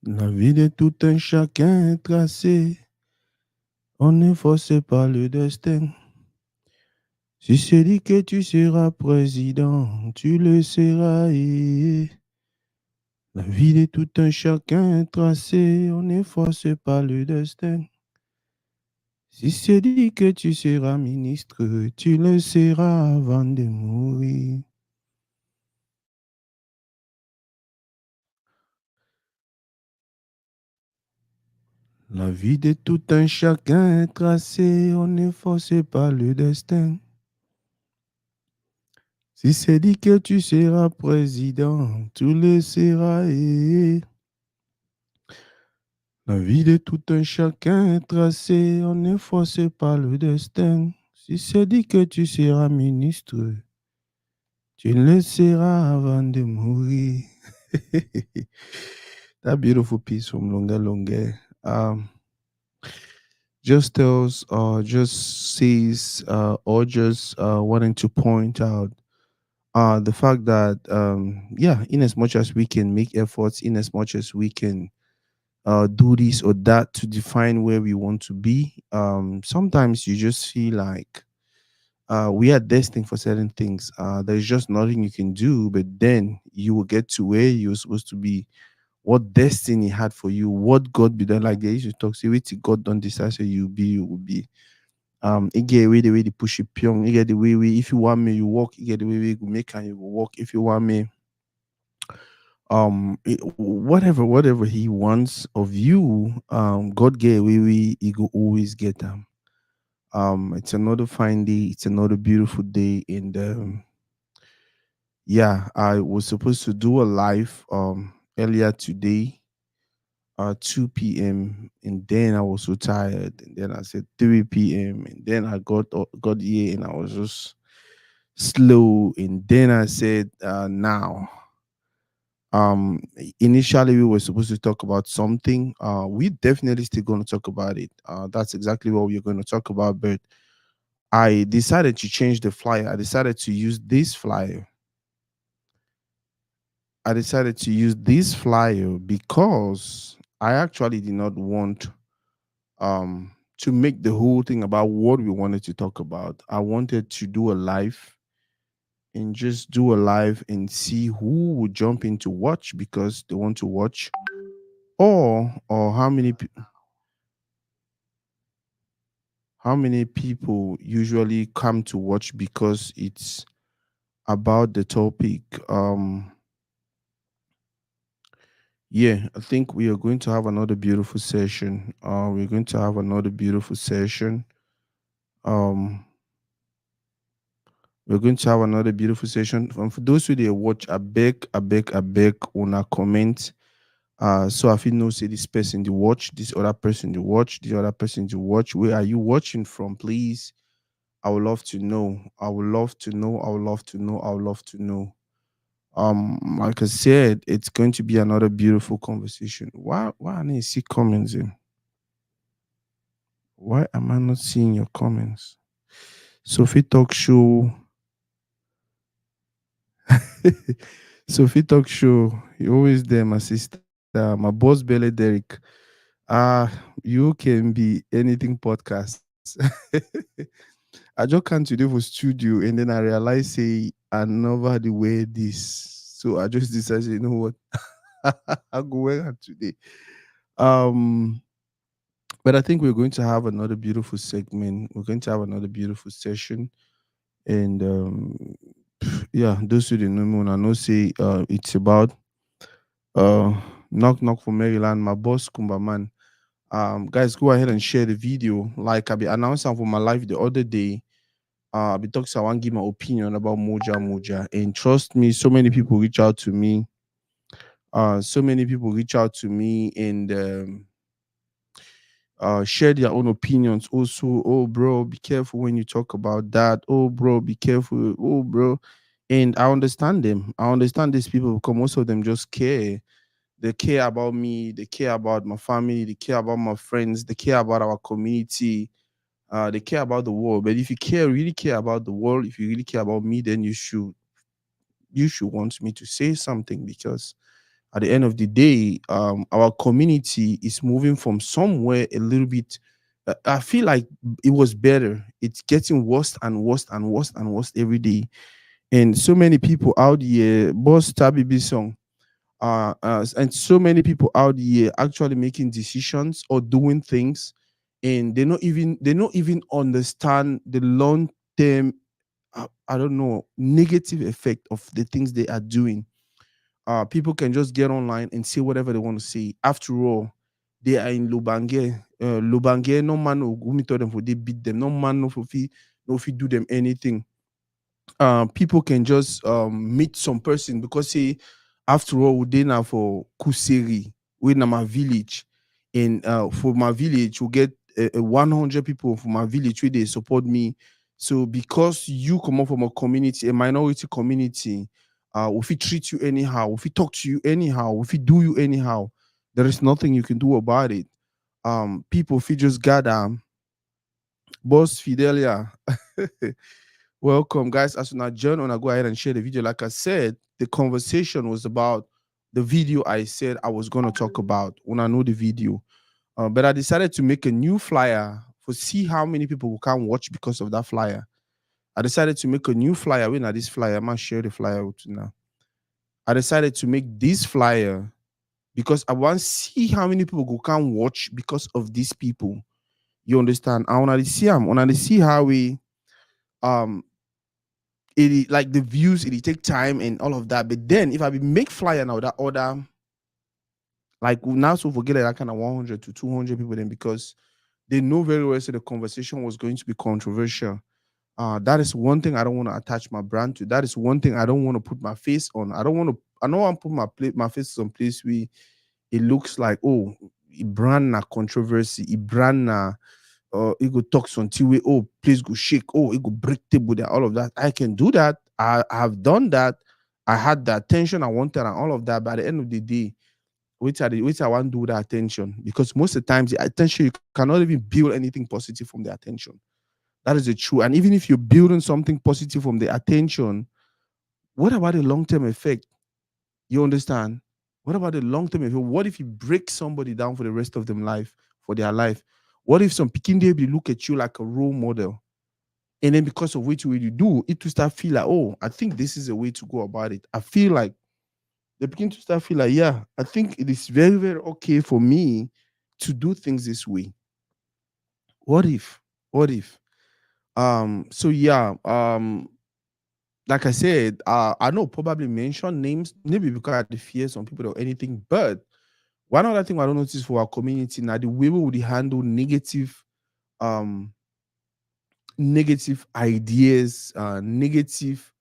La vie de tout un chacun est tracée. On n'est forcé par le destin. Si c'est dit que tu seras président, tu le seras. La vie de tout un chacun est tracée. On n'est forcé par le destin. Si c'est dit que tu seras ministre, tu le seras avant de mourir. La vie de tout un chacun est tracée. On est forcé par le destin. Si c'est dit que tu seras président, tu le seras. La vie de tout un chacun est tracée, on est forcé par le destin. Si c'est dit que tu seras ministre, tu le seras avant de mourir. That beautiful piece from Longa Longa just tells, just says, or just wanting to point out the fact that yeah, in as much as we can make efforts, in as much as we can do this or that to define where we want to be, sometimes you just feel like we are destined for certain things. There's just nothing you can do, but then you will get to where you're supposed to be, what destiny had for you, what God be done. Like they used to talk, say, wait till God don't decide, so you will be. It get away the way they push it pyong. You get the way if you want me, you walk. You get the way we go make and you go walk. If you want me, whatever he wants of you, God get away he go always get them. It's another fine day. It's another beautiful day, and yeah, I was supposed to do a live earlier today, 2 p.m., and then I was so tired, and then I said 3 p.m., and then I got here, and I was just slow, and then I said now. Initially we were supposed to talk about something. We definitely still going to talk about it. That's exactly what we're going to talk about, but I decided to change the flyer. I decided to use this flyer because I actually did not want to make the whole thing about what we wanted to talk about. I wanted to do a live and just do a live and see who would jump in to watch because they want to watch, or how many people usually come to watch because it's about the topic. Yeah, I think we are going to have another beautiful session. We're going to have another beautiful session. Um, we're going to have another beautiful session. For those who they watch, I beg, una comment. So if you know, say this person to watch, this other person to watch, this other person to watch. Where are you watching from, please? I would love to know. I would love to know. I would love to know. I would love to know. Like I said, it's going to be another beautiful conversation. Why I need to see comments in? Why am I not seeing your comments? Sophie Talk Show. Sophie Talk Show. You always there, my sister. My boss Belle Derek. You can be anything podcast. I just can't today for studio and then I realized say I never the way this. So I just decided, you know what? I'll go wear it today. Um but I think we're going to have another beautiful segment. We're going to have another beautiful session. And yeah, those who didn't know me, when I know say it's about uh knock knock for Maryland, my boss Kumbaman. Guys, go ahead and share the video. Like I be announcing for my life the other day. I be talking, so I want to give my opinion about Moja Moja. And trust me, so many people reach out to me. So many people reach out to me and share their own opinions. Also, oh bro, be careful when you talk about that. Oh bro, be careful. Oh bro, and I understand them. I understand these people because most of them just care. They care about me. They care about my family. They care about my friends. They care about our community. They care about the world. But if you really care about the world, if you really care about me, then you should want me to say something because At the end of the day, our community is moving from somewhere a little bit. I feel like it was better. It's getting worse and worse and worse and worse every day. And so many people out here, boss Tabibi song, and so many people out here actually making decisions or doing things, and they don't even understand the long term. I don't know, negative effect of the things they are doing. People can just get online and say whatever they want to say. After all, they are in Lubange. Lubange, no man will go meet them for they beat them. No man no fi no fi do them anything. People can just meet some person because say after all we dey now for Kuseri, we na my village, and for my village we get 100 people from my village where they support me. So because you come up from a community, a minority community, if we treat you anyhow, if we talk to you anyhow, if we do you anyhow, there is nothing you can do about it. People if you just gather, boss Fidelia. Welcome, guys. As soon as join on, I go ahead and share the video. Like I said, the conversation was about the video I said I was going to talk about when I know the video. But I decided to make a new flyer for see how many people who can watch because of that flyer. I decided to make a new flyer. When I this flyer, I'm gonna share the flyer with you now. I decided to make this flyer because I want to see how many people who can watch because of these people. You understand? I want to see them. I want to see how we um like the views, it take time and all of that. But then if I be make flyer now that order, like we now so forget that kind of 100 to 200 people then because they know very well so the conversation was going to be controversial. That is one thing I don't want to attach my brand to. That is one thing I don't want to put my face on. I don't want to. I don't want to put my face on place where it looks like, oh, it brand na controversy, it brand na it go talk until we, oh, please go shake, oh, it go break table there, all of that. I can do that. I have done that. I had the attention I wanted and all of that. But at the end of the day, which I want to do with the attention, because most of the times the attention you cannot even build anything positive from the attention. That is the truth. And even if you're building something positive from the attention, what about the long-term effect? You understand? What about the long-term effect? What if you break somebody down for the rest of them life, for their life? What if some picking they look at you like a role model? And then because of which way you do, it to start feel like, oh, I think this is a way to go about it. I feel like they begin to start feel like, yeah, I think it is very, very okay for me to do things this way. What if? What if? So yeah, like I said, I know probably mention names, maybe because I fear some people or anything, but one other thing I don't notice for our community now, the way we would handle um, negative ideas, negative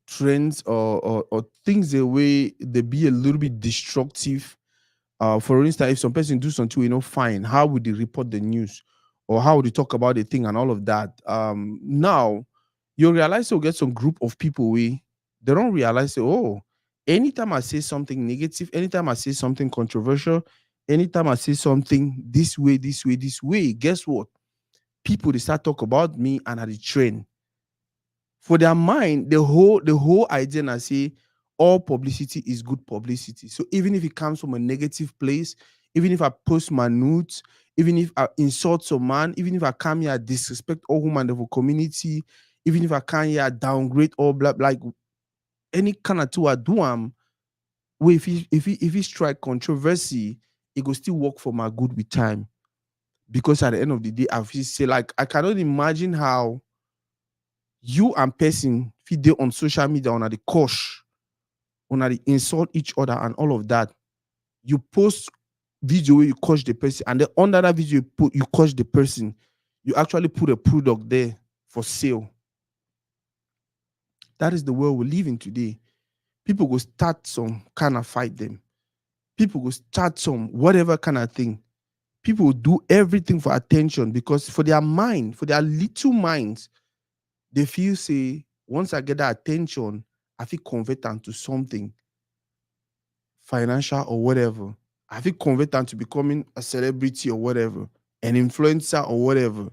trends, or things the way they be a little bit destructive. For instance, if some person do something, fine, how would they report the news, or how would they talk about the thing and all of that? Now you realize you'll get some group of people we they don't realize that, oh, anytime I say something negative, anytime I say something controversial, anytime I say something this way, this way, this way, guess what? People they start talk about me and at the trend. For their mind, the whole idea and I say all publicity is good publicity. So even if it comes from a negative place, even if I post my nudes, even if I insult some man, even if I come here disrespect all women of a community, even if I come here downgrade all blah like any kind of two I do if he strike controversy, it go still work for my good with time. Because at the end of the day, I feel say like I cannot imagine how you and person fit dey on social media una dey curse, una dey insult each other and all of that. You post video where you curse the person, and then under that video you curse the person. You actually put a product there for sale. That is the world we live in today. People go start some kind of fight them. People go start some whatever kind of thing. People do everything for attention because for their mind, for their little minds, they feel say once I get that attention, I feel convert them to something financial or whatever. I feel convert them to becoming a celebrity or whatever, an influencer or whatever.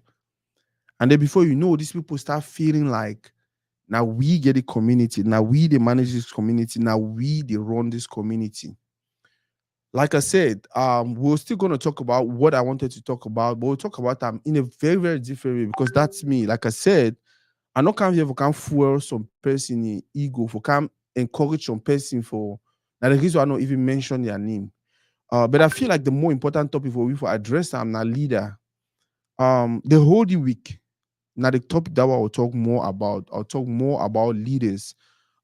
And then before you know, these people start feeling like Now we get the community. Now we they manage this community. Now we they run this community. Like I said, we're still going to talk about what I wanted to talk about, but we'll talk about them in a very, very different way because that's me. Like I said, I not come here for can fuel some person in ego, for can encourage some person for now the reason I not even mention their name. But I feel like the more important topic for we for address I'm not leader. The Holy Week. Now the topic that I will talk more about. I'll talk more about leaders.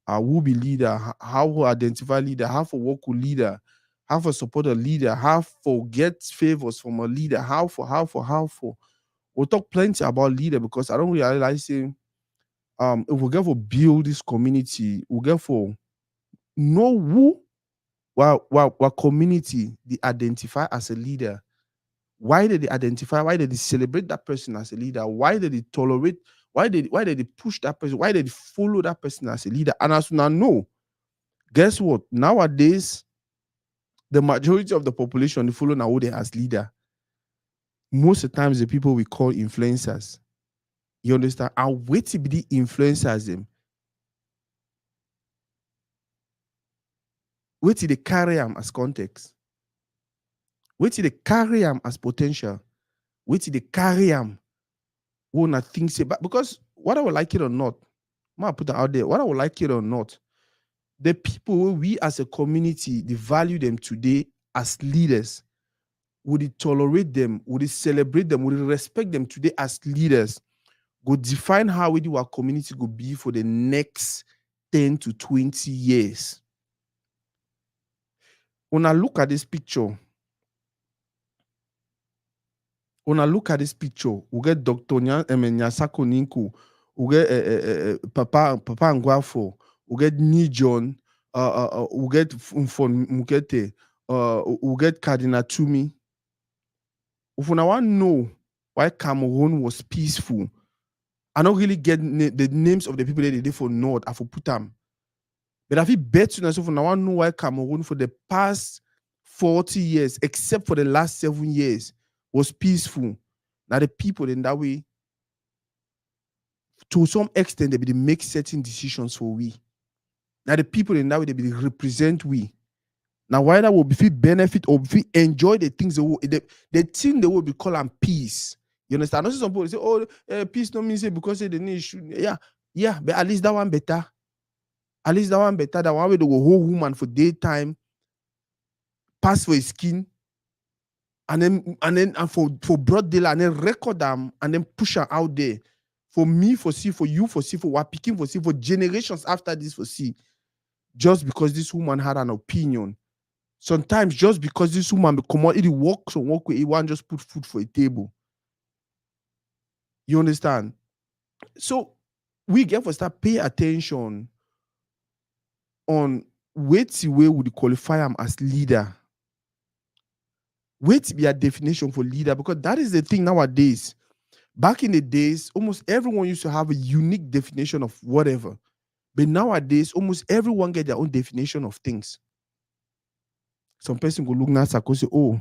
Who be leader, how to identify leader, how to work with leader, how to support a leader, how to get favors from a leader, how for. We'll talk plenty about leader because I don't realize saying if we get for build this community, we get for know who what community they identify as a leader. Why did they identify? Why did they celebrate that person as a leader? Why did they tolerate? Why did they push that person? Why did they follow that person as a leader? And as we now know, guess what? Nowadays, the majority of the population they follow Nowode as leader. Most of the times, the people we call influencers. You understand? And wait to be the influencers them. Wait till they carry them as context. Wait till they carry them as potential. Wait till they carry them. When I think say, but because whether I like it or not, I might put that out there. Whether I like it or not, the people we as a community, they value them today as leaders. Would it tolerate them? Would it celebrate them? Would it respect them today as leaders? Go define how we do our community go be for the next 10 to 20 years. When I look at this picture, we get Dr. Nyasako Ninku, we get Papa Angwafo, we get Nijon, we get Mfon Mukete, we get Cardinal Tumi. If we want to know why Cameroon was peaceful, I don't really get the names of the people that they did for North, I for put them. But I feel better myself when I want to know why Cameroon for the past 40 years, except for the last 7 years, was peaceful. Now the people in that way, to some extent, they be make certain decisions for we. Now the people in that way, they be represent we. Now why that will be feel benefit or feel enjoy the things the thing they will be calling peace. You understand? I know some people say, oh, peace no means because they need issue. Yeah, but at least that one better. At least that one better. That one way to go whole woman for daytime, pass for his skin, and for broad daylight, and then record them and then push her out there. For me, for see, for you, for see, for what picking for see, for generations after this for see. Just because this woman had an opinion. Sometimes just because this woman come out, it works or work with it, one just put food for a table. You understand? So we get for start pay attention on which way would qualify him as leader. Wait be a definition for leader because that is the thing nowadays. Back in the days, almost everyone used to have a unique definition of whatever. But nowadays, almost everyone get their own definition of things. Some person go look Nasako say, oh.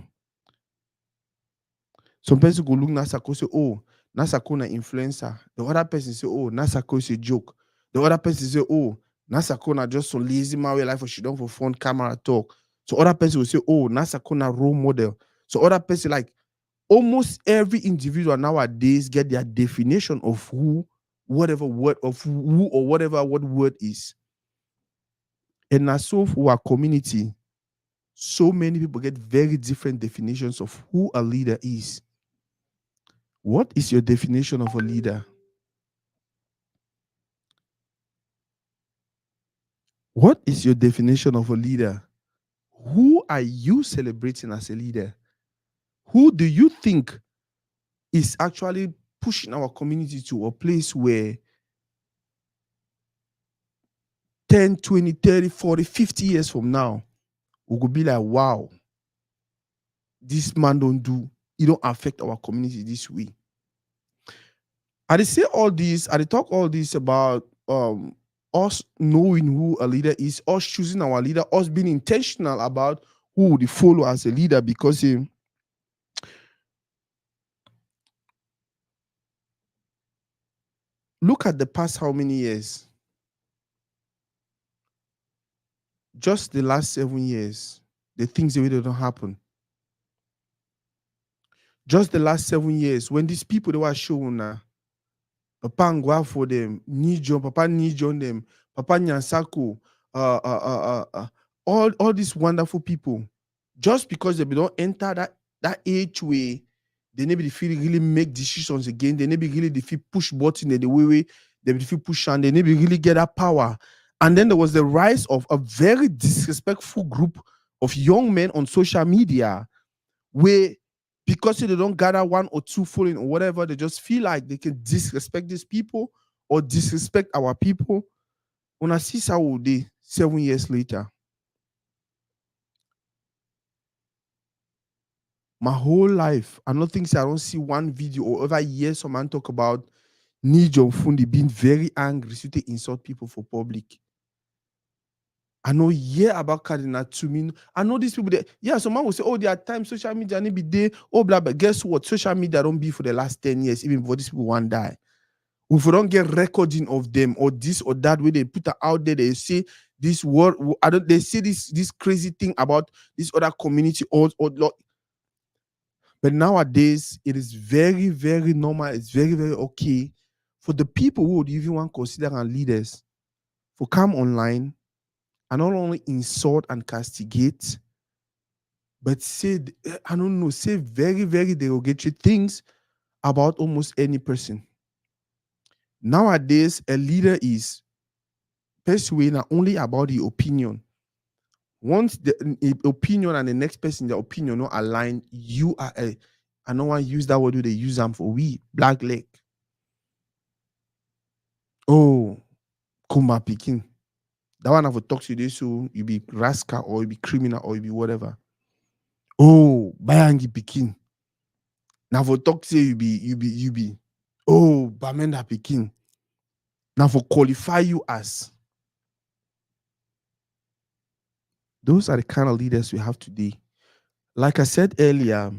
Some person go look Nasako say, oh, Nasako na influencer. The other person say, oh, Nasako is a joke. The other person say, oh, Nasako na just some lazy man way life for she don't for phone camera talk. So other person will say, oh, Nasako na role model. So other person like almost every individual nowadays get their definition of who, whatever word of who or whatever what word is. And now so for our community, so many people get very different definitions of who a leader is. What is your definition of a leader? What is your definition of a leader? Who are you celebrating as a leader? Who do you think is actually pushing our community to a place where 10, 20, 30, 40, 50 years from now, we could be like, wow, this man it don't affect our community this way. I say all this, I talk all this about us knowing who a leader is, us choosing our leader, us being intentional about who we follow as a leader because look at the past how many years? Just the last 7 years, the things the way they don't happen. Just the last 7 years, when these people they were showing now, Papa Ngwa for them, Nijon, Papa Nijon them, Papa Nyansako, all these wonderful people, just because they don't enter that age way, they maybe feel really make decisions again. They maybe really they feel push button in the way they feel push and they maybe really get that power. And then there was the rise of a very disrespectful group of young men on social media where because they don't gather one or two following or whatever, they just feel like they can disrespect these people or disrespect our people. When I see Saudi 7 years later, my whole life, I don't think I don't see one video or ever hear someone talk about Nijon Fundi being very angry so they insult people for public. I know hear about Cardinal Tumin. I know these people that someone will say, oh, there are times social media need be there, oh blah, but guess what? Social media don't be for the last 10 years, even before these people want die. If we don't get recording of them or this or that way they put it out there, they say this word, they say this crazy thing about this other community or but nowadays it is very, very normal, it's very, very okay for the people who would even want to consider our leaders for come online and not only insult and castigate, but say, I don't know, say very, very derogatory things about almost any person. Nowadays, a leader is persuaded not only about the opinion. Once the opinion and the next person, the opinion not align, you are a, I don't want to use that word, they use them for we, black leg. Oh, Kuma picking. That one I will talk to you this, so you be rascal or you be criminal or you be whatever. Oh, Bayangi picking. Now for talk say you be. Oh, Bamenda picking. Now for qualify you as. Those are the kind of leaders we have today. Like I said earlier,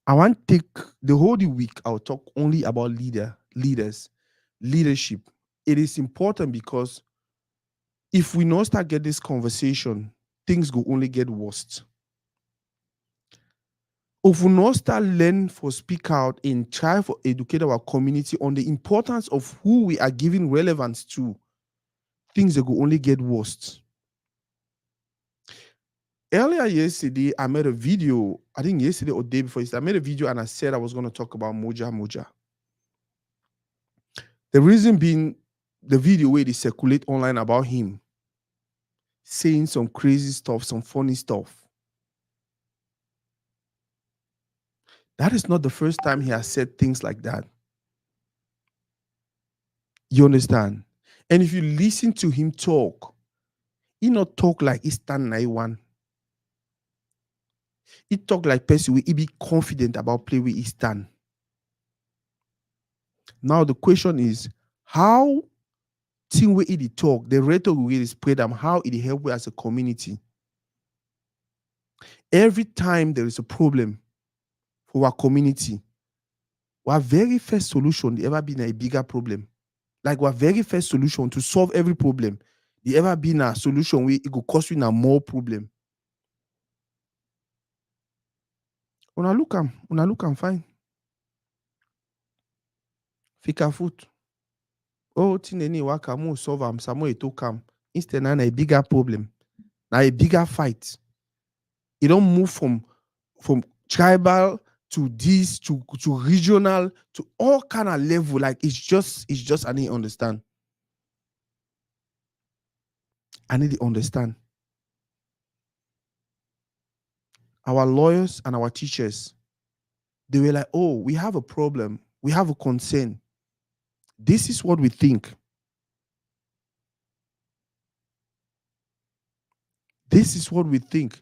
I want to take the whole week, I'll talk only about leaders, leadership. It is important because if we not start get this conversation, things will only get worse. If we not start learn for speak out and try for educate our community on the importance of who we are giving relevance to, things will only get worse. Earlier yesterday, I made a video, I think yesterday or day before yesterday, I made a video and I said I was going to talk about Moja Moja. The reason being, the video where they circulate online about him saying some crazy stuff, some funny stuff. That is not the first time he has said things like that. You understand? And if you listen to him talk, he not talk like he stand 91. He talk like person where he be confident about play where he stand. Now the question is, how thing where he talk, the rhetoric where he spread them, how it help we as a community? Every time there is a problem for our community, our very first solution, there ever been a bigger problem. Like our very first solution to solve every problem, there ever been a solution where it could cause you a more problem. Una look am fine. Fika foot. Oh, tineni waka mo solve am, samo eto kam. Instead na a bigger problem. Now a bigger fight. It don't move from tribal to this to regional to all kind of level. Like it's just I need to understand. I need to understand. Our lawyers and our teachers, they were like, oh, we have a problem. We have a concern. This is what we think. This is what we think.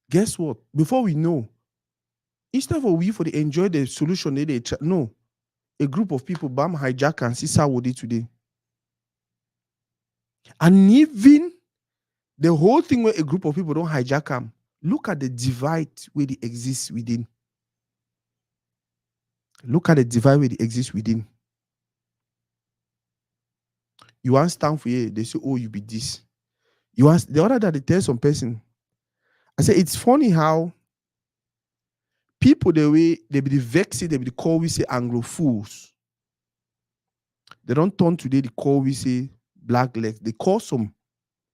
Guess what? Before we know, instead of we for the enjoy the solution, no. A group of people bam hijack and see Saudi today. And even the whole thing where a group of people don't hijack them, look at the divide where they exist within. Look at the divide where they exist within. You want stand for here, they say, oh, you be this. You ask the other day they tell some person. I say it's funny how people the way they be the vex, they be the call we say Anglo fools. They don't turn today the call we say black legs. They call some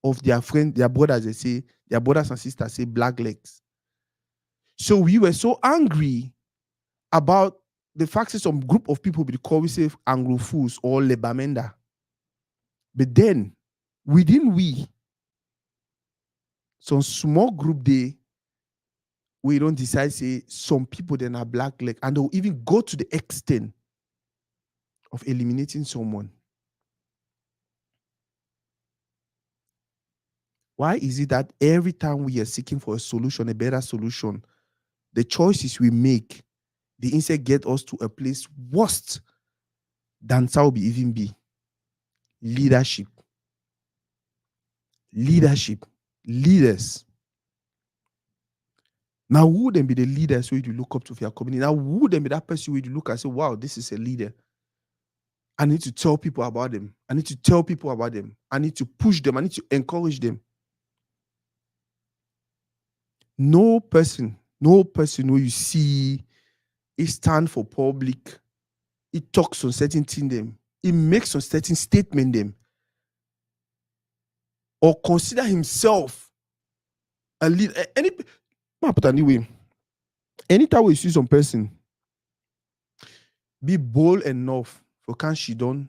of their friends, their brothers, they say, their brothers and sisters say black legs. So we were so angry about the fact that some group of people be called we say Anglo fools or lebamenda. But then within we, some small group they we don't decide say some people then are black leg and they'll even go to the extent of eliminating someone. Why is it that every time we are seeking for a solution, a better solution, the choices we make, they instead get us to a place worse than how we even be? Leadership. Leadership. Leaders. Now, who then be the leaders who you look up to for your community? Now, who then be that person who you look and say, wow, this is a leader? I need to tell people about them. I need to tell people about them. I need to push them. I need to encourage them. No person who you see, he stand for public, he talks on certain thing them, he makes on certain statement them, or consider himself a leader. Anyway, anytime we see some person be bold enough for can she don't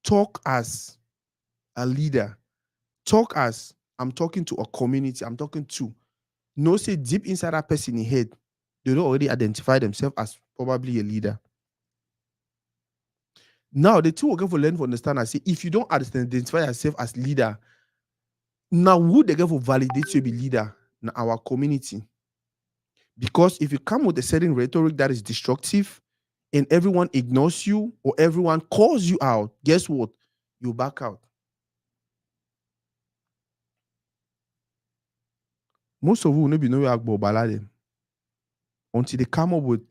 talk as a leader, talk as I'm talking to a community, I'm talking to, no say deep inside that person in head, they don't already identify themselves as probably a leader. Now, the two are going to learn to understand and say, if you don't identify yourself as leader, now who they going to validate you be leader in our community? Because if you come with a certain rhetoric that is destructive and everyone ignores you or everyone calls you out, guess what? You back out. Most of you will not be knowing about them until they come up with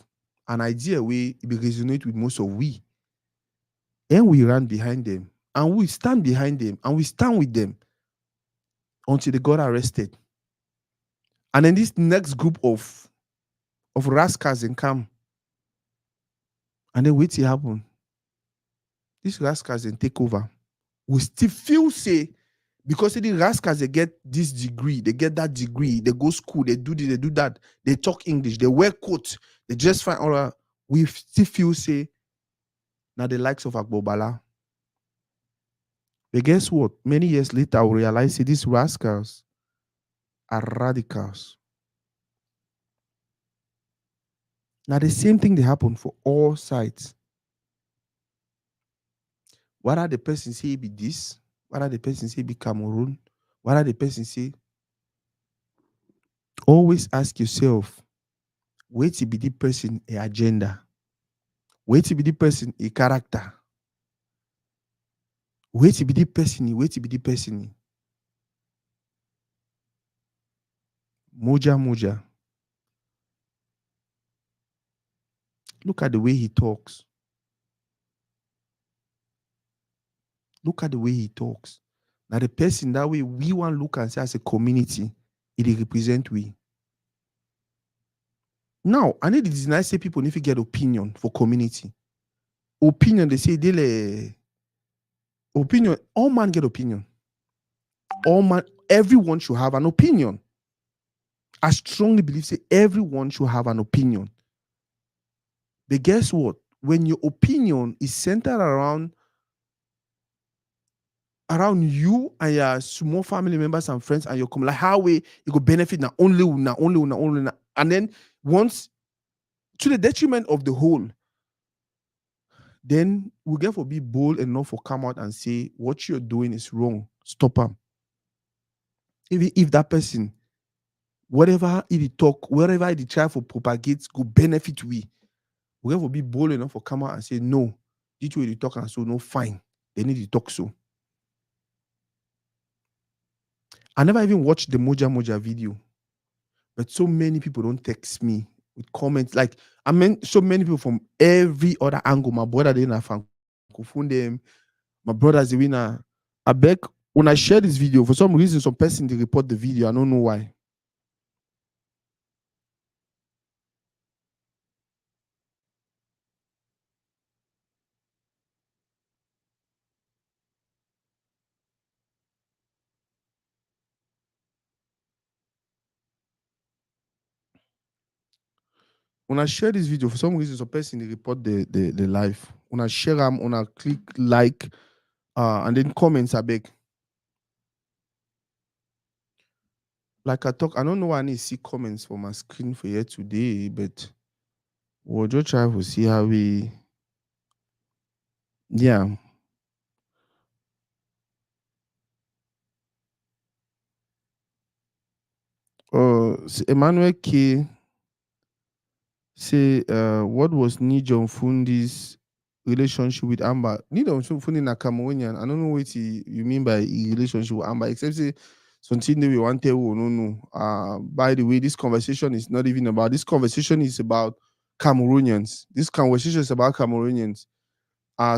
an idea where it will resonate with most of we. And we run behind them and we stand behind them and we stand with them until they got arrested. And then this next group of rascals then come. And then wait till happen. These rascals then take over. We still feel say, because the rascals they get this degree, they get that degree, they go school, they do this, they do that, they talk English, they wear coats, they just find all that. We still feel say, now the likes of Agbobala. But guess what? Many years later, we realize say, these rascals are radicals. Now the same thing they happen for all sides. Whether the person say it be this, whether the person say it be Cameroon, whether the person say, always ask yourself, wait to be the person a agenda, wait to be the person a character, wait to be the person, wait to be the person. Moja. Look at the way he talks. Look at the way he talks. Now the person that way we want to look and say as a community, it represent we. Now, I need to deny say people need to get opinion for community. Opinion, they say they opinion, all man get opinion. All man, everyone should have an opinion. I strongly believe say everyone should have an opinion. But guess what? When your opinion is centered around you and your small family members and friends and your community, like how way you go benefit now only, and then once to the detriment of the whole, then we get to be bold enough to come out and say what you're doing is wrong. Stop them. If that person, whatever he talk, whatever he try for propagate, go benefit we have to be bold enough to come out and say no. This way they talk and so no fine. They need to talk so. I never even watched the Moja video, but so many people don't text me with comments. Like I mean, so many people from every other angle. My brother they na francophone them. My brothers they winner. I beg when I share this video, for some reason, some person they report the video. I don't know why. When I share this video, for some reason, some person they report the live. When I share them, when I click like, and then comments, I beg. Like I talk, I don't know why I need to see comments for my screen for here today, but we'll just try to see how we, yeah. Emmanuel K say, what was Nijon Fundi's relationship with Amber? Nijon Fundi na Cameroonian. I don't know what you mean by relationship with Amber, except say something that we want to no no. By the way, this conversation is not even about this conversation is about Cameroonians. This conversation is about Cameroonians.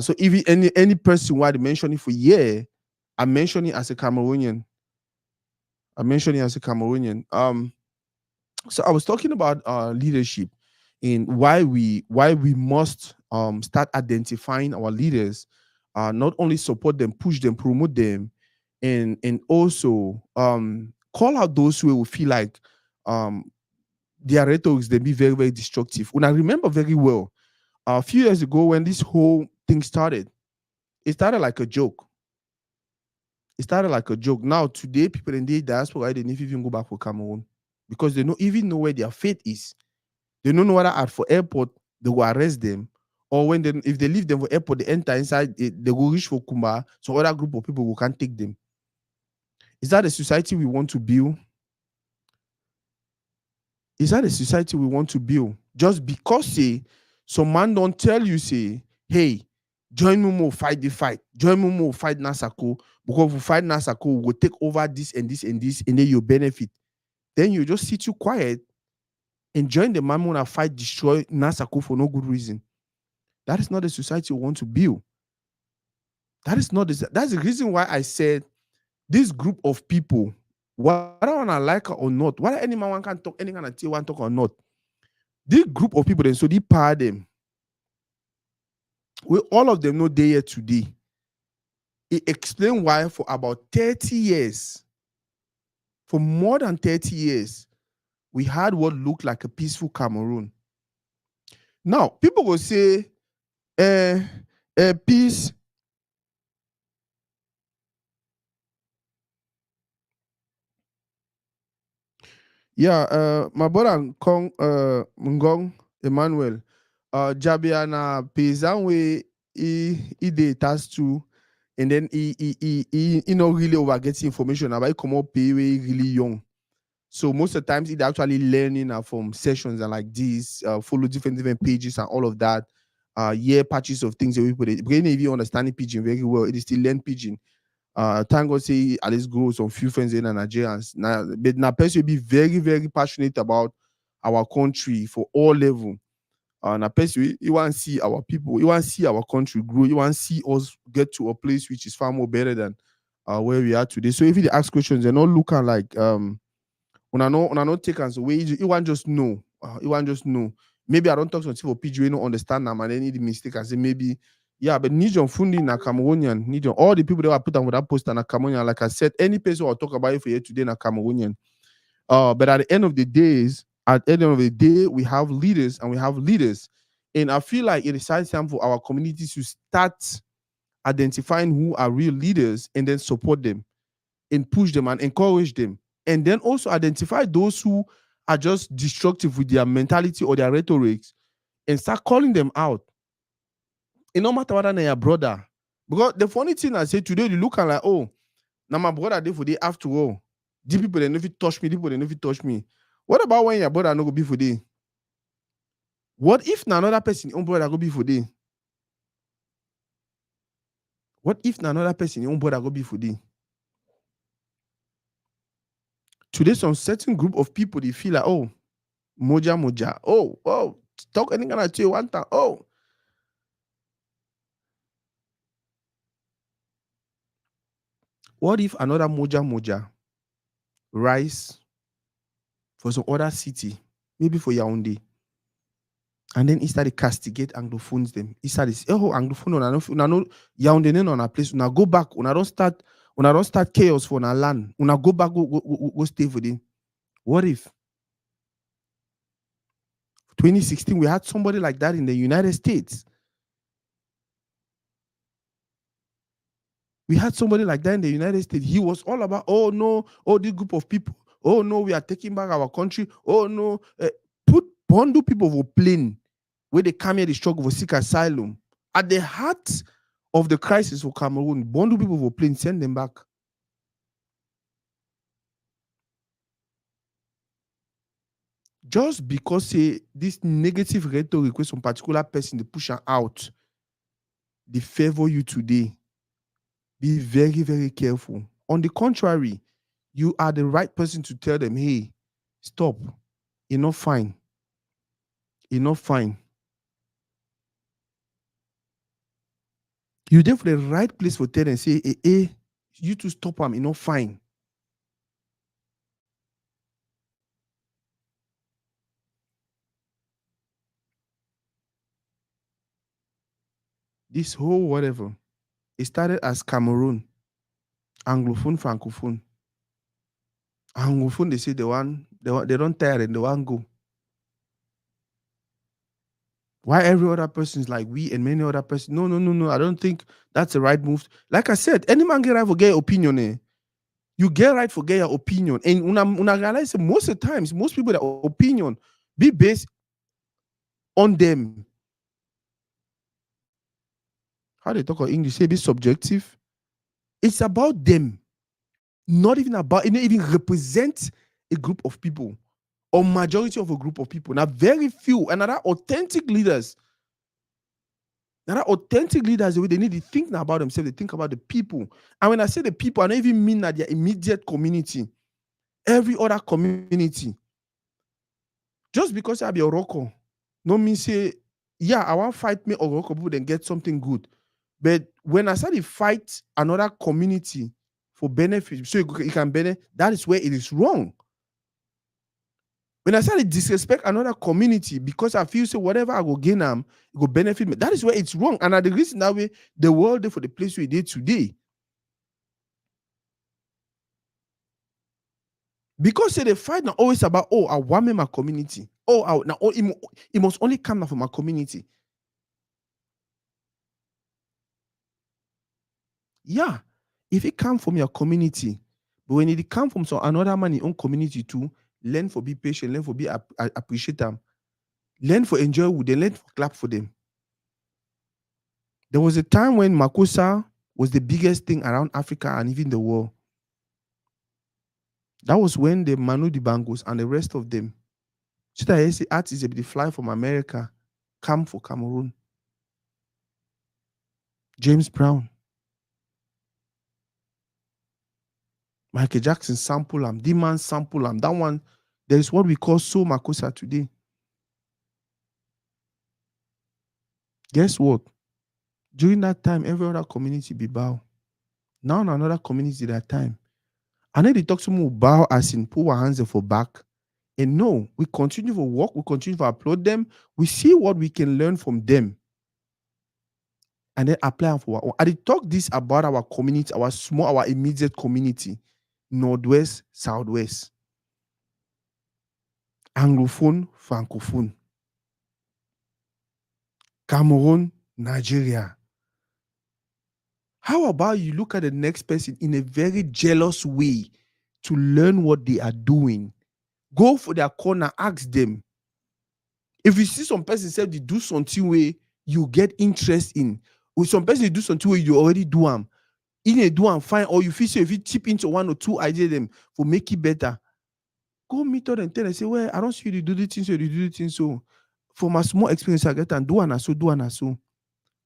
So if any person who had mentioned it for year, I mention it as a Cameroonian. I mentioned it as a Cameroonian. So I was talking about leadership and why we must start identifying our leaders, not only support them, push them, promote them, and also call out those who will feel like their rhetorics they be very very destructive. And I remember very well a few years ago when this whole thing started, it started like a joke. It started like a joke. Now today, people in the diaspora they didn't even go back for Cameroon because they don't even know where their fate is. They don't know whether at for airport they will arrest them, or when they if they leave them for airport, they enter inside, they go reach for Kumba, so other group of people who can't take them. Is that the society we want to build? Is that the society we want to build? Just because say some man don't tell you say, hey, join Mumo, fight the fight. Join Mumo, fight Nasako. Because if we fight Nasako, we'll take over this and this and this, and then you benefit. Then you just sit you quiet and join the man wanna fight, destroy Nasako for no good reason. That is not the society we want to build. That is not the, that's the reason why I said this group of people, whether I like her or not, whether any man can talk, any kind of thing want talk or not, this group of people, then so they power them. We all of them know they here today. It explains why for about 30 years, for more than 30 years, we had what looked like a peaceful Cameroon. Now, people will say, peace. Yeah, my brother Kong Ngong Emmanuel, Jabiana paysan way he dey task to, and then he not really over getting information about come up pay way really young. So most of the times he actually learning from sessions and like this, follow different pages and all of that. Yeah, patches of things that we put it. Because if you understand Pidgin very well, it is still learn Pidgin. Thank God say at least grow some few friends in Nigerians. Now, but now person will be very, very passionate about our country for all level. Now person you want to see our people, you want to see our country grow, you want to see us get to a place which is far more better than where we are today. So if you ask questions, they're not looking like when I know take us away, you want just know. You want just know. Maybe I don't talk to people for PG, you don't understand them and they need the mistake and say maybe, yeah, but Nijon Fundi na Cameroonian, Nijon, all the people that were put on with that poster na Cameroonian, like I said, any person who will talk about it for you today na Cameroonian. But at the end of the days, at the end of the day, we have leaders and we have leaders. And I feel like it is time for our communities to start identifying who are real leaders and then support them and push them and encourage them. And then also identify those who are just destructive with their mentality or their rhetorics and start calling them out. It no matter whether they're your brother. Because the funny thing I say today, you look and like, oh, now my brother did for the after all. The people they never touch me, the people they never touch me. What about when your brother no go be for day? What if na another person, your own brother go be for day? What if na another person, your own brother go be for day? Today, some certain group of people they feel like, oh, moja, oh, talk any kind of to you one time, oh. What if another Moja Moja rise for some other city, maybe for Yaoundé, and then he started castigate Anglophones them. He started say, oh, Anglophone, una no Yaoundé no on a place, una go back, una don't start chaos for una land, una go back, go stay for them. What if 2016 we had somebody like that in the United States? We had somebody like that in the United States. He was all about, oh no, oh, this group of people, oh no, we are taking back our country, oh no, put bundle people for plane where they come here, they struggle for seek asylum. At the heart of the crisis for Cameroon, bundle people for plane, send them back. Just because say this negative rhetoric with some particular person they push her out, they favor you today. Be very, very careful. On the contrary, you are the right person to tell them, hey, stop. You're not fine. You're not fine. You're there for the right place for tell them, say, hey, you to stop them, you're not fine. This whole whatever, it started as Cameroon, Anglophone, Francophone. Anglophone, they say they don't tire and they want go. Why every other person is like we and many other persons? No. I don't think that's the right move. Like I said, any man get right for get opinion. You get right for get your opinion. And una realize most of the times, most people their opinion be based on them. How they talk of English, say be subjective. It's about them, not even about it, not even represent a group of people or majority of a group of people. Now, very few, and other authentic leaders. Now, authentic leaders, the way they need to think now about themselves, they think about the people. And when I say the people, I don't even mean that their immediate community, every other community. Just because I be Oroko, no mean say, yeah, I want fight me Oroko people then get something good. But when I start to fight another community for benefit, so you can benefit, that is where it is wrong. When I start to disrespect another community because I feel say whatever I go gain it go benefit me, that is where it's wrong. And the reason that way the world there for the place we did today. Because say the fight not always about, oh, I want me my community. Oh, now it must only come from my community. Yeah, if it come from your community, but when it come from some another man in own community too, learn for be patient, learn for be appreciate them, learn for enjoy with them, learn for clap for them. There was a time when Makossa was the biggest thing around Africa and even the world. That was when the Manu Dibangos and the rest of them, so that I say artists they fly from America, come for Cameroon. James Brown, Michael Jackson sample him, D-Man sample him. That one, there is what we call Soul Makossa today. Guess what? During that time, every other community be bow. Now another community that time. And then they talk to me bow as in put our hands for back. And no, we continue to work, we continue to applaud them. We see what we can learn from them. And then apply them for I did talk this about our community, our immediate community, Northwest, Southwest, Anglophone, Francophone, Cameroon, Nigeria. How about you look at the next person in a very jealous way to learn what they are doing? Go for their corner, ask them. If you see some person say they do something where you get interest in, with some person they do something where you already do them, in a do and fine, or you feel so if you chip into one or two ideas them for make it better, go meet them and tell them, say, well, I don't see you do the thing so, you do the thing so. For my small experience, I get and do and so, do and so.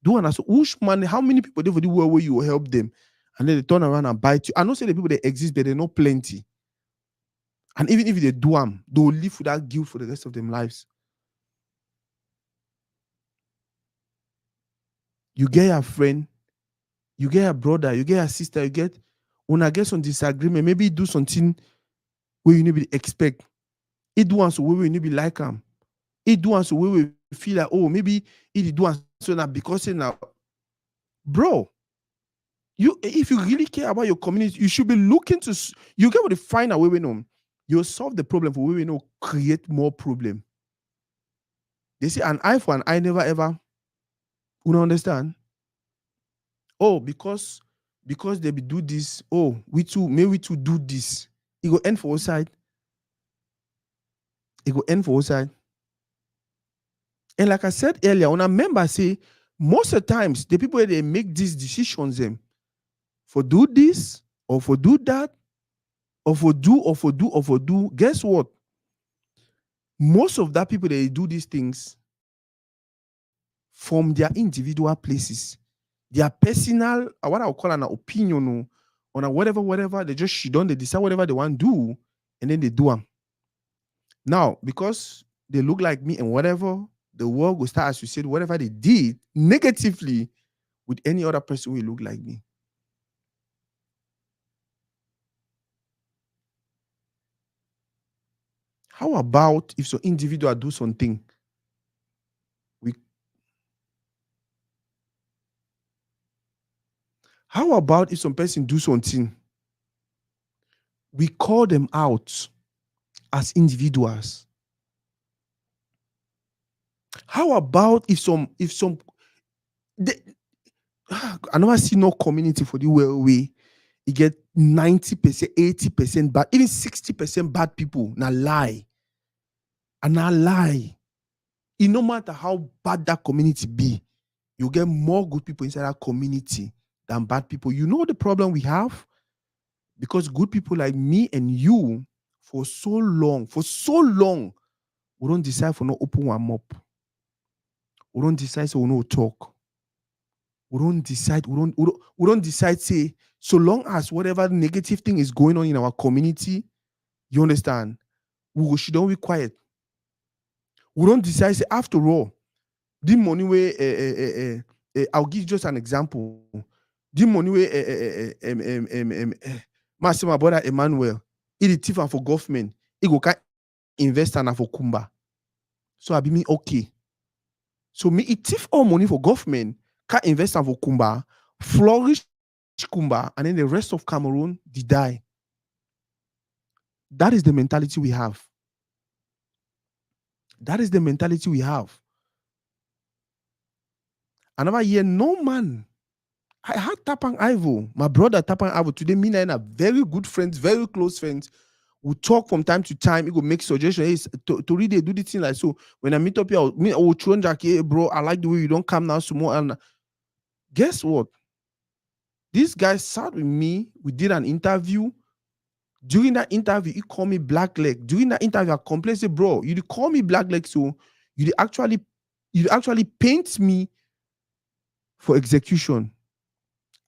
Do and so. Which man, how many people there for the world where you will help them? And then they turn around and bite you. I know say the people that exist, but they know plenty. And even if they do them, they will live with that guilt for the rest of their lives. You get a friend, you get a brother, you get a sister, you get Una get some disagreement, maybe do something where you need to expect. It do one so where you need to be like him. It do one so where we feel like, oh, maybe it do one so now because now, bro, you if you really care about your community, you should be looking to you get to find a way we know. You'll solve the problem for where we know create more problem. They say an eye for an eye never ever. You don't understand? Oh, because they be do this. Oh, we too, may we too do this. It go end for our side. It go end for our side. And like I said earlier, when I remember say most of the times the people they make these decisions them for do this or for do that or for do or for do or for do. Guess what? Most of that people they do these things from their individual places, their personal, what I would call an opinion on a whatever, they just shit on, they decide whatever they want to do, and then they do them. Now, because they look like me and whatever, the world will start associating whatever they did negatively with any other person who look like me. How about if some individual do something? How about if some person do something? We call them out as individuals. How about if they, I never see no community for the way you get 90%, 80% bad, even 60% bad people. Now lie. And now lie. It no matter how bad that community be, you get more good people inside that community than bad people. You know the problem we have? Because good people like me and you, for so long, we don't decide for no open one up. We don't decide so we no talk. We don't decide, we don't decide, say, so long as whatever negative thing is going on in our community, you understand, should don't be quiet. We don't decide, say, after all, the money where I'll give just an example. The money where my brother Emmanuel, he the thief for government, he go can invest and for Kumba. So I be me okay. So me it thief all money for government, can invest and for Kumba, flourish Kumba, and then the rest of Cameroon they die. That is the mentality we have. That is the mentality we have. I never hear no man. I had Tapang Ivo, my brother Tapang Ivo. Today, me and I are very good friends, very close friends. We talk from time to time. He go make suggestions. Hey, to read do the thing like so. When I meet up here, I will throw Jack, hey, bro, I like the way you don't come now some more. And guess what? This guy sat with me. We did an interview. During that interview, he called me black leg. During that interview, I complained, say, bro, you call me black leg, so you actually paint me for execution.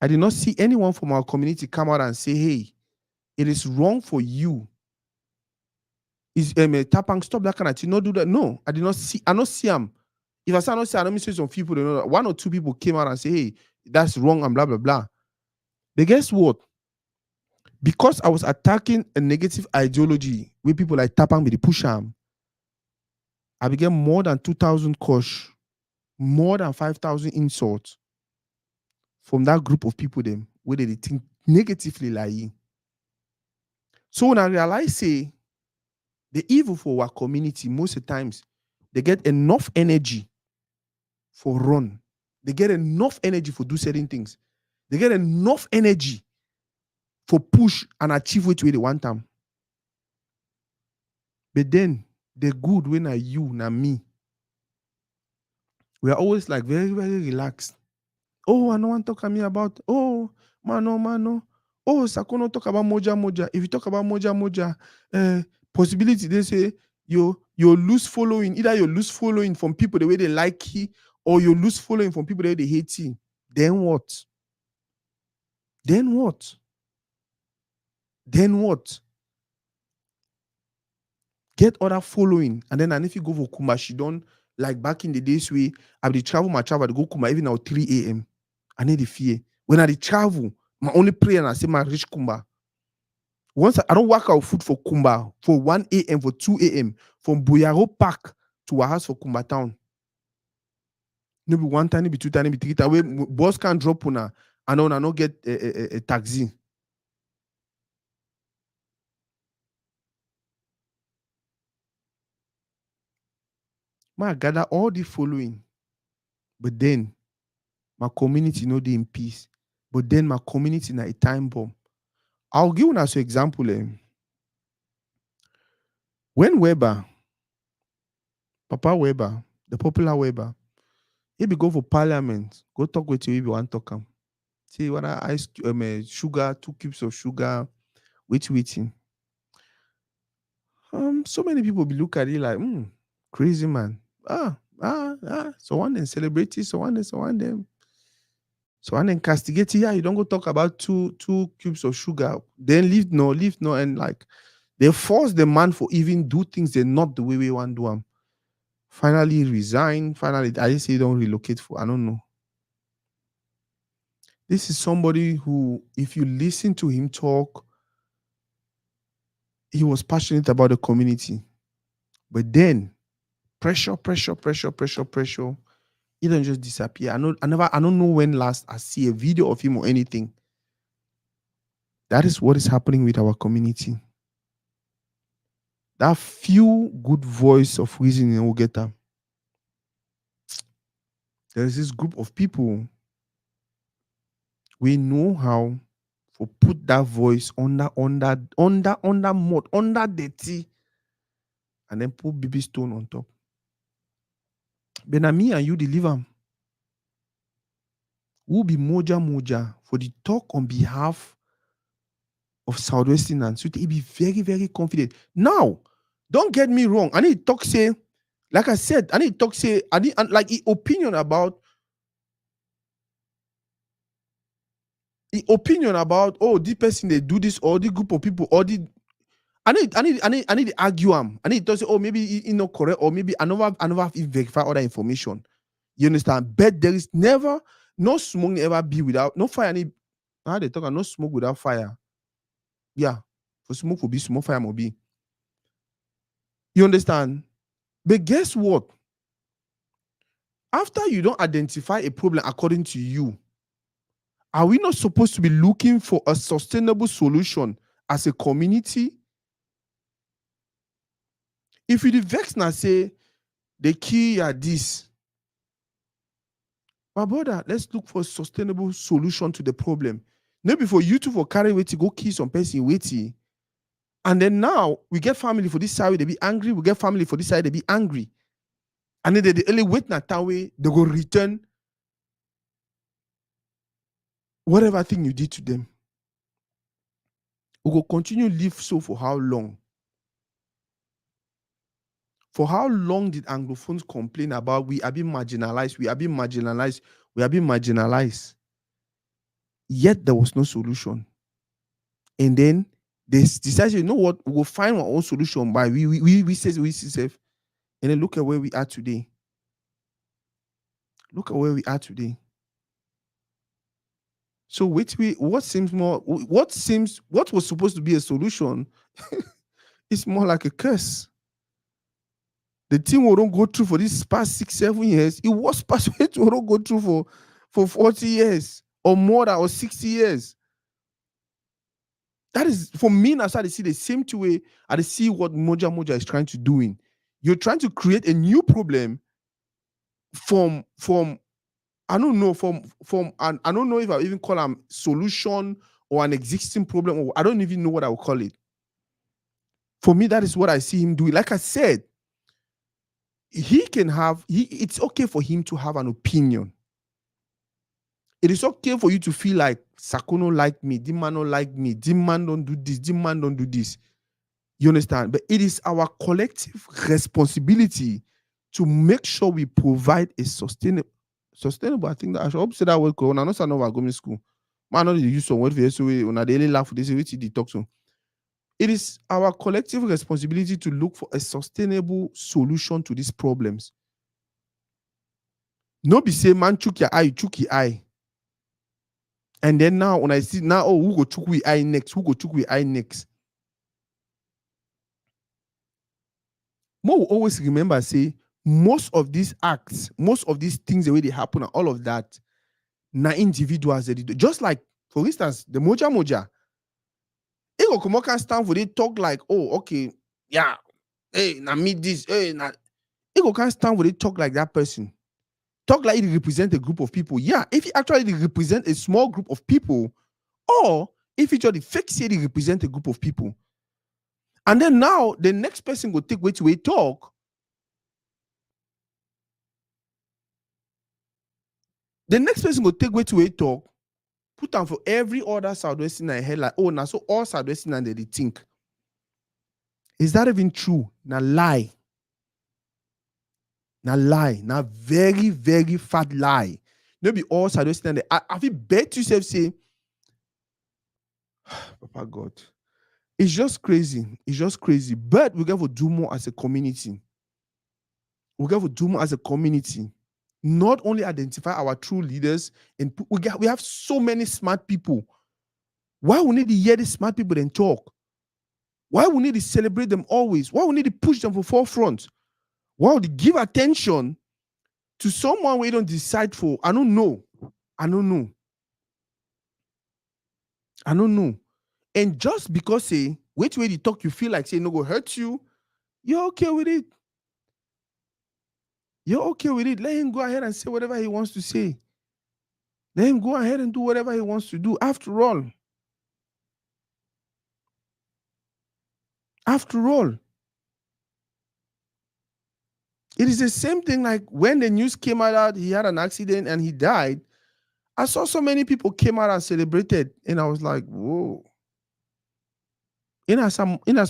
I did not see anyone from our community come out and say, hey, it is wrong for you. Is Tapang stop that kind of thing? Not do that. No, I did not see. I not see him. If I say I not see, I don't see some people. They know that one or two people came out and say, hey, that's wrong and blah blah blah. But guess what? Because I was attacking a negative ideology where people like Tapang me the push him, I began more than 2,000 kosh, more than 5,000 insults from that group of people them where they think negatively like. So when I realize, say, the evil for our community, most of the times, they get enough energy for run. They get enough energy for do certain things. They get enough energy for push and achieve what they want them. But then, the good when are you, na me. We are always like very, very relaxed. Oh, I don't want to talk to me about, oh, mano. Oh, Sakono talk about moja. If you talk about moja, possibility, they say you lose following. Either you lose following from people the way they like you, or you lose following from people the way they hate you. Then what? Get other following. And then and if you go for Kumba, she don't like back in the days where I would travel, I go Kumba even now 3 a.m. I need the fear. When I travel, My only prayer and I say my reach Kumba. Once I don't work out food for Kumba for 1 a.m. for 2 a.m. from Boyaro Park to our house for Kumba town. Maybe one time, maybe two time, maybe three time. Where boss can drop on her and I not get a taxi. I gather all the following, but then my community know they in peace. But then my community na a time bomb. I'll give you as an example. When Weber, Papa Weber, the popular Weber, he be go for parliament, go talk with you if you want to talk him. See what ice sugar, 2 cubes of sugar, waiting. So many people be look at it like, crazy man. So one then celebrity, so one then. So and then castigate, yeah, you don't go talk about two cubes of sugar, then leave no, and like they force the man for even do things they're not the way we want to do them. Finally resign. Finally, I just say don't relocate for. I don't know. This is somebody who, if you listen to him talk, he was passionate about the community. But then pressure. He don't just disappear. I don't know when last I see a video of him or anything. That is what is happening with our community. That few good voice of reasoning will get them. There is this group of people. We know how to put that voice under mud, under dirty, and then put baby stone on top. But na me and you deliver. Who be moja for the talk on behalf of Southwestern and so he be very, very confident. Now, don't get me wrong. I need to talk say, like I said, I need to talk say, I need like opinion about oh, this person they do this, or the group of people, or the I need to argue him. I need to say, oh, maybe he not correct, or maybe I never have verify other information. You understand? But there is never no smoke ever be without no fire. How they talk no smoke without fire. Yeah, for smoke will be smoke, fire will be. You understand? But guess what? After you don't identify a problem according to you, are we not supposed to be looking for a sustainable solution as a community? If you vex now say the key are this, my brother, let's look for a sustainable solution to the problem. Maybe for you to for carry weight to go kill some person waiting. And then now we get family for this side, they be angry. We get family for this side, they be angry. And then they only wait na that way, they go return whatever thing you did to them. We will continue live so for how long? For how long did Anglophones complain about we are being marginalized, we are being marginalized, we are being marginalized? Yet there was no solution. And then they decided, you know what, we'll find our own solution by we say safe. And then look at where we are today. Look at where we are today. So what was supposed to be a solution is more like a curse. The thing we don't go through for this past 6-7 years, it was past we don't go through for 40 years or more than or 60 years. That is for me. I started to see the same way I see what Moja is trying to do. You're trying to create a new problem from I don't know I don't know if I even call them solution or an existing problem, or I don't even know what I would call it. For me, that is what I see him doing. Like I said, it's okay for him to have an opinion. It is okay for you to feel like Sakono like me, Dimman don't like me, Dimman don't do this, Dimman don't do this. You understand? But it is our collective responsibility to make sure we provide a sustainable. I think that I should hope say that word. When I know some of our going school, man, not use some word for so when I daily laugh this which they talk to. It is our collective responsibility to look for a sustainable solution to these problems. No be say man chook your eye, chook your eye. And then now when I see now, oh, who go chook with I next? Who go chook with I next? More will always remember, say, most of these acts, most of these things, the way they happen and all of that, na individuals they do. Just like, for instance, the Moja Moja. He go come out can stand for they talk like, oh, okay, yeah, hey, now meet this, hey, now. He go can stand for they talk like that person. Talk like he represent a group of people. Yeah, if he actually represent a small group of people, or if he just fake say he represent a group of people. And then now the next person will take way to a talk. The next person will take way to a talk, put on for every other Southwestern head like, oh, now so all Southwestern they think. Is that even true? Now lie. Now lie. Now very, very fat lie. Maybe all Southwestern. I feel bet yourself say, Papa God. It's just crazy. It's just crazy. But we got to do more as a community. We got to do more as a community. Not only identify our true leaders, and we have so many smart people. Why we need to hear the smart people then talk? Why we need to celebrate them always? Why we need to push them for forefront? Why would you give attention to someone we don't decide for? I don't know. I don't know. I don't know. And just because say, wait, you talk, you feel like say no go hurt you, you're okay with it. You're okay with it. Let him go ahead and say whatever he wants to say. Let him go ahead and do whatever he wants to do. After all, it is the same thing like when the news came out he had an accident and he died. I saw so many people came out and celebrated, and I was like, whoa. In as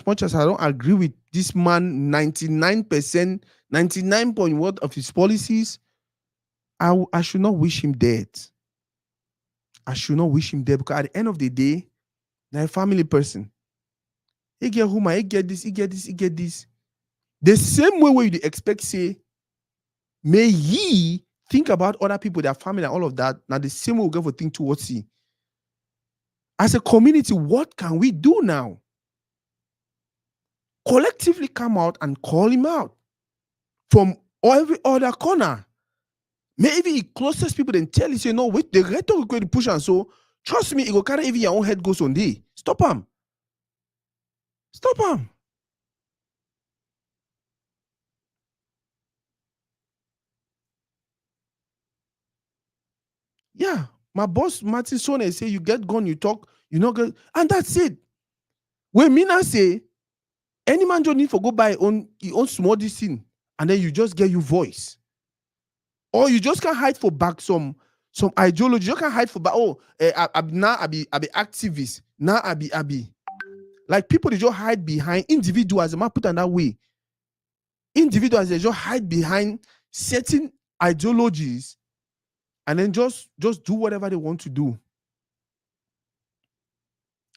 much as I don't agree with this man 99%, 99 point what of his policies, I should not wish him dead. I should not wish him dead because at the end of the day, they're a family person. He get whom he get this, he get this, he get this. The same way where you expect, say, may he think about other people, their family, and all of that. Now, the same way we go for think towards he. As a community, what can we do now? Collectively come out and call him out from every other corner. Maybe he closest people then tell you, say, no, wait, the rhetoric is going to push, and so trust me, it will carry even your own head goes on day. Stop him. Stop him. Yeah. My boss, Martin Sone, say you get gun, you talk, you not get, and that's it. When Mina say, any man don't need for go buy your own small this thing, and then you just get your voice. Or you just can't hide for back some ideology. You can't hide for back, oh, now I be activist. Now I be. Like people they just hide behind individuals, I might put on that way. Individuals they just hide behind certain ideologies and then just do whatever they want to do.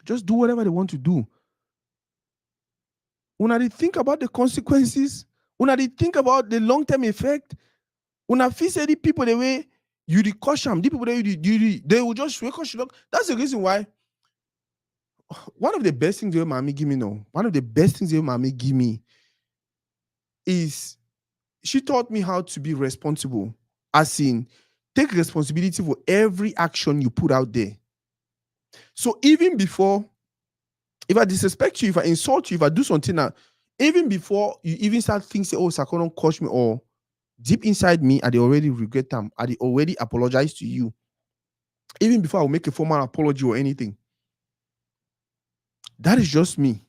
Just do whatever they want to do. When I think about the consequences, when I think about the long-term effect, when I feel say the people the way you the caution, the people that they will just caution. That's the reason why one of the best things your mommy give me now, one of the best things your mommy give me is she taught me how to be responsible. As in, take responsibility for every action you put out there. So even before, if I disrespect you, if I insult you, if I do something now, even before you even start thinking, say, oh, Sako don't coach me, or deep inside me, I already regret them. I already apologize to you. Even before I will make a formal apology or anything. That is just me.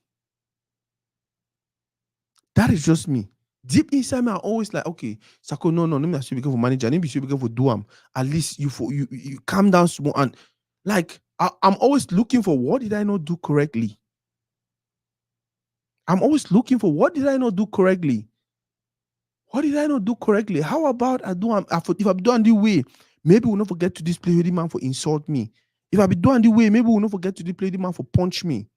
That is just me. Deep inside me, I always like, okay, Sako, no, let me actually be careful manager. Let me be careful do am. At least you calm down small, and like I'm always looking for what did I not do correctly. I'm always looking for what did I not do correctly. What did I not do correctly? How about I do if I'm doing the way, maybe we'll not forget to display the man for insult me. If I be doing the way, maybe we'll not forget to display the man for punch me.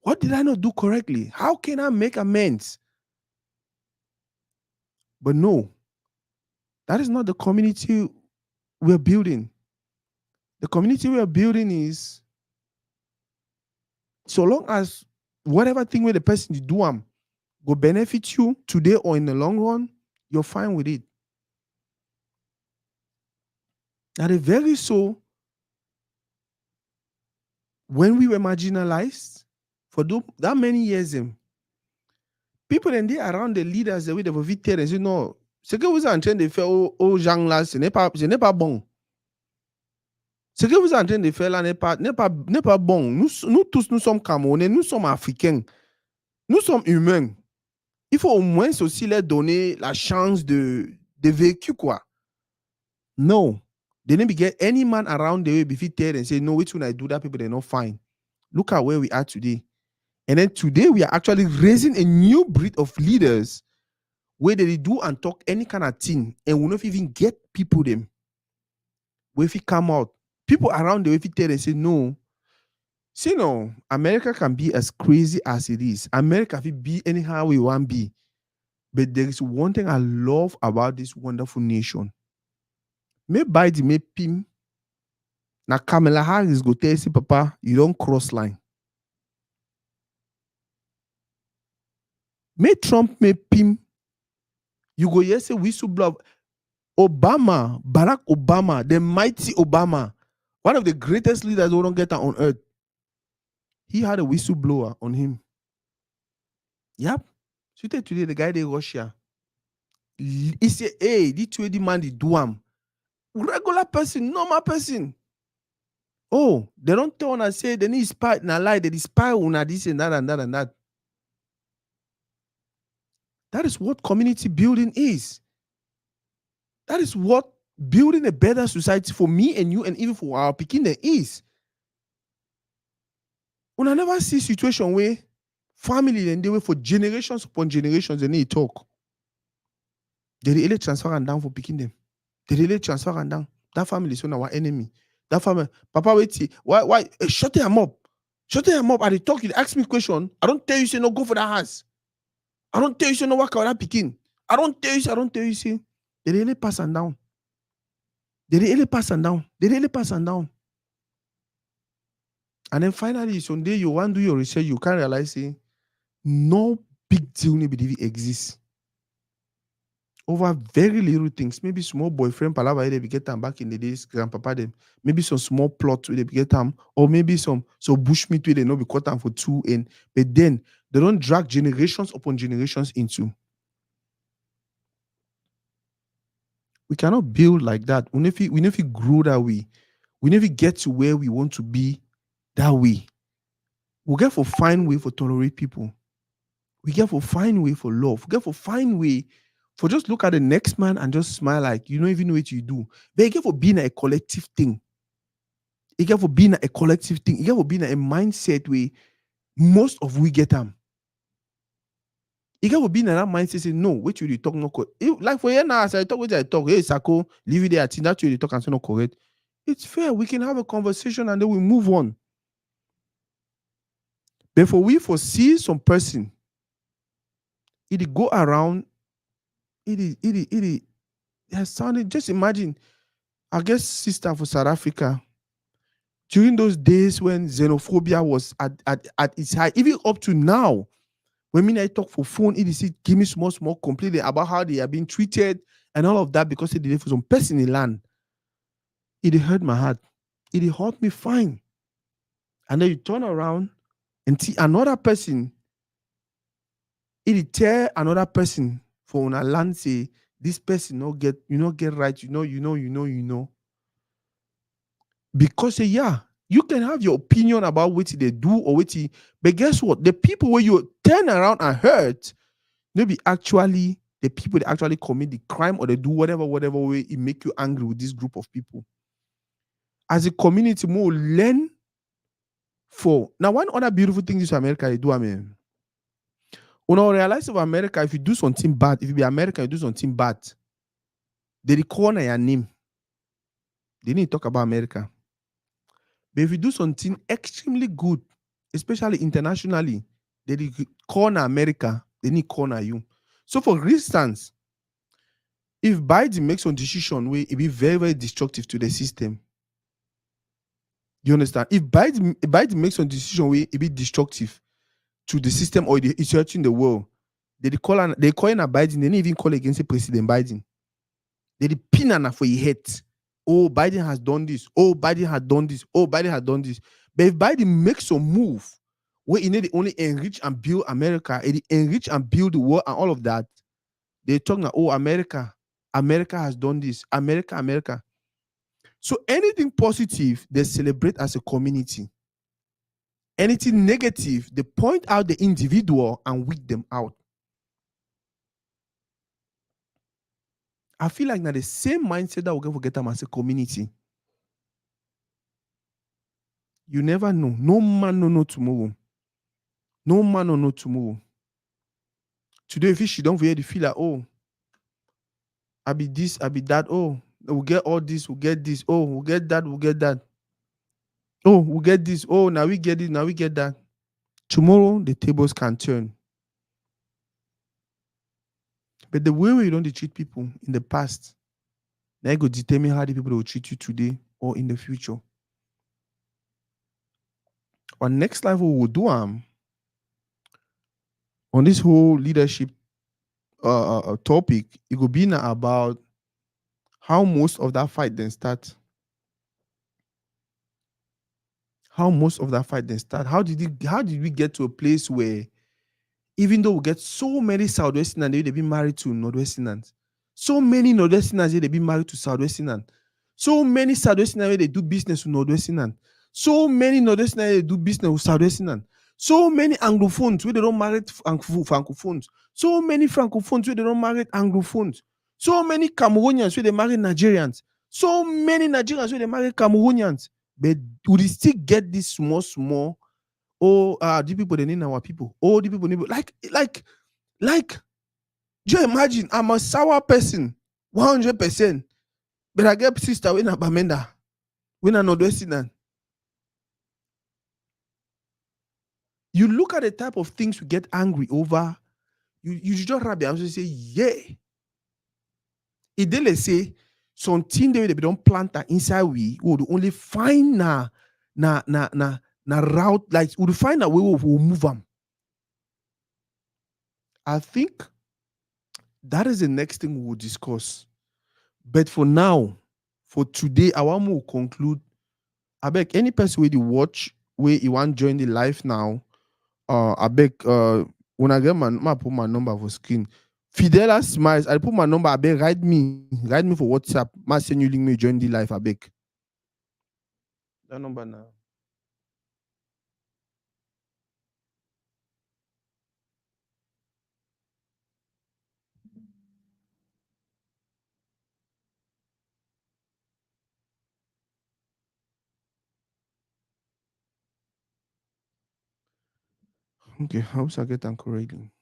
What did I not do correctly? How can I make amends? But no, that is not the community we're building. The community we are building is, so long as whatever thing where the person you do go benefit you today or in the long run, you're fine with it. At the very so, when we were marginalized for that many years, people and they around the leaders, the way they were vite and say non, ce que vous êtes en train de faire aux gens là, ce n'est pas bon. Ce que vous êtes en train de faire là n'est pas bon. Nous tous, nous sommes Camerounais, nous sommes Africains, nous sommes humains. Il faut au moins aussi leur donner la chance de vécu, quoi. No. They didn't get any man around the way before there and say, no, which when I do that, people, they're not fine. Look at where we are today. And then today, we are actually raising a new breed of leaders where they do and talk any kind of thing and will not even get people them. Where if you come out, people around the way if you tell and say, no, see, no, America can be as crazy as it is. America can be anyhow we want to be. But there is one thing I love about this wonderful nation. Me Biden, me Pim. Now Kamala Harris go tell you, Papa, you don't cross line. Me Trump, me Pim. You go yes, say whistleblower. Obama, Barack Obama, the mighty Obama, one of the greatest leaders we don't get on earth. He had a whistleblower on him. Yep. So today, the guy in Russia. He said, hey, this 20 man they do him. Regular person, normal person. Oh, they don't tell and say they need spy and lie, they spy on this and that and that and that. That is what community building is. That is what building a better society for me and you and even for our Pekin is. When I never see a situation where family and they wait for generations upon generations they need to talk. They really transfer and down for picking them. They really transfer and down. That family is our enemy. That family, Papa, wait, why? Shut them up. Shut them up. I they talk, you ask me question. I don't tell you, say no, go for that house. I don't tell you, say no, work out that picking. I don't tell you, say. They really pass and down. They really pass and down. They really pass and down. And then finally, someday you want to do your research, you can realize, say, no big deal maybe exists. Over very little things, maybe small boyfriend palava they get them back in the days, grandpapa them, maybe some small plot where they get them, or maybe some bushmeat where they know be cut them for two and but then they don't drag generations upon generations into. We cannot build like that. We never grow that way. We never get to where we want to be that way. We get for find way for tolerate people. We get for find way for love. We get for find way for just look at the next man and just smile like you don't even know what you do. But you get for being a collective thing. You get for being a collective thing. You get for being a mindset where most of we get them. You get for being in that mindset say no, what you talk no correct. Like for you now, as I talk, what I talk, hey Sako, leave it there. I think that you talk and say no correct. It's fair. We can have a conversation and then we move on. Therefore, we foresee some person, it go around. It has sounded. Just imagine, I guess, sister for South Africa. During those days when xenophobia was at its high, even up to now, when I talk for phone, it is give me small completely about how they are being treated and all of that because they did for some person in land. It hurt my heart. It hurt me fine. And then you turn around and see another person. It tell another person for a land say this person not get right. You know. Because yeah, you can have your opinion about what they do or what but guess what? The people where you turn around and hurt, maybe actually the people that actually commit the crime or they do whatever way it make you angry with this group of people. As a community, more learn for now. One other beautiful thing is America they do. I mean, when I realize of America, if you do something bad, if you be American, you do something bad, they recall your name. They need to talk about America. But if you do something extremely good, especially internationally, they corner America, they need corner you. So for instance, if Biden makes some decision where it be very, very destructive to the system, You understand? If Biden makes some decision where it be destructive to the system or the research in the world, they call in a Biden, they didn't even call against the President Biden. They pin Anna for your head. Oh, Biden has done this. Oh, Biden had done this. Oh, Biden had done this. But if Biden makes a move where he need to only enrich and build America, and enrich and build the world and all of that, they talk now, oh, America has done this. America. So anything positive, they celebrate as a community. Anything negative, they point out the individual and weed them out. I feel like now the same mindset that we're going to get them as a community. You never know. No man no tomorrow. No man no tomorrow. Today, if she don't hear the feel like, oh, I be this, I be that. Oh, we'll get all this, we'll get this. Oh, we'll get that, we'll get that. Oh, we'll get this. Oh, now we get it, now we get that. Tomorrow, the tables can turn. But the way we don't treat people in the past, that could determine how the people will treat you today or in the future. On next level, we'll do on this whole leadership topic, it could be now about how most of that fight then start. How most of that fight then start. How did we get to a place where even though we get so many Southwesterners, they've been married to Northwesterners. So many Northwesterners, they've been married to Southwesterners. So many Southwesterners, they do business with Northwesterners. So many Northwesterners, they do business with Southwesterners. So many Anglophones, where they don't marry Francophones. So many Francophones, where they don't marry Anglophones. So many Cameroonians, where they marry Nigerians. So many Nigerians, where they marry Cameroonians. But we still get this small. Oh, the people they need our people. Oh, the people need like. Do you imagine? I'm a sour person, 100%. But I get sister when I'm Bamenda, when I'm Northwestern. You look at the type of things we get angry over. You just rub your hands and say, yeah. It they say something they don't plant that inside we would only find na route, like we'll find a way we'll move them. I think that is the next thing we will discuss. But for now, for today, I want to conclude. I beg any person where you watch, where you want to join the live now, I beg when I get my put my number for screen. Fidela Smiles, I put my number, I beg write me for WhatsApp. Ma send you link me join the live, I beg. That number now. Okay, how should I get encouraging?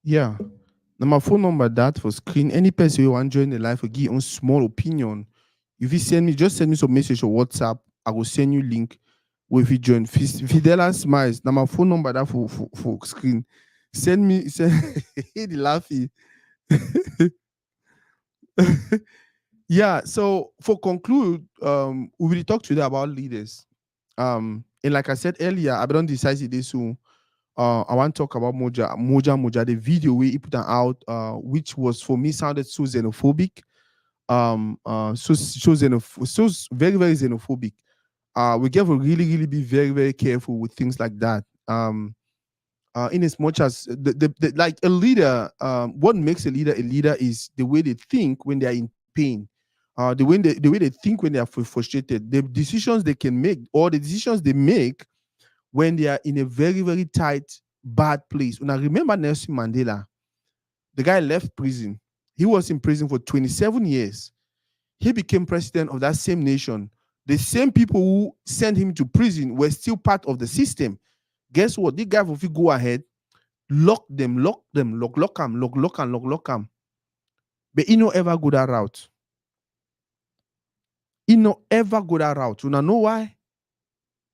Yeah. Now my phone number that for screen. Any person who want to join the live or give on small opinion. If you just send me some message or WhatsApp, I will send you link where if you join. Fidela Smiles. Now my phone number that for screen. Send the laughy. Yeah, so for conclude, we will talk today about leaders. And like I said earlier, I don't decide this soon. I want to talk about Moja, the video we put out, which was for me sounded so xenophobic. So very, very xenophobic. We have to really be very, very careful with things like that. In as much as like a leader, what makes a leader is the way they think when they are in pain. The way they think when they are frustrated, the decisions they can make, or the decisions they make when they are in a very, very tight, bad place. When I remember Nelson Mandela, the guy left prison. He was in prison for 27 years. He became president of that same nation. The same people who sent him to prison were still part of the system. Guess what? The guy will go ahead, lock them, lock them, lock them. But he no ever go that route. He no ever go that route. You know why?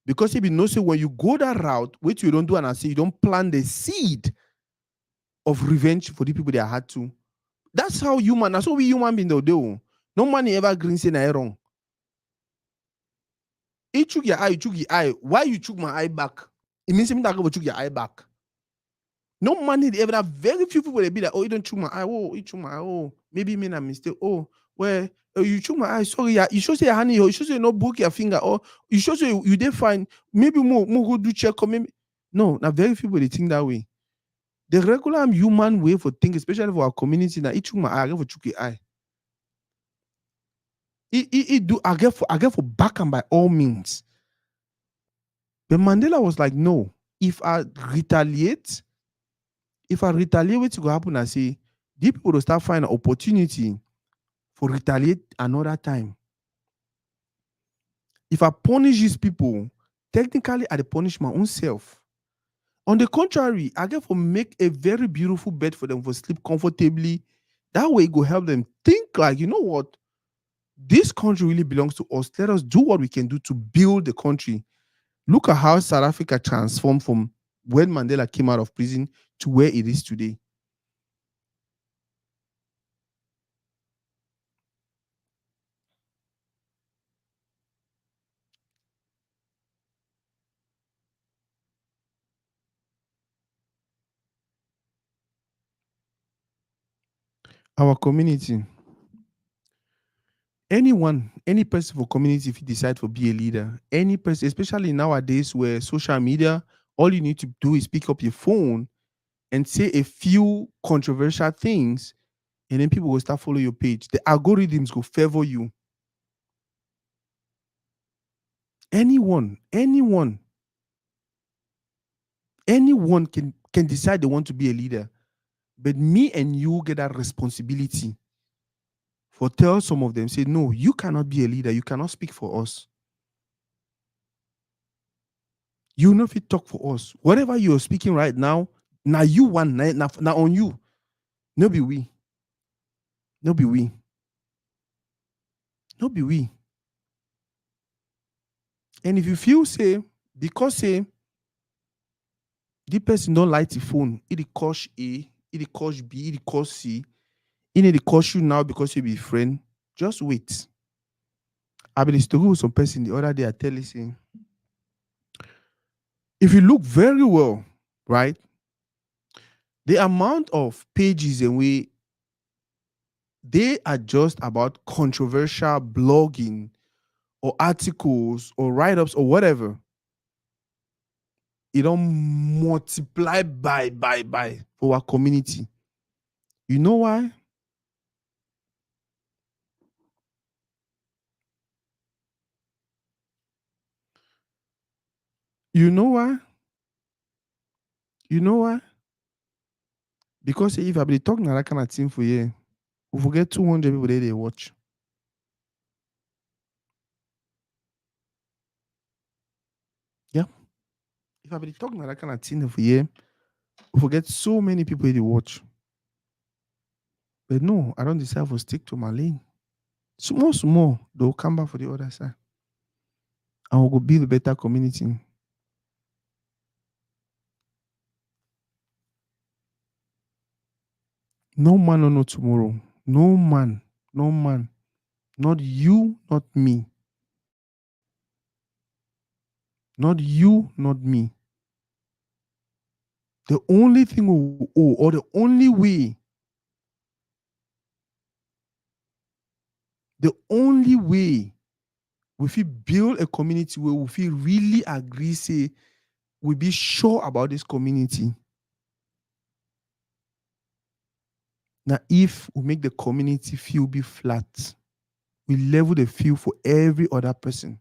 Because he be know say when you go that route, which you don't do, and I say you don't plant the seed of revenge for the people they had to. That's how human, that's how we human being though do. No money ever green say na wrong. He took your eye, you took your eye. Why you took my eye back? It means me that go took your eye back. No money they ever have very few people they be like, oh, you don't chew my eye. Oh, you chew my eye. Oh, maybe me a mistake. Oh, where you chew my eye. Sorry, yeah. You should say honey, you should say no book your finger. Or you should say you did fine. Maybe more go do check or maybe no, now very few people they think that way. The regular human way for things, especially for our community, now each chew my eye, I get for chew your eye. It do I get for back and by all means. But Mandela was like, no, if I retaliate, what's going to happen? I say, the people will start finding an opportunity for retaliate another time. If I punish these people, technically I punish my own self. On the contrary, I get for make a very beautiful bed for them for sleep comfortably. That way it will help them think like, you know what? This country really belongs to us. Let us do what we can do to build the country. Look at how South Africa transformed from when Mandela came out of prison to where it is today. Our community, any person for community, if you decide to be a leader, any person, especially nowadays where social media, all you need to do is pick up your phone and say a few controversial things, and then people will start following your page. The algorithms will favor you. Anyone can decide they want to be a leader. But me and you get that responsibility for tell some of them, say, no, you cannot be a leader. You cannot speak for us. You know if you talk for us. Whatever you're speaking right now you want, now on you. No be we. No be we. No be we. And if you feel say, because say, the person don't like the phone, it cost A, it cost B, it cost C, it cost you now because you be friend, just wait. I been story with some person the other day. I tell you, saying, if you look very well, right, the amount of pages and way they are just about controversial blogging or articles or write-ups or whatever, it don't multiply by for our community. You know why? You know why? You know why? Because if I be talking that kind of thing for you, we forget 200 people they watch. Yeah. If I be talking that kind of thing for you, we forget so many people they watch. But no, I don't decide to stick to my lane. Small, they'll come back for the other side. And we'll go build a better community. No man will know tomorrow. No man. No man. Not you, not me. Not you, not me. The only thing we owe, or the only way we feel build a community where we feel really agree, say, we be sure about this community. Now, if we make the community feel be flat, we level the field for every other person.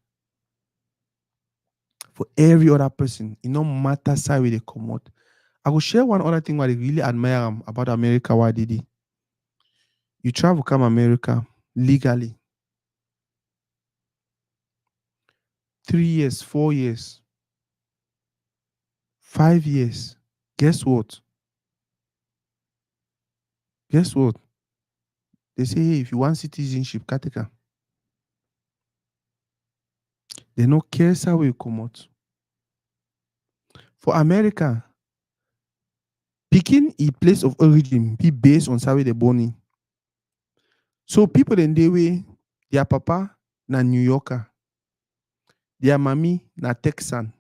For every other person. It no matter side where they come out. I will share one other thing what I really admire about America. Why did he? You travel come America legally. 3 years, 4 years, 5 years. Guess what? Guess what? They say, hey, if you want citizenship, Kateka. They no care how you come out. For America, Picking a place of origin be based on how they born in. So people in the way, their papa na New Yorker, their mommy na Texan,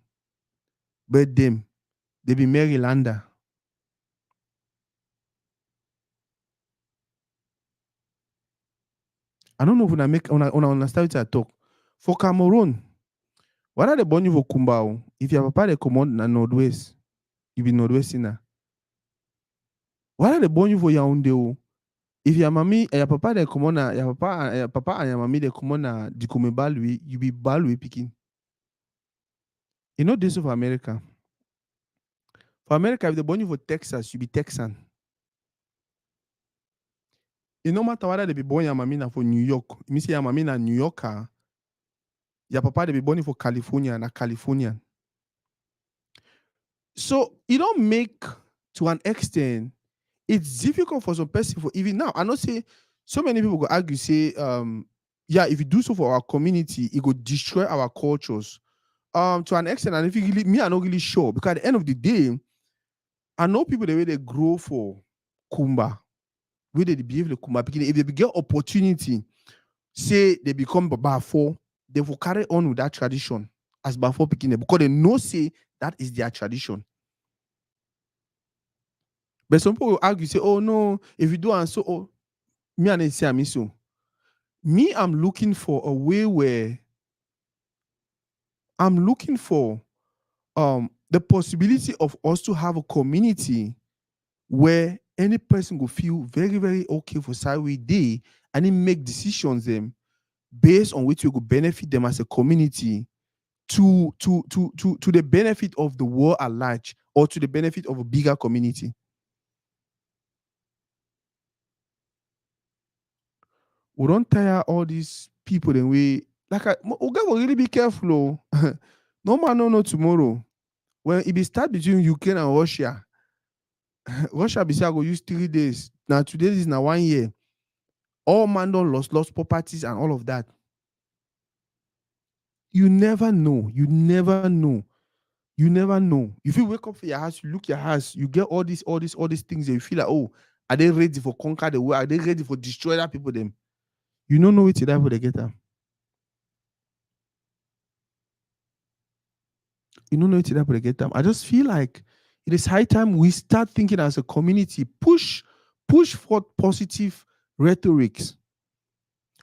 but them they be Marylander. I don't know if una understand what I talk. For Cameroon, whether they born you for Kumbao, if your papa they command na Northwest, you be Northwesterner. Whether they born you for Yaoundé, if your mommy and your papa they command na your papa and your mommy they command na Dikome Balui, you be Balui picking. You know this of America. For America, if they born you for Texas, you be Texan. It no matter whether they be born your mommy na for New York. It means your mommy na New Yorker. Your papa they be born you for California na Californian. So it don't make to an extent it's difficult for some person for even now. I know say so many people go argue, say, yeah, if you do so for our community, it could destroy our cultures. To an extent, and if you really, me, I'm not really sure because at the end of the day, I know people the way they grow for Kumba, where they behave the Kumba picking. If they get opportunity, say they become Bafo, they will carry on with that tradition as Bafo picking because they know say that is their tradition. But some people will argue, say, oh no, if you do and so, oh, me and I say, I'm so. Me, I'm looking for a way where I'm looking for the possibility of us to have a community where any person will feel very, very okay for Saturday day and then make decisions them based on which we could benefit them as a community to the benefit of the world at large or to the benefit of a bigger community. We don't tire all these people then we like we gotta really be careful. Oh. No man no know tomorrow. When it be start between Ukraine and Russia, Russia be say I go use 3 days. Now today is now 1 year. All man don't lost properties and all of that. You never know. You never know. You never know. If you wake up for your house, you look your house, you get all these things, and you feel like, oh, are they ready for conquer the world? Are they ready for destroy that people? Them, you don't know it's that for they get them. You don't know it's that for they get them. I just feel like it is high time we start thinking as a community, push forth positive rhetorics.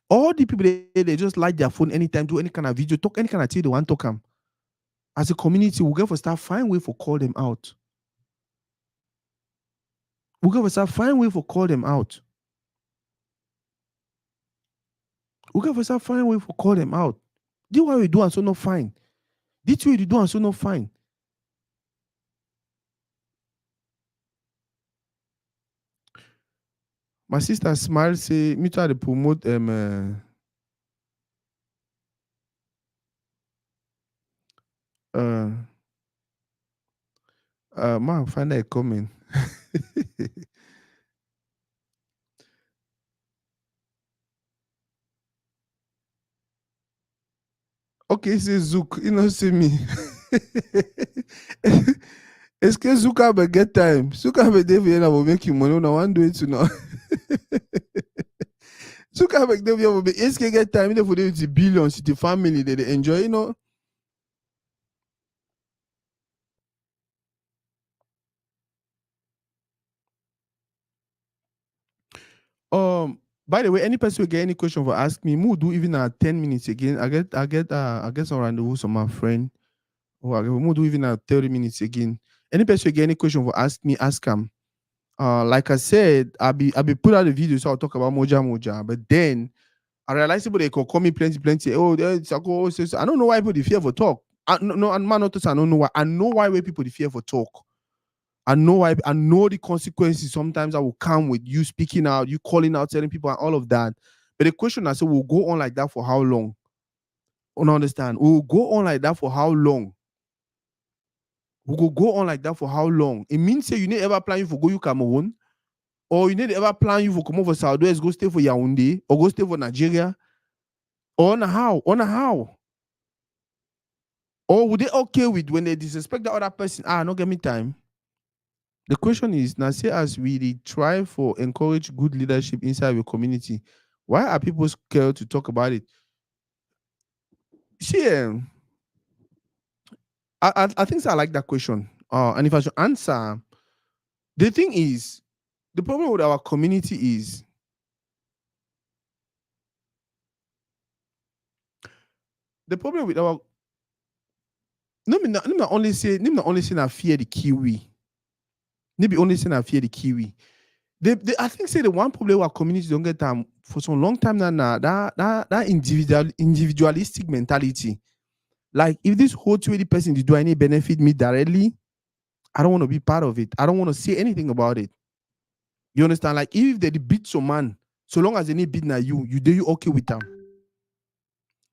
All the people they just like their phone anytime, do any kind of video, talk any kind of thing they want to come. As a community, we'll get for start find way for call them out. We'll get for start find way for call them out. We'll get for start find way for call them out. This why we do and so not fine. This way you do and so not fine. My sister smile say me try to promote uh man find that coming. Okay, say Zook, you know see me. Est-ce que Zuka will get time? Zuka will definitely will make you money. No one do it to know. Zuka will definitely be. Est-ce que get time? They for the billions, the family they enjoy, you know. By the way, any person will get any question for ask me, we'll do even 10 minutes again. I get some rendezvous with my friend. We'll do even 30 minutes again. Any person will get any question for ask me, ask him. Like I said, I'll be put out the video, so I'll talk about Moja Moja. But then I realize people they could call me plenty. Oh, I don't know why people they fear for talk. No, and man, notice I don't know why. I know why people they fear for talk. I know the consequences sometimes I will come with you speaking out, you calling out, telling people and all of that. But the question I said, we'll go on like that for how long? I don't understand. We'll go on like that for how long? We will go on like that for how long? It means say you need ever plan you for go you Cameroon, or you need ever plan you for come over Southwest, go stay for Yaoundé, or go stay for Nigeria, or on a how? On a how? Or would they okay with when they disrespect the other person? Not get me time. The question is now, say as we dey try for encourage good leadership inside your community, why are people scared to talk about it? See, I think I like that question. And if I should answer, the thing is, the problem with our community is the problem with our let me only say na fear the kiwi. Let me only say na fear the kiwi. I think say the one problem our community don't get for some long time now, that individualistic mentality. Like if this whole 20 person did do any benefit me directly, I don't want to be part of it. I don't want to say anything about it. You understand? Like if they beat some man, so long as they need beat now you do you okay with them.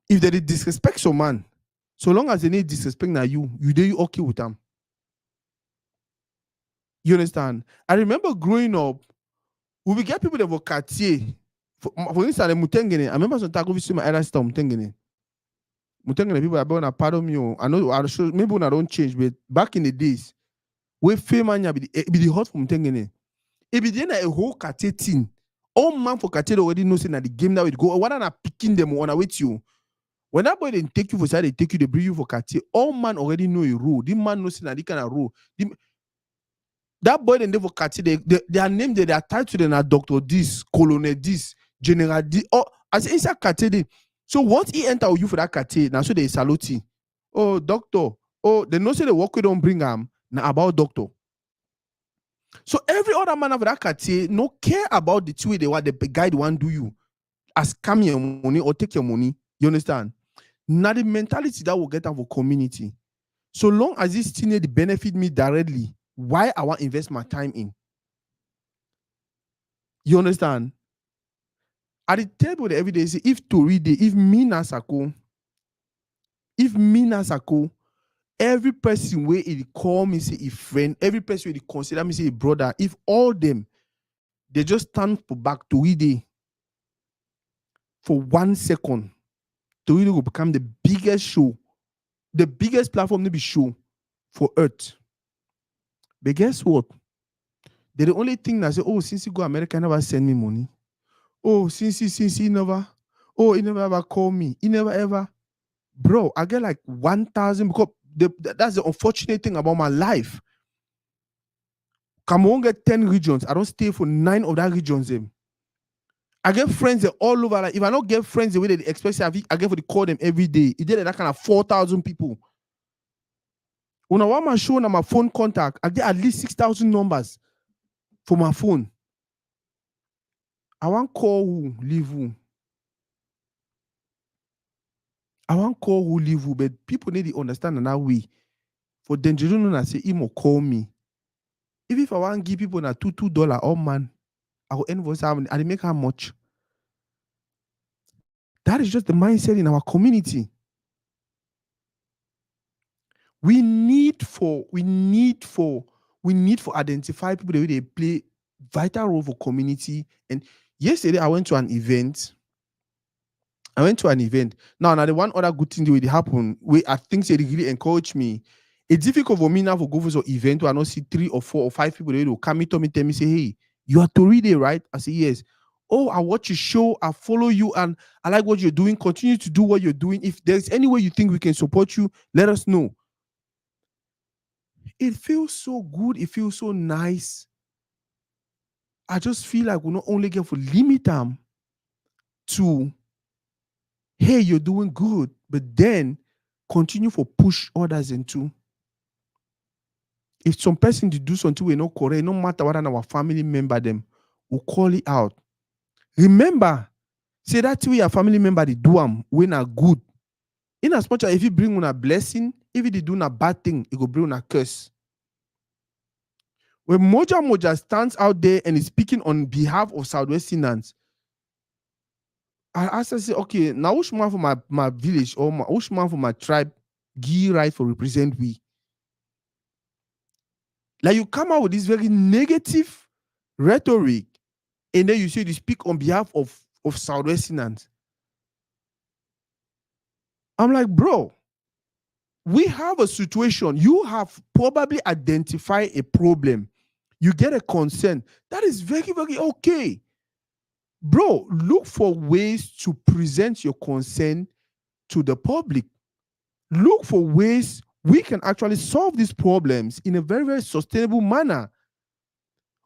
If they disrespect some man, so long as they need disrespect now you do you okay with them. You understand? I remember growing up, we will get people that were Cartier. For instance, Mutengene. I remember some time with my elder sister Mutengene. Mutengene people are born a pardon me. I know I sure maybe when I don't change, but back in the days, we fame man be the hot from Mutengene. It be then a whole Cartier team. All man for Cartier already knows that the game that we go. What are picking them on with you? When that boy didn't take you for side, they take you, they bring you for Cartier. All man already know a rule. The man knows that they kind of rule. That boy then for Cartier, their name they are tied to them are Doctor this, Colonel this, General this. Oh, as inside Cartier. So once he enter with you for that Cartier, now so they salute him. Oh, doctor. Oh, they know say the work we don't bring them now about doctor. So every other man of that Cartier no care about the two way they want the guide one do you as scam your money or take your money. You understand? Now the mentality that will get out of community. So long as this thing they benefit me directly, why I want to invest my time in? You understand? At the table every day say if to read it, if me Nasako, every person where it call me say a friend, every person where they consider me say a brother, if all them they just stand for back to read it for 1 second, to read will become the biggest show, the biggest platform to be show for Earth. But guess what? They're the only thing that say, oh, since you go America, never send me money. Oh, since he never, oh, he never ever call me. He never ever. Bro, I get like 1,000 because that's the unfortunate thing about my life. Cameroon get 10 regions. I don't stay for 9 of that regions. I get friends all over. Like if I don't get friends the way they expect, I get for the call them every day. It did that kind of 4,000 people. When I want my show on my phone contact, I get at least 6,000 numbers for my phone. I want call who, leave who. I want call who, leave who, but people need to understand in that way. For Dangerous no say him or call me. If I want give people na $2, oh man, I will invoice and they make how much. That is just the mindset in our community. We need for identify people the way they play vital role for community. And yesterday I went to an event. Now the one other good thing that will happen, where I think they really encourage me. It's difficult for me now for go for some event where I don't see 3 or 4 or 5 people that will come to me, tell me, say, hey, you are Toride, right? I say, yes. Oh, I watch your show, I follow you, and I like what you're doing. Continue to do what you're doing. If there's any way you think we can support you, let us know. It feels so good. It feels so nice. I just feel like we not only get for limit them to, hey, you're doing good, but then continue for push others into. If some person to do something we not correct, no matter what our family member them, will call it out. Remember, say that way your family member they do them when are good. In as much as if you bring on a blessing, if you do a bad thing, it will bring on a curse. When Moja stands out there and is speaking on behalf of Southwesterners, I ask her, say, okay, now which man for my village or which man for my tribe give right for represent we? Like you come out with this very negative rhetoric, and then you say you speak on behalf of Southwesterners. I'm like, bro, we have a situation. You have probably identified a problem. You get a concern. That is very, very okay. Bro, look for ways to present your concern to the public. Look for ways we can actually solve these problems in a very, very sustainable manner.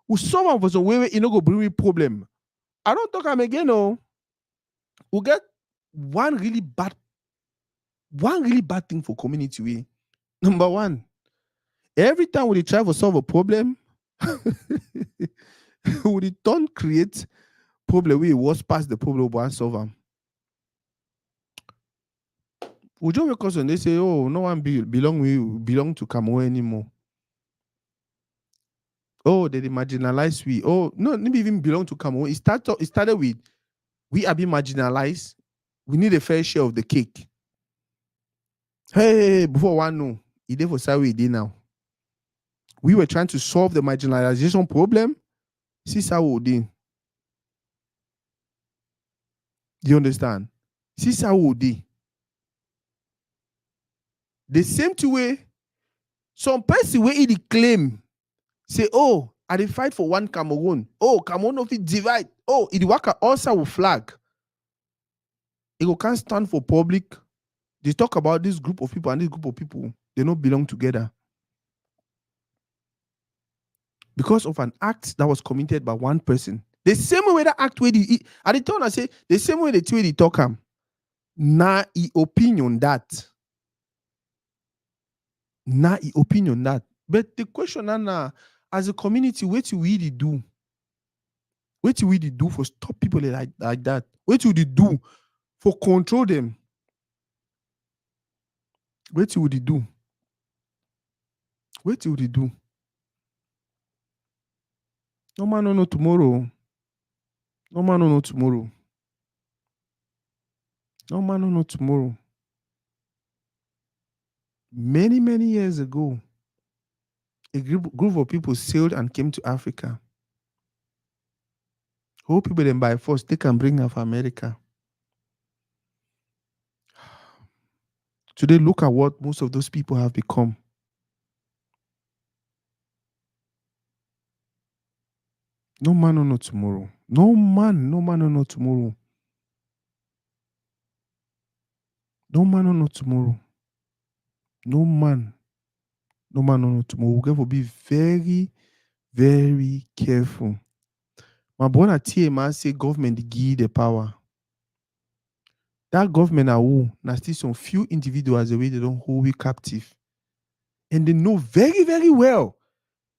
We solve them for some way you know go bring me problem. I don't talk am again, no. We get one really bad thing for community way. Number one, every time we try to solve a problem, we don't create problem we was past the problem we solve them. We just because when they say, "Oh, no one belong to Cameroon anymore." Oh, they marginalize we. Oh, no, maybe even belong to Cameroon. It started with we are being marginalized. We need a fair share of the cake. Hey, before one know, it did for Sawi did now. We were trying to solve the marginalization problem. See Sawi did. Do you understand? See Sawi did. The same two way, some person where he claim say, oh, I dey fight for one Cameroon. Oh, Cameroon of it divide. Oh, it work also with flag. It can't stand for public. They talk about this group of people and this group of people. They don't belong together. Because of an act that was committed by one person. The same way that act where they at the time I say the same way they talk am. Na e opinion that. Na e opinion that. But the question now, as a community, what we really do? What do we do for stop people like that? What do we do for control them? What do we do? What do we do? No man no know tomorrow. No man no know tomorrow. No man no know tomorrow. Many, many years ago, a group of people sailed and came to Africa. Whole people then by force they can bring them from America. Today, look at what most of those people have become. No man no know tomorrow. No man no know tomorrow. No man no know tomorrow. No man no know tomorrow. We have to be very, very careful. My brother TMA say government give the power. That government are who? Now still some few individuals the way they don't hold we captive. And they know very, very well.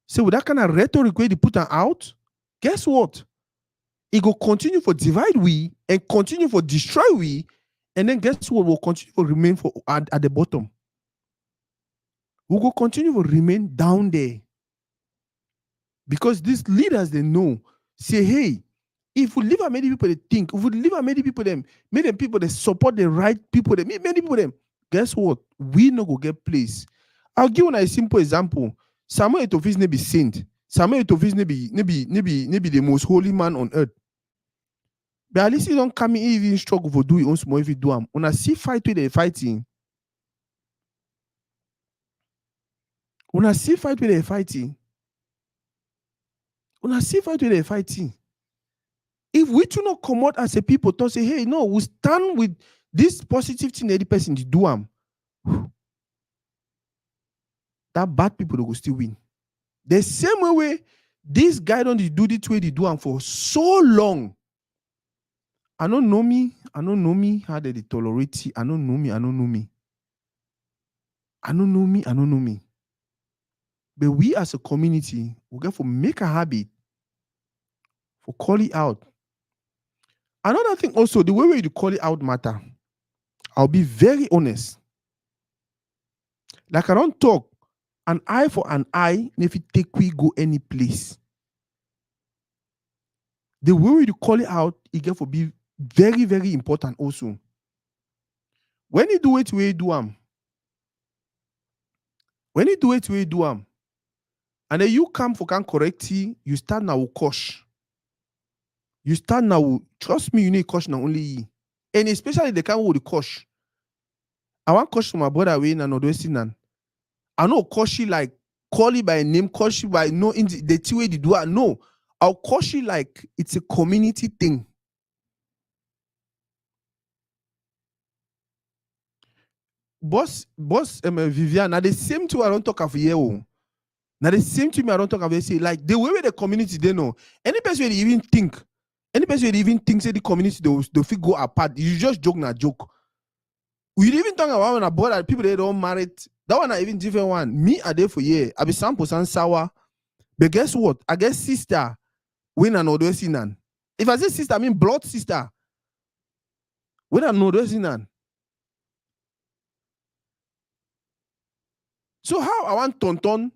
So with that kind of rhetoric where they put them out, guess what? It will continue for divide we and continue for destroy we. And then guess what? Will continue to remain for at the bottom. We will continue to remain down there. Because these leaders they know, say, hey, if we leave many people they think, if we leave many people them people that support the right people, many people them, guess what? We no go get place. I'll give you a simple example. Samuel Etofis ne be saint. Samuel Etofis ne be the most holy man on earth. But at least he don't come in even struggle for do it on small if you do them. When I see fight with the fighting. When I see fight with the fighting. When I see fight with the fighting. If we do not come out as a people to say, hey, no, we stand with this positive thing that the person to do them, that bad people will still win. The same way this guy don't do this way they do them for so long. I don't know me how they tolerate it. I don't know me. I don't know me. But we as a community, we get to make a habit for call it out. Another thing also, the way you call it out matter. I'll be very honest. Like I don't talk an eye for an eye, if you take we go any place. The way you call it out, it get to be very, very important also. When you do it where you do them, and then you come for can correct it, you start now with cosh. You start now, trust me, you need cosh now only. And especially the kind with the cosh. I want cosh from my brother way and Northwestern. I know cosh like call you by a name, call you by no in the way they do it. No, I'll call you like it's a community thing. Boss, Vivian, now the same thing I don't talk of here. Now the same thing I don't talk about say like the way with the community they know. Any person they even think, say the community they fit go apart. You just joke na joke. We even talk about when I bought that people they don't married. That one are even different one. Me are there for year. I be sample and sour. But guess what? I guess sister when I know those in. If I say sister, I mean blood sister. When I know those in. So how I want Tonton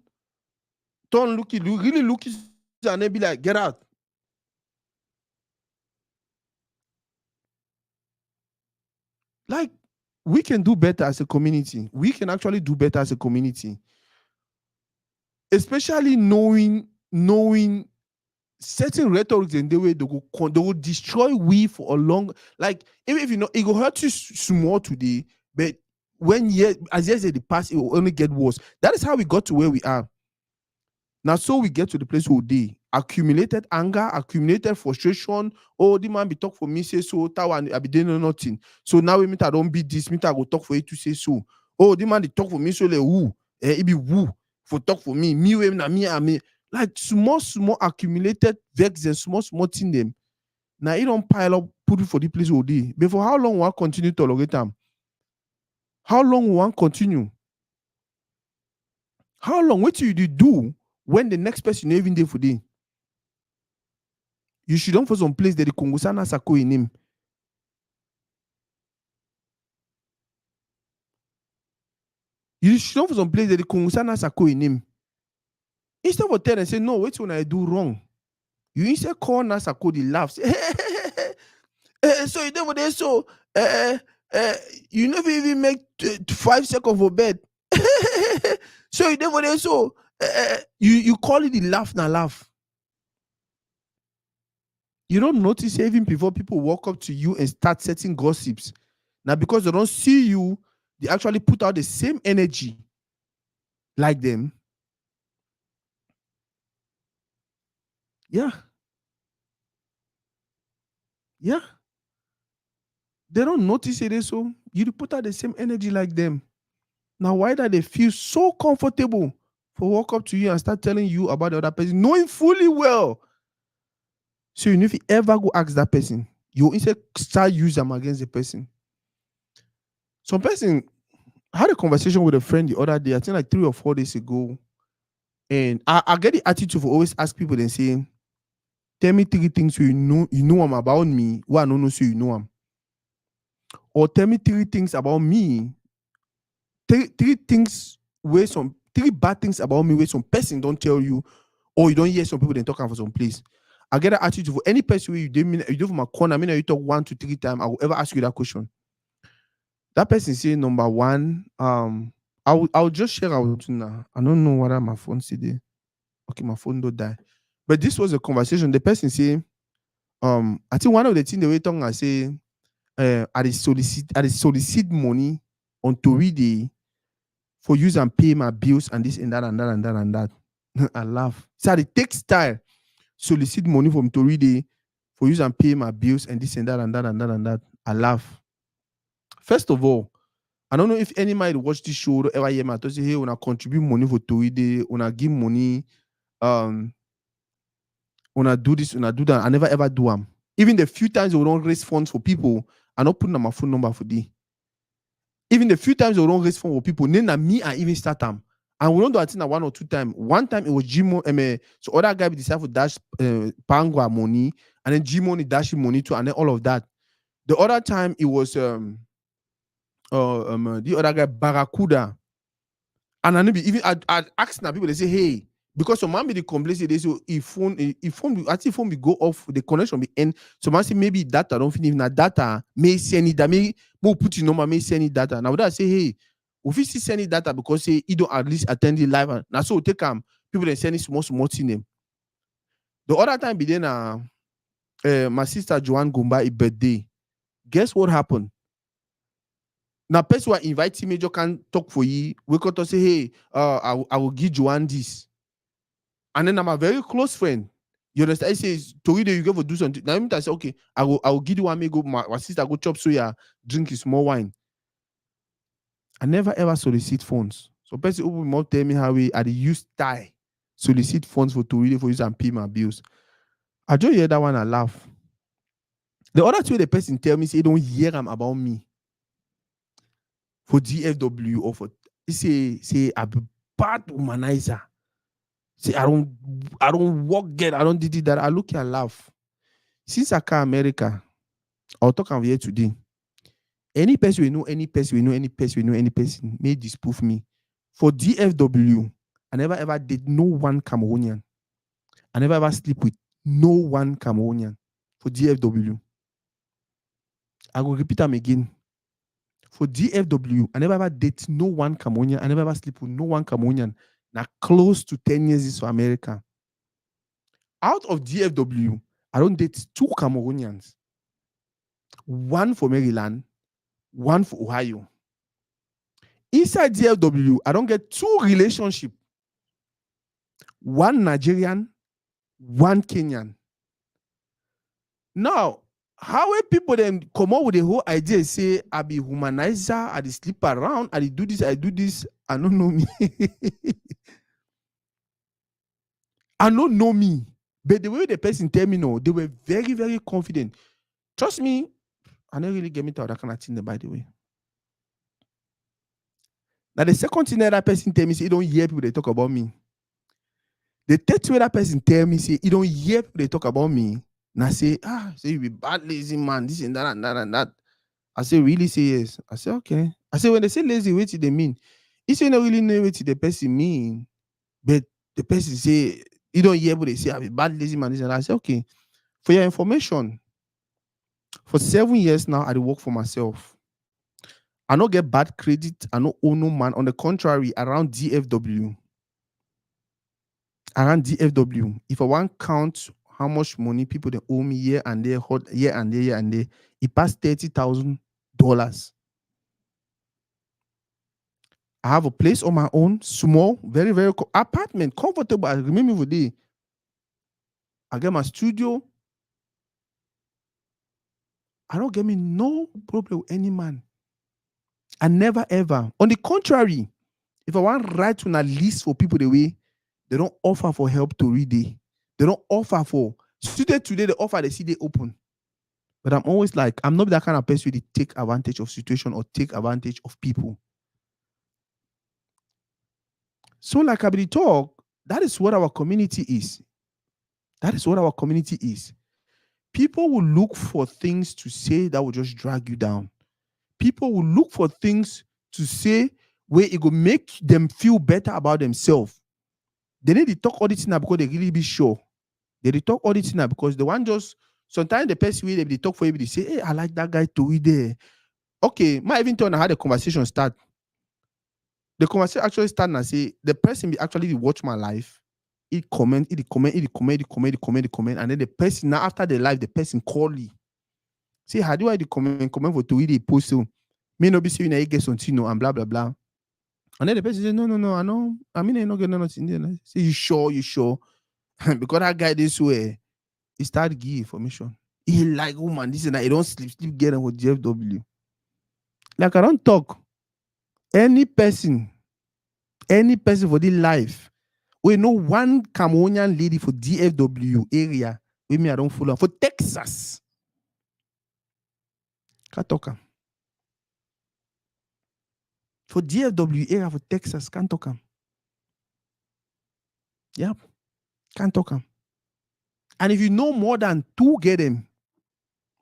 really look and they be like, get out. Like, we can do better as a community. We can actually do better as a community. Especially knowing certain rhetorics in the way they will destroy we for a long, like, even if you know it will hurt you small today, but when as years they pass, it will only get worse. That is how we got to where we are. Now, so we get to the place where they accumulated anger, accumulated frustration. Oh, the man be talk for me, say so, I be doing nothing. So now we meet I don't be this, meet I go talk for you to say so. Oh, the man they talk for me, so like woo. It be woo for talk for me. Me, we na me, and me. Like small accumulated vex and small thing them. Now you don't pile up, put it for the place where they. But for how long will I continue to tolerate them? How long will I continue? How long? What do you do when the next person even there for day? You should don't for some place that the Kongosana Sako in him. You should don't for some place that the Kongosana Sako in him. Instead of telling and say, no, wait when I do wrong. You instead call Nasako the laughs. So you never there, so you never even make 5 seconds for bed. So you never there, so you call it the laugh na laugh. You don't notice even before people walk up to you and start setting gossips. Now, because they don't see you, they actually put out the same energy like them. Yeah. Yeah. They don't notice it, so you put out the same energy like them. Now, why do they feel so comfortable for walk up to you and start telling you about the other person, knowing fully well? So you know, if you ever go ask that person, you instead start use them against the person. Some person had a conversation with a friend the other day, I think like 3 or 4 days ago. And I get the attitude of always ask people and say, tell me 3 things you know them about me, why I don't know so you know them. Or tell me 3 things about me, 3 things where 3 bad things about me where some person don't tell you, or you don't hear some people then talking for some place. I get that attitude for any person where you do from a corner, I mean you talk 1 to 3 times, I will ever ask you that question. That person say number 1, I'll just share out now. I don't know whether my phone today. Okay, my phone don't die. But this was a conversation. The person say, I think one of the things they were talking, I say, I solicit money on Tori Day for use and pay my bills and this and that and that and that and that. I laugh. So it takes time solicit money from Tori Day for use and pay my bills and this and that and that and that and that. I laugh. First of all, I don't know if any might watch this show or ever hear me say, hey, when I contribute money for Tori Day, when I give money, when I do this, when I do that, I never ever do them. Even the few times we don't raise funds for people, I not putting on my phone number for the. Even the few times we don't raise funds for people, then me I even start them. And we don't do it in 1 or 2 times. One time it was Jimo, so other guy decided to dash Pangwa money, and then Jimo dashing money too, and then all of that. The other time it was the other guy Barracuda, and I even I asked now people, they say, hey, because some man be the complaint, they say if phone be go off, the connection be end. So man say maybe data don't finish na data may send it that may put your number may send it data. Now that say hey, if you see send it data because say you don't at least attend the live, now so take people they send it small thing them. The other time be then my sister Joanne Gumba birthday. Guess what happened? Now, person who invite me, you can talk for you. We got to say, hey, I will give Joanne this. And then I'm a very close friend. You understand? I say, Tori, you go for do something. Now, I say, okay, I will give you one, me go, my sister go chop soya, drink his small wine. I never ever solicit funds. So person who will not tell me how I use tie solicit funds for Tori for use and pay my bills. I just hear that one, I laugh. The other two, the person tell me, say, don't hear them about me. For DFW or for, he say, I'm a bad womanizer. Say, I don't work get, I don't did that. I look and laugh. Since I come America, I'll talk here today. Any person we know, any person we know, any person we know, any person may disprove me. For DFW, I never ever did no one Cameroonian. I never ever sleep with no one Cameroonian. For DFW. I will repeat them again. For DFW, I never ever date no one Cameroonian. I never ever sleep with no one Cameroonian. Now close to 10 years is for America. Out of DFW, I don't date two Cameroonians. One for Maryland, one for Ohio. Inside DFW, I don't get two relationships. One Nigerian, one Kenyan. Now, how will people then come up with the whole idea, say, I be humanizer, I sleep around, I do this, I don't know me. I don't know me. But the way the person tell me no, they were very, very confident. Trust me, I don't really get me to that kind of thing, by the way. Now, the second thing that person tell me, say, you don't hear people they talk about me. The third thing that person tell me, say, you don't hear people they talk about me. And I say, say you be bad, lazy man, this and that and that and that. I say, really say yes. I say, okay. I say, when they say lazy, what do they mean? He say, no really know what the person mean. But the person say, you don't hear what they say, I be bad, lazy man, this and that. I say, okay. For your information, for 7 years now, I work for myself. I don't get bad credit. I don't owe no man. On the contrary, around DFW, if I want count how much money people they owe me year and there, it passed $30,000. I have a place on my own, small, very, very apartment, comfortable. I remember the day. I get my studio. I don't get me no problem with any man. I never ever. On the contrary, if I want to write on a list for people the way, they don't offer for help to read it. They don't offer for student today, they offer the CD open. But I'm always like, I'm not that kind of person who take advantage of situation or take advantage of people. So like I be talk, that is what our community is. That is what our community is. People will look for things to say that will just drag you down. People will look for things to say where it will make them feel better about themselves. They need to talk all this now because they really be sure. They talk all this now because the one just sometimes the person way they talk for you, they say, hey, I like that guy to be there. Okay, might even turn how the conversation start. The conversation actually start and say the person be actually watch my life. It comment, and then the person now after the live, the person call you. Say, how do I comment for to read a post? So may not be saying I get something and blah blah blah. And then the person say, no, I know. I mean, I not get nothing there. Say, you sure? Because that guy this way, he started giving information. He like, oh man, this and that. He don't sleep getting with GFW. Like I don't talk. Any person for the life. We know one Cameroonian lady for DFW area. With me, I don't follow. For Texas. Can't talk. For DFW area for Texas, can't talk. Yep. Can't talk. And if you know more than two, get them.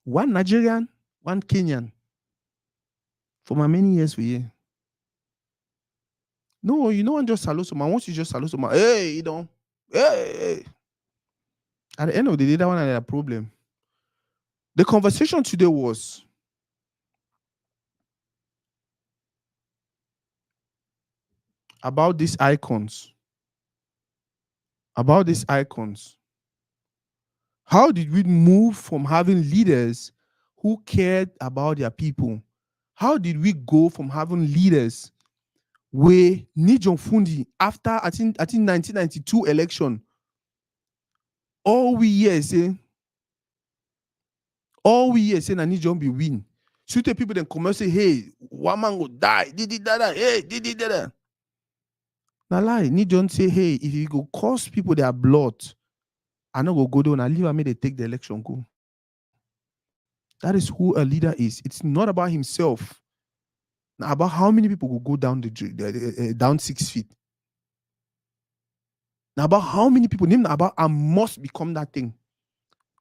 One Nigerian, one Kenyan. For my many years for you. No, you know, one just salute someone. Once you just salute someone, hey, you know, hey. At the end of the day, that one had a problem. The conversation today was about these icons. How did we move from having leaders who cared about their people? How did we go from having leaders where Nijon Fundi, after I think 1992 election, all we hear say na Nijon be win. So the people then come and say, hey, one man go die, did it that, hey, did it that. Now lie, Nijon say, hey, if you go cost people their blood, I no go there and I leave and make they take the election go. That is who a leader is. It's not about himself. Now about how many people will go down down 6 feet. Now about how many people, name about I must become that thing.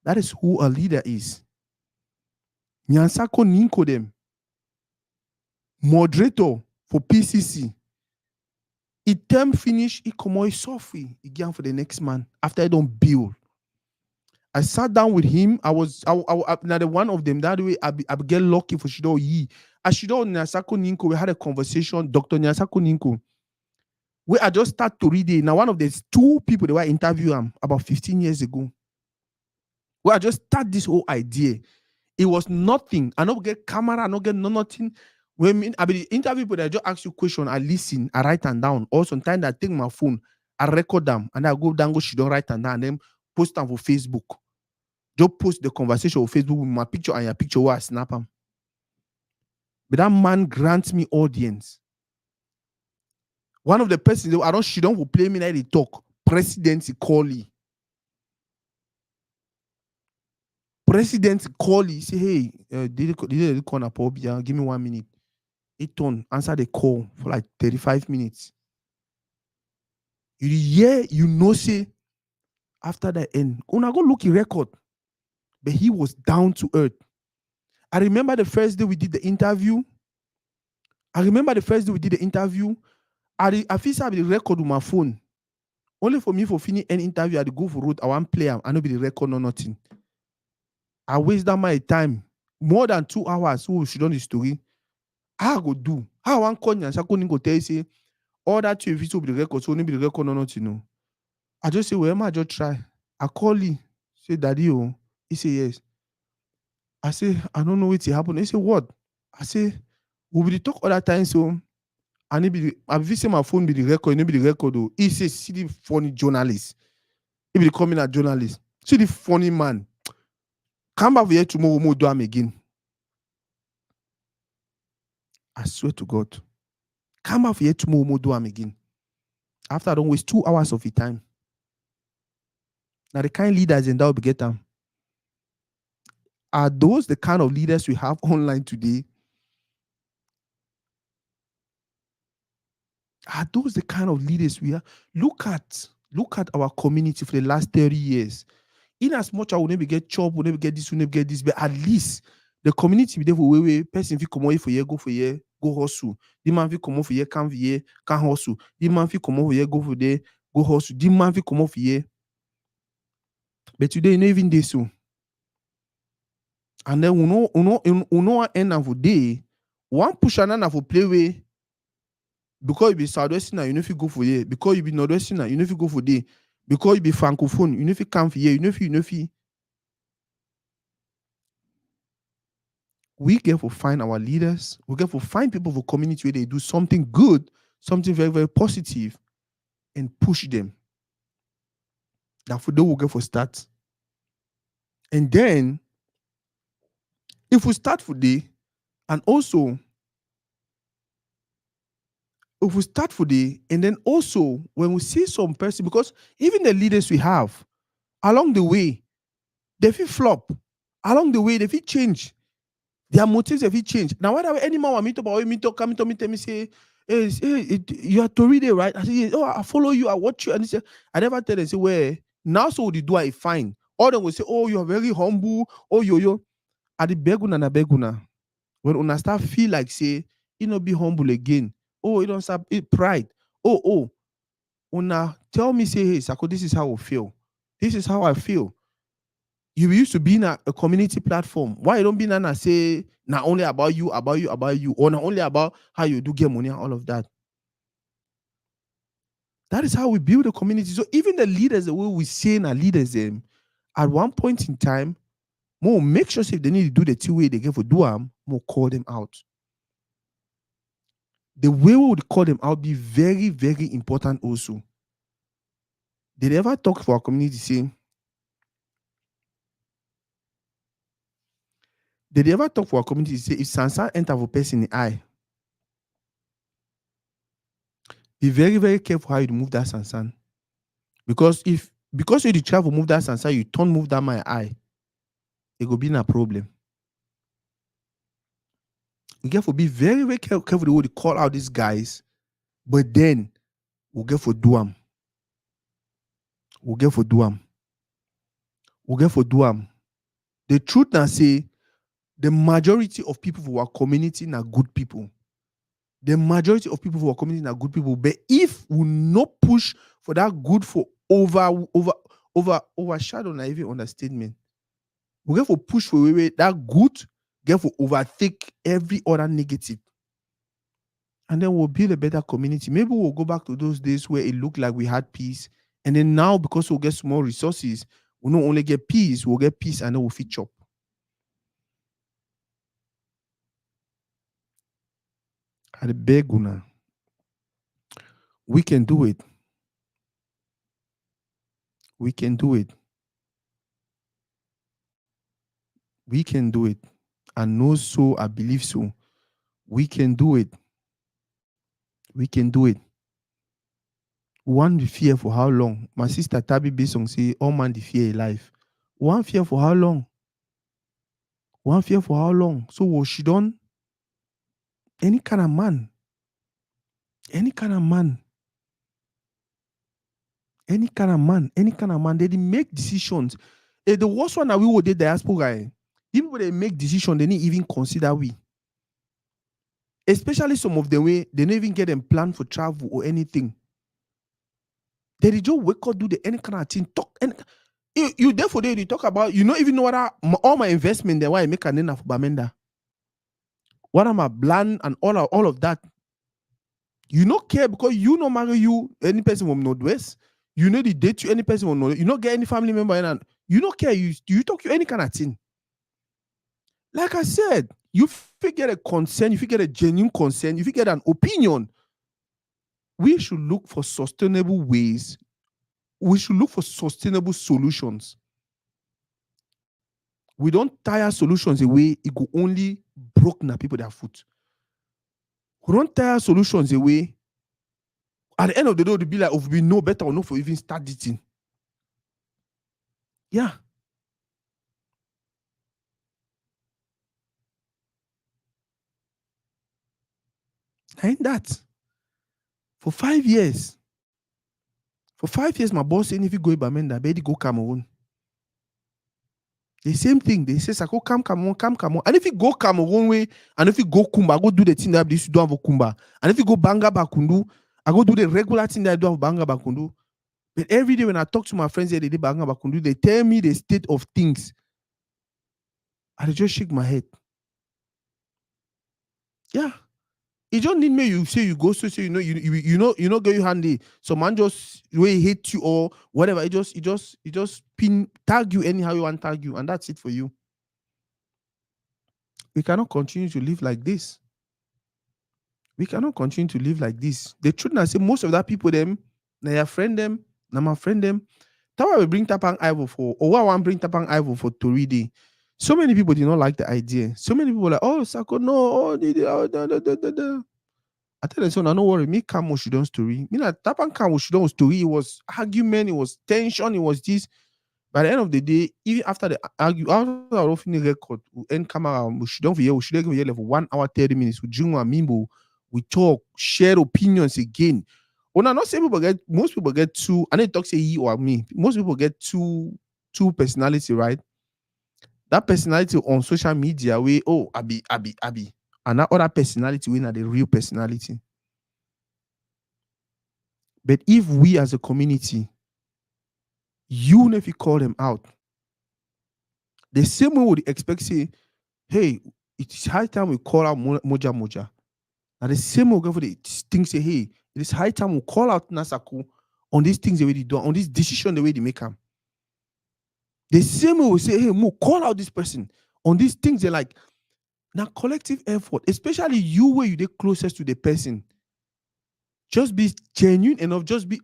That is who a leader is. Nyansako Ninkodem, moderator for PCC. It term finish, he come out softly again for the next man after I don't build. I sat down with him. I now the one of them that way I get lucky for Shido Yi. As Shido Nyansako Ninko, we had a conversation, Dr. Nyansako Ninko. Where I just start to read it. Now, one of the 2 people that were interviewing about 15 years ago. Where I just start this whole idea. It was nothing. I don't get camera, I don't get nothing. When I be interview people, I just ask you question, I listen, I write them down. Or sometimes I take my phone, I record them, and I go down, she don't write them down, and then post them for Facebook. Just post the conversation on Facebook with my picture and your picture where I snap them. But that man grants me audience. One of the persons, she don't play me like they talk. Presidency Corley. President Corley say, hey, did you call a pub? Yeah, give me 1 minute. He turn, answer the call for like 35 minutes. You know, say, after the end, una go look at record. But he was down to earth. I remember the first day we did the interview. I feel I be the record with my phone. Only for me for finish any interview, I go for road. I want play. I know be the record or nothing. I waste that my time more than 2 hours. Who should done the story? How I go do? How I want call and Sako go tell you say all that you will be the record, so only be the record or nothing. No. I just say, well, am I just try? I call him, say, Daddy, oh, he say yes. I say, I don't know what happened. He say, what? I say, we will talk all that time, so I visit my phone be the record, be the record. Oh. He say, see the funny journalist. He be coming a journalist. See the funny man. Come back here tomorrow, we'll do him again. I swear to God. Come back here tomorrow, we'll do him again. After I don't waste 2 hours of your time. Now the kind of leaders in that will get them. Are those the kind of leaders we have online today? Are those the kind of leaders we are? Look at our community for the last 30 years. In as much as we never get job, we never get this, but at least the community be there for way person fi come for year, go for year, go hustle. The man fi come for year, can hustle. The man fi come for year, go for there, go hustle. The man fi come for year. But today, not even this so. And then we know end of the day, one push another for play way. Because you be Southwestern, you know if you go for here. Because you be Northwestern, you know if you go for there. Because you be Francophone, you know if you come for here, you know if you. We get to find our leaders. We get to find people for community where they do something good, something very, very positive, and push them. That for those we get for start. And then, if we start for day, and also, if we start for day, and then also when we see some person, because even the leaders we have, along the way, they feel flop. Along the way, they feel change. Their motives have changed. Now, whatever any man want me to about me to come to me, tell me say, hey, you are Toride, right? I say, yeah, oh, I follow you, I watch you, and he say, I never tell them say, where now so they do I fine. All them will say, oh, you are very humble. Oh, yo. At the beguna na beguna. When una start feel like say, you know, be humble again. Oh, you don't start pride. Oh, una tell me say, hey, Sako, this is how I feel. This is how I feel. You used to be in a community platform. Why you don't be and say not only about you, or not only about how you do get money and all of that. That is how we build a community. So even the leaders, the way we say our leaders, at one point in time, more make sure if they need to do the two way they get for do them, more call them out. the way we would call them out be very, very important also. Did they ever talk for our community say, did they ever talk for our community say if Sansan enter for person in the eye, be very, very careful how you move that Sansan. Because you travel move that Sansan, you turn move that my eye, it will be a problem. You get to be very, very careful the way they call out these guys, but then we'll get for do them. We'll get for do them. We'll get for do them. The truth now say the majority of people who are community are good people. The majority of people who are community are good people. But if we not push for that good for overshadow na even understatement. We get for push for that good, get for overtake every other negative. And then we'll build a better community. Maybe we'll go back to those days where it looked like we had peace. And then now, because we'll get small resources, we'll not only get peace, we'll get peace and then we'll fit chop. I beg una. We can do it. We can do it. We can do it. I know so, I believe so. We can do it. We can do it. One the fear for how long? My sister Tabi Besong say, all man the fear in life. One fear for how long? One fear for how long? So was she done? Any kind of man. Any kind of man. Any kind of man. Any kind of man. They didn't make decisions. The worst one that we would do diaspora. People they make decisions, they didn't even consider we. Especially some of them way they don't even get them plan for travel or anything. They just wake up, do the any kind of thing, talk. And you therefore they talk about, you don't even know what all my investment there why I make a name for Bamenda. What am I plan and all of that? You don't care because you no marry you any person from Northwest. You know the date you any person from Northwest. You don't get any family member and you don't care. You talk you any kind of thing. Like I said, you figure a concern, you figure a genuine concern, you figure an opinion. We should look for sustainable ways. We should look for sustainable solutions. We don't tire solutions away, it could only broke na people their foot. We don't tire solutions away. At the end of the day, it'll be like, if we know better or not for even start this thing. Yeah. Ain't that? For 5 years. For 5 years, my boss saying if you go Bamenda, better go Cameroon. The same thing. They say, Sako, come Cameroon. And if you go Cameroon way, and if you go Kumba, go do the thing that they do for Kumba. And if you go Banga Bakundu, I go do the regular thing that I do for Banga Bakundu. But every day when I talk to my friends here, they did Banga Bakundu, they tell me the state of things. I just shake my head. Yeah. It don't need me. You say you go so say you know get you handy. So man just way hate you or whatever. It just pin tag you anyhow you want tag you, and that's it for you. We cannot continue to live like this. We cannot continue to live like this. The truth I say most of that people them, na your friend them, na my friend them. That's why we bring Tapang Ivo for, or why I want bring Tapang Ivo for Toridi. So many people did not like the idea. So many people were like, oh, Sako, no, I tell them, so no worry, me come she don't story. Me na Tapang come she don't story. It was argument, it was tension, it was this. By the end of the day, even after the argue, after our opening record, we end camera, we should don't give here for 1 hour 30 minutes. We drink one mimbo, we talk, share opinions again. When I not say most people get two, and they talk say he or me. Most people get two personality, right? That personality on social media, we Abi. And that other personality, we not the real personality. But if we as a community, you if you call them out, the same way would expect say, hey, it's high time we call out Moja. And the same way we go for the things say, hey, it is high time we call out Nasaku on these things the way they do, on this decision the way they make them. The same way we say, hey, Mo, call out this person on these things. They're like, Now, collective effort, especially you where you the closest to the person, just be genuine enough, just be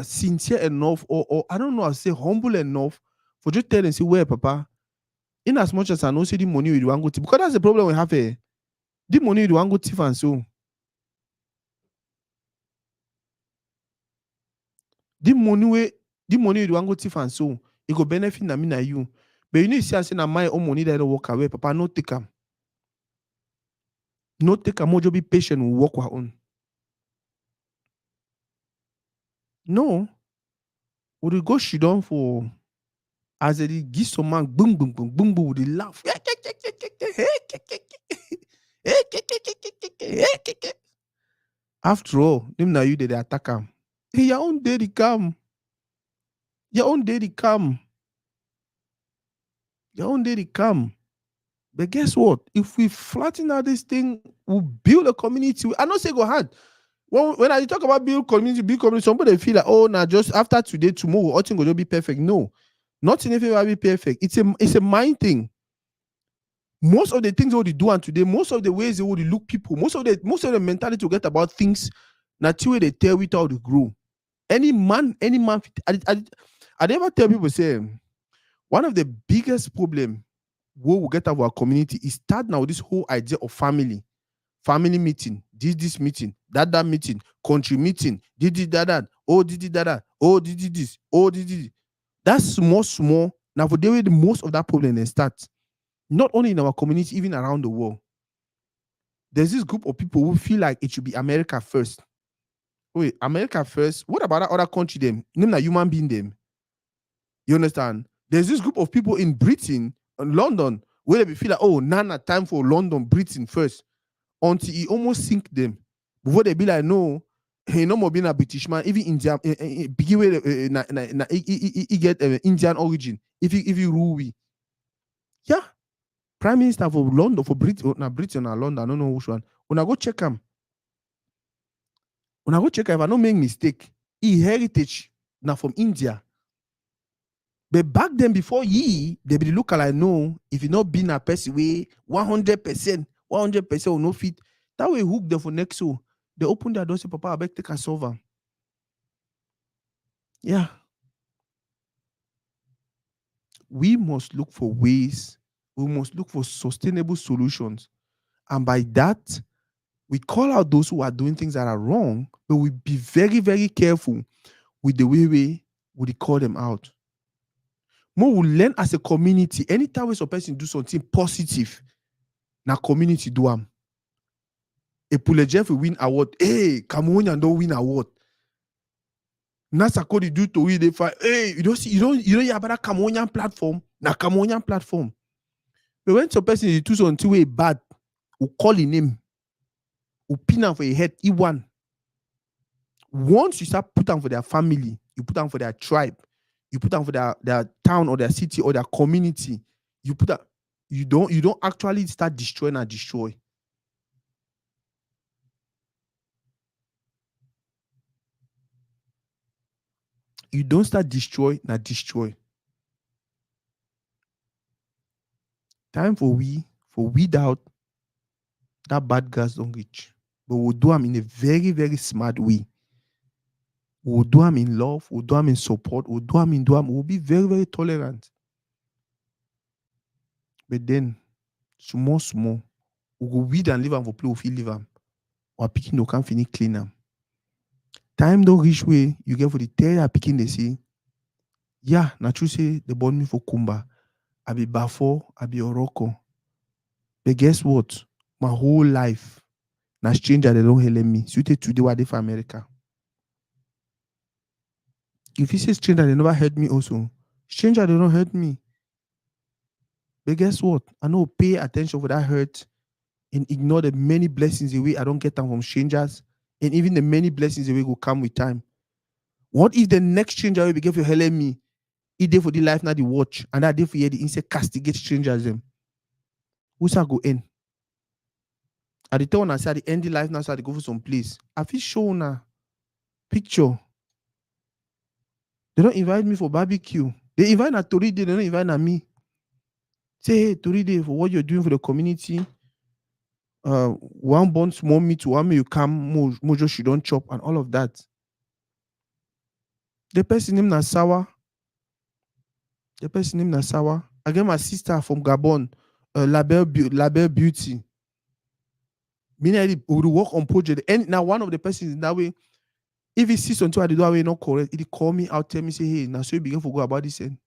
sincere enough, or I don't know, I say humble enough for just tell and say, where papa, in as much as I know say the money you want go thief, because that's the problem we have here. The money you want go thief, and so the money we the money you want go thief, and so it go benefit na me na you. But you need to see I say na my own money that don't work away, papa, no take am. No take am, just be patient, we work our own. No, we go shit down for as they give some man boom boom boom boom boom, they laugh. After all, them na you they attack him. Hey, your own day they come. Your own day they come. Your own day they come. But guess what? If we flatten out this thing, we'll build a community. I don't say go hard. When I talk about build community, somebody feel like, oh, now just after today, tomorrow, all things will be perfect. No, nothing if it will be perfect. It's a mind thing. Most of the things they do and today, most of the ways they would look people, most of the mentality to get about things, not way they tell without to grow. Any man, I never tell people say one of the biggest problem we will get out of our community is start now this whole idea of family meeting, this meeting, that meeting, country meeting, that, oh that, oh this, oh this. That's small. Now for the way most of that problem they start. Not only in our community, even around the world. There's this group of people who feel like it should be America first. Wait, America first? What about that other country them? Name a human being them. You understand? There's this group of people in Britain and London where they feel like, oh, nana time for London, Britain first. Until he almost sink them. Before they be like, no, he no more being a British man, even Indian, begin with he get Indian origin. If you rule we. Yeah. Prime Minister for London, for Britain, Britain or London, I don't know which one. When I go check him, if I don't make mistake, he heritage now from India. But back then, before they be look like no, if you not been a person way 100%, will no fit. That way hook them for next so they open their door say, Papa, I beg take a solver. Yeah. We must look for ways, we must look for sustainable solutions. And by that, we call out those who are doing things that are wrong, but we be very, very careful with the way we call them out. More we learn as a community, anytime we a person do something positive, na community do am. A Pule Jeff will win award. Hey, Cameroonian don't win award. Nasa Cody do to we they fight. Hey, you don't hear about that Cameroonian platform. Na Cameroonian platform. But when some person do something way bad, we call him name. We pin him for a head. He won. Once you start put them for their family, you put them for their tribe, you put them for their town or their city or their community, you put that you don't actually start destroying and destroy. You don't start destroy and destroy. Time for weed out that bad guys don't reach. But we'll do them in a very, very smart way. We'll do them in love, we'll do them in support, we'll be very, very tolerant. But then, small, we go weed and leave them for play, we feel leave them. Or picking no can finish clean them. Time don't reach way, you get for the terror picking they say, yeah, na true say they born me for Kumba. I be Bafo, I be Oroko. But guess what? My whole life, na stranger they don't help me. So today what they for America. If you say stranger, they never heard me also. Stranger, they don't hurt me. But guess what? I know pay attention for that hurt and ignore the many blessings away I don't get them from strangers. And even the many blessings away will come with time. What if the next stranger will be give you helping me? He day for the life, not the watch, and that day for the insect castigate strangers them. Who's that go in? At the time when I said the end the life now, so I go for some place. I feel show now picture. They don't invite me for barbecue. They invite a Tori, they don't invite me. Say, hey, Toride, for what you're doing for the community. One born small meat, one may you come, mojo she don't chop, and all of that. The person named Nasawa. The person named Nasawa. I get my sister from Gabon, Label Beauty. Meaning we will work on project. And now one of the persons in that way, if he sees something I do that way not correct, he call me out, tell me, say, hey, now so you begin to go about this. And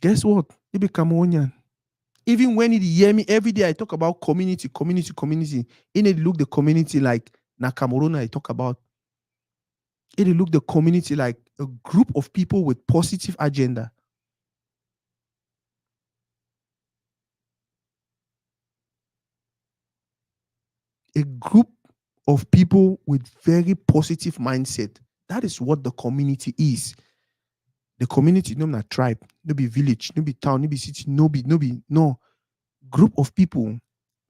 guess what? He be Cameroonian. Even when he hear me every day, I talk about community. He need to look the community like na Cameroon I talk about. He need to look the community like a group of people with positive agenda. A group of people with very positive mindset. That is what the community is. The community, no na tribe, no be village, no be town, no be city, no. Group of people,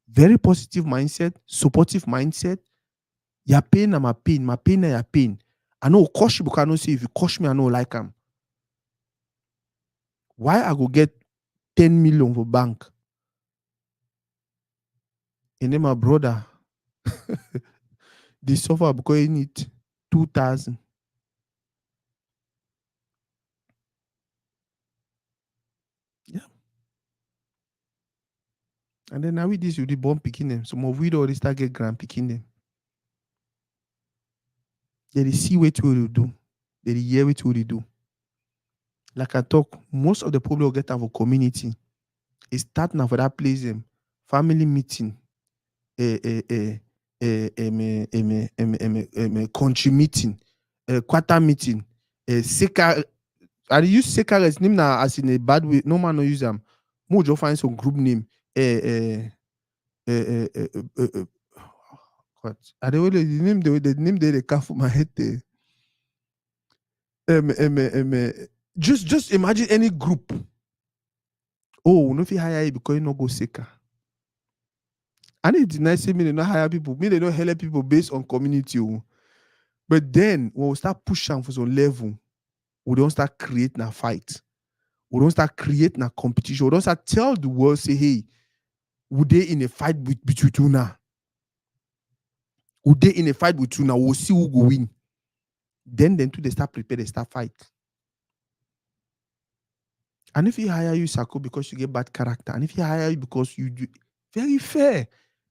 very positive mindset, supportive mindset. Your pain na my pain na your pain. I know coach people cannot say if you coach me, I know like him. Why I go get 10 million for bank? And then my brother, they suffer because he need 2,000. Yeah. And then now with this, you the born picking them. Some of we already start get grand picking them. They see what we will do. They hear what we will do. Like I talk, most of the problem we get our community is start now for that place, family meeting, country meeting, quarter meeting, seka. I use seka as name now as in a bad way. No man no use them. More just find some group name. What? I don't know the name. The name they come for my head there. Just imagine any group. Oh, no, if you hire you because you no go seka. I need to say me they not hire people. Me they don't help people based on community. But then when we start pushing for some level, we don't start creating a fight. We don't start creating a competition. We don't start tell the world, say, hey, would they in a fight between you now? Would they in a fight with you now? We'll see who go win. Then too, they start prepare, they start fight. And if he hire you, Sako, because you get bad character, and if he hire you because you do very fair.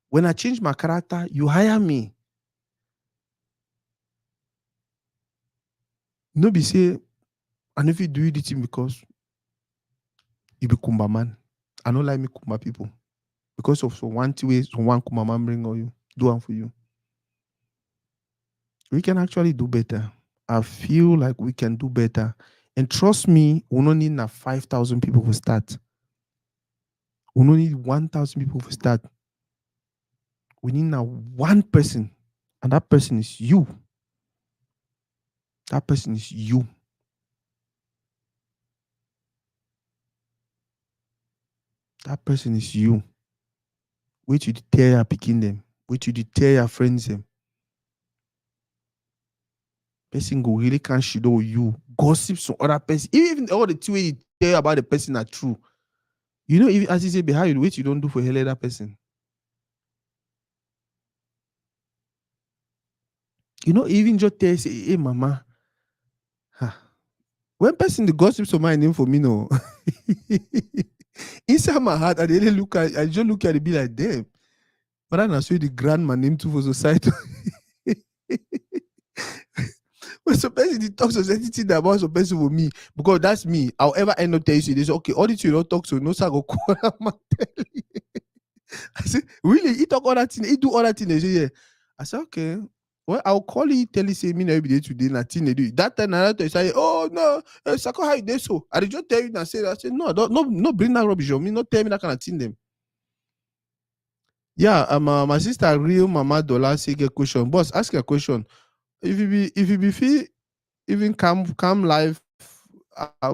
When I change my character, you hire me. No be say, and if you do it because you be Kumba man. I don't like me Kumba people. Because of some one way, some one Kumba man bring on you, do one for you. We can actually do better. I feel like we can do better. And trust me, we don't need 5,000 people to start. We don't need 1,000 people to start. We need now one person. And that person is you. That person is you. That person is you. Wait till you tell your picking them. Wait till you tell your friends them. Person go really can't shadow you. Gossip some other person. Even all the two ways you tell about the person are true. You know, even as you say behind you, wait you don't do for hell that person. You know, even just tell say, hey mama. Huh. When person the gossip so my name for me, no. Inside my heart, I really look at I just look at it be like damn. But I not say the grandma name too for society. When some person they talk society about some person for me, because that's me. However, I not tell you, they say, okay, all this you don't talk so no sir go call I say, really? He talk all that thing, he do all that thing. They say, yeah. I say, okay. Well, I'll call you, tell you, say, me every day today, nothing they do. That time, I say, oh, no, Sako, how you do so? I just tell you, and say, I say, no, no, bring that rubbish on me, not tell me that kind of thing, them. Yeah, my sister, real Mama Dollar, say, get question. Boss, ask a question. If you be feel, even come live,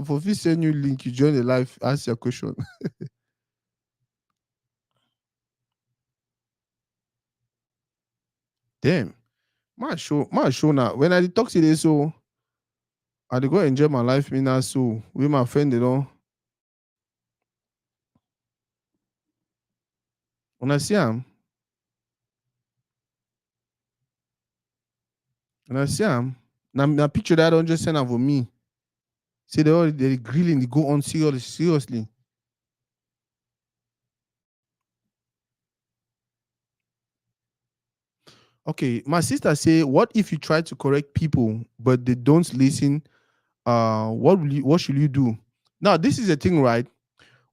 for if you send you link, you join the live, ask your question. Damn. My show now. When I talk to this, so I dey go enjoy my life, me now. So with my friend, Una see am, una see am. Na picture that I don just send am for me. Say they grilling, they go on seriously. Okay, my sister say, what if you try to correct people but they don't listen? What should you do? Now, this is the thing, right?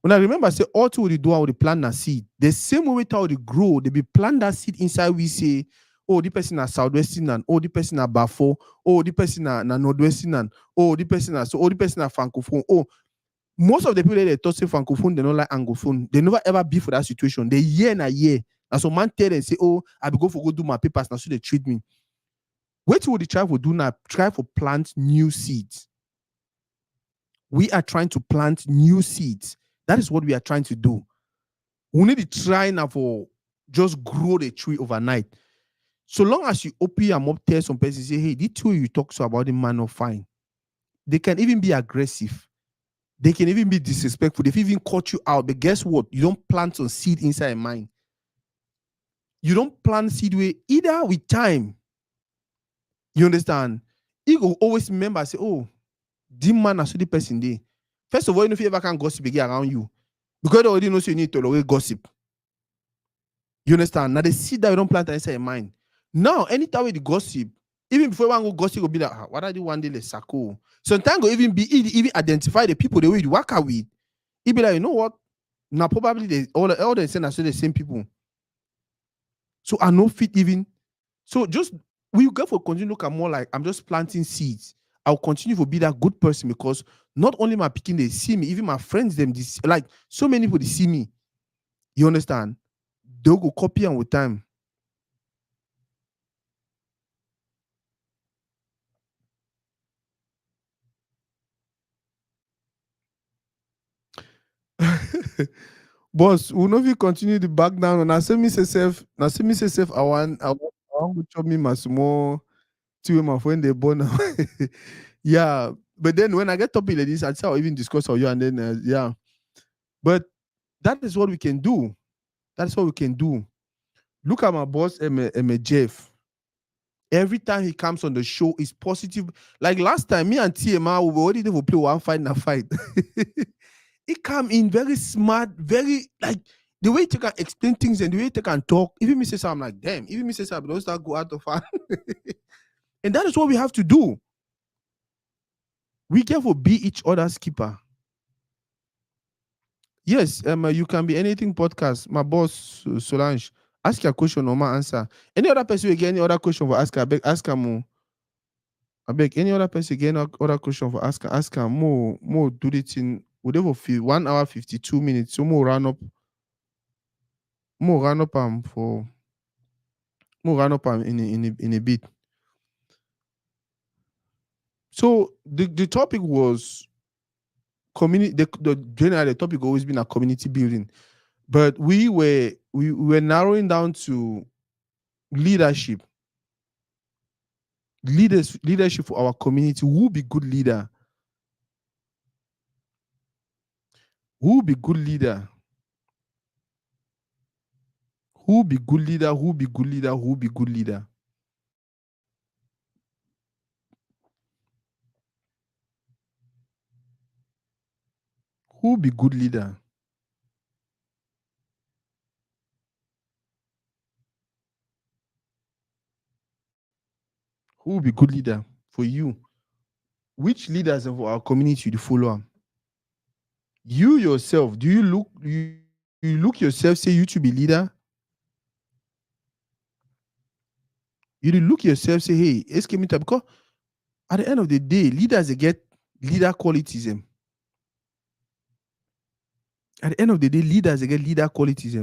When I remember, say all to the do how they plant a seed. The same way how they grow, they be plant that seed inside. We say, oh, the person na southwestern and oh, the person na Bafo, oh, the person na northwestern and oh, the person na so, oh, the person na francophone. Oh, most of the people that they talk say francophone, they don't like anglophone. They never ever be for that situation. They year na year. And so man tell them say, oh, I be go for go do my papers now, so they treat me. What would they try for do now? Try for plant new seeds. We are trying to plant new seeds. That is what we are trying to do. We need to try now for just grow the tree overnight. So long as you open your mouth, tell some person, say, hey, this two you talk so about the man of fine. They can even be aggressive. They can even be disrespectful. They've even caught you out. But guess what? You don't plant some seed inside your mind. You don't plant seed way either with time. You understand? You will always remember, say, oh, this man is the person there. First of all, you know if you ever can gossip again around you. Because they already know so you need to tolerate gossip. You understand? Now the seed that you don't plant inside your mind. Now, anytime with the gossip, even before one go gossip, will be like, what are the one day the sako? Sometimes go even be even identify the people the way you work with. It be like, you know what? Now probably they all they say are the same people. So I know fit even. So just we go for continue look at more like I'm just planting seeds. I'll continue to be that good person because not only my picking they see me, even my friends them this like so many people they see me. You understand? They'll go copy and with time. Boss, we no fit continue the back down. Na say me say self, I want to chop me my small tea with my friend they born now. Yeah, but then when I get topic like this, I say I'll even discuss with you and then yeah. But that is what we can do. That's what we can do. Look at my boss, Jeff. Every time he comes on the show, it's positive. Like last time, me and TMR, we were already there for play one fight and a fight. He come in very smart, very like the way he can explain things and the way he can talk. Even me say something, I'm like, damn. Even me say something, don't start go out of fun. And that is what we have to do. We careful be each other's keeper. Yes, you can be anything podcast. My boss Solange, ask your question or my answer. Any other person will get any other question for ask her, ask her more. I beg any other person get any other question for ask her more do the thing. Whatever feel 1 hour 52 minutes. So more run up for more run up in a bit. So the topic was community. The general the topic always been a community building, but we were narrowing down to leadership. Leadership for our community. Who be good leader? Who be good leader? Who be good leader? Who be good leader? Who be good leader? Who be good leader? Who be good leader for you? Which leaders of our community you follow? You yourself, do you look yourself, say you to be leader? You look yourself, say, hey, it's coming time. Because at the end of the day, leaders they get leader qualities. At the end of the day, leaders they get leader qualities.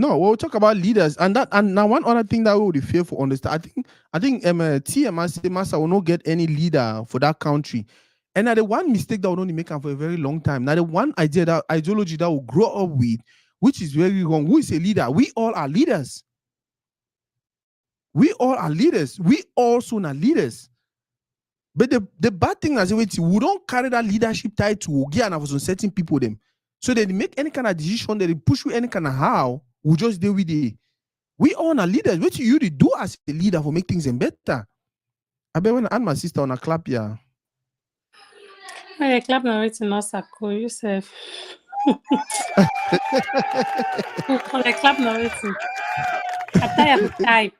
No, we'll talk about leaders and now one other thing that we would fear for understand. I think TMS Master will not get any leader for that country. And now the one mistake that will only make them for a very long time. Now the one idea that ideology that will grow up with, which is very wrong. Who is a leader? We all are leaders. We all are leaders. We also are leaders. But the bad thing is, we don't carry that leadership title for some certain people them. So they make any kind of decision, they push you any kind of how, we just deal with it. We all are leaders. What you do as a leader for make things better? I bet when I and my sister on a clap, yeah. Hey, clap now, it's not Sako, Yusuf. Clap now, it's I tire for type.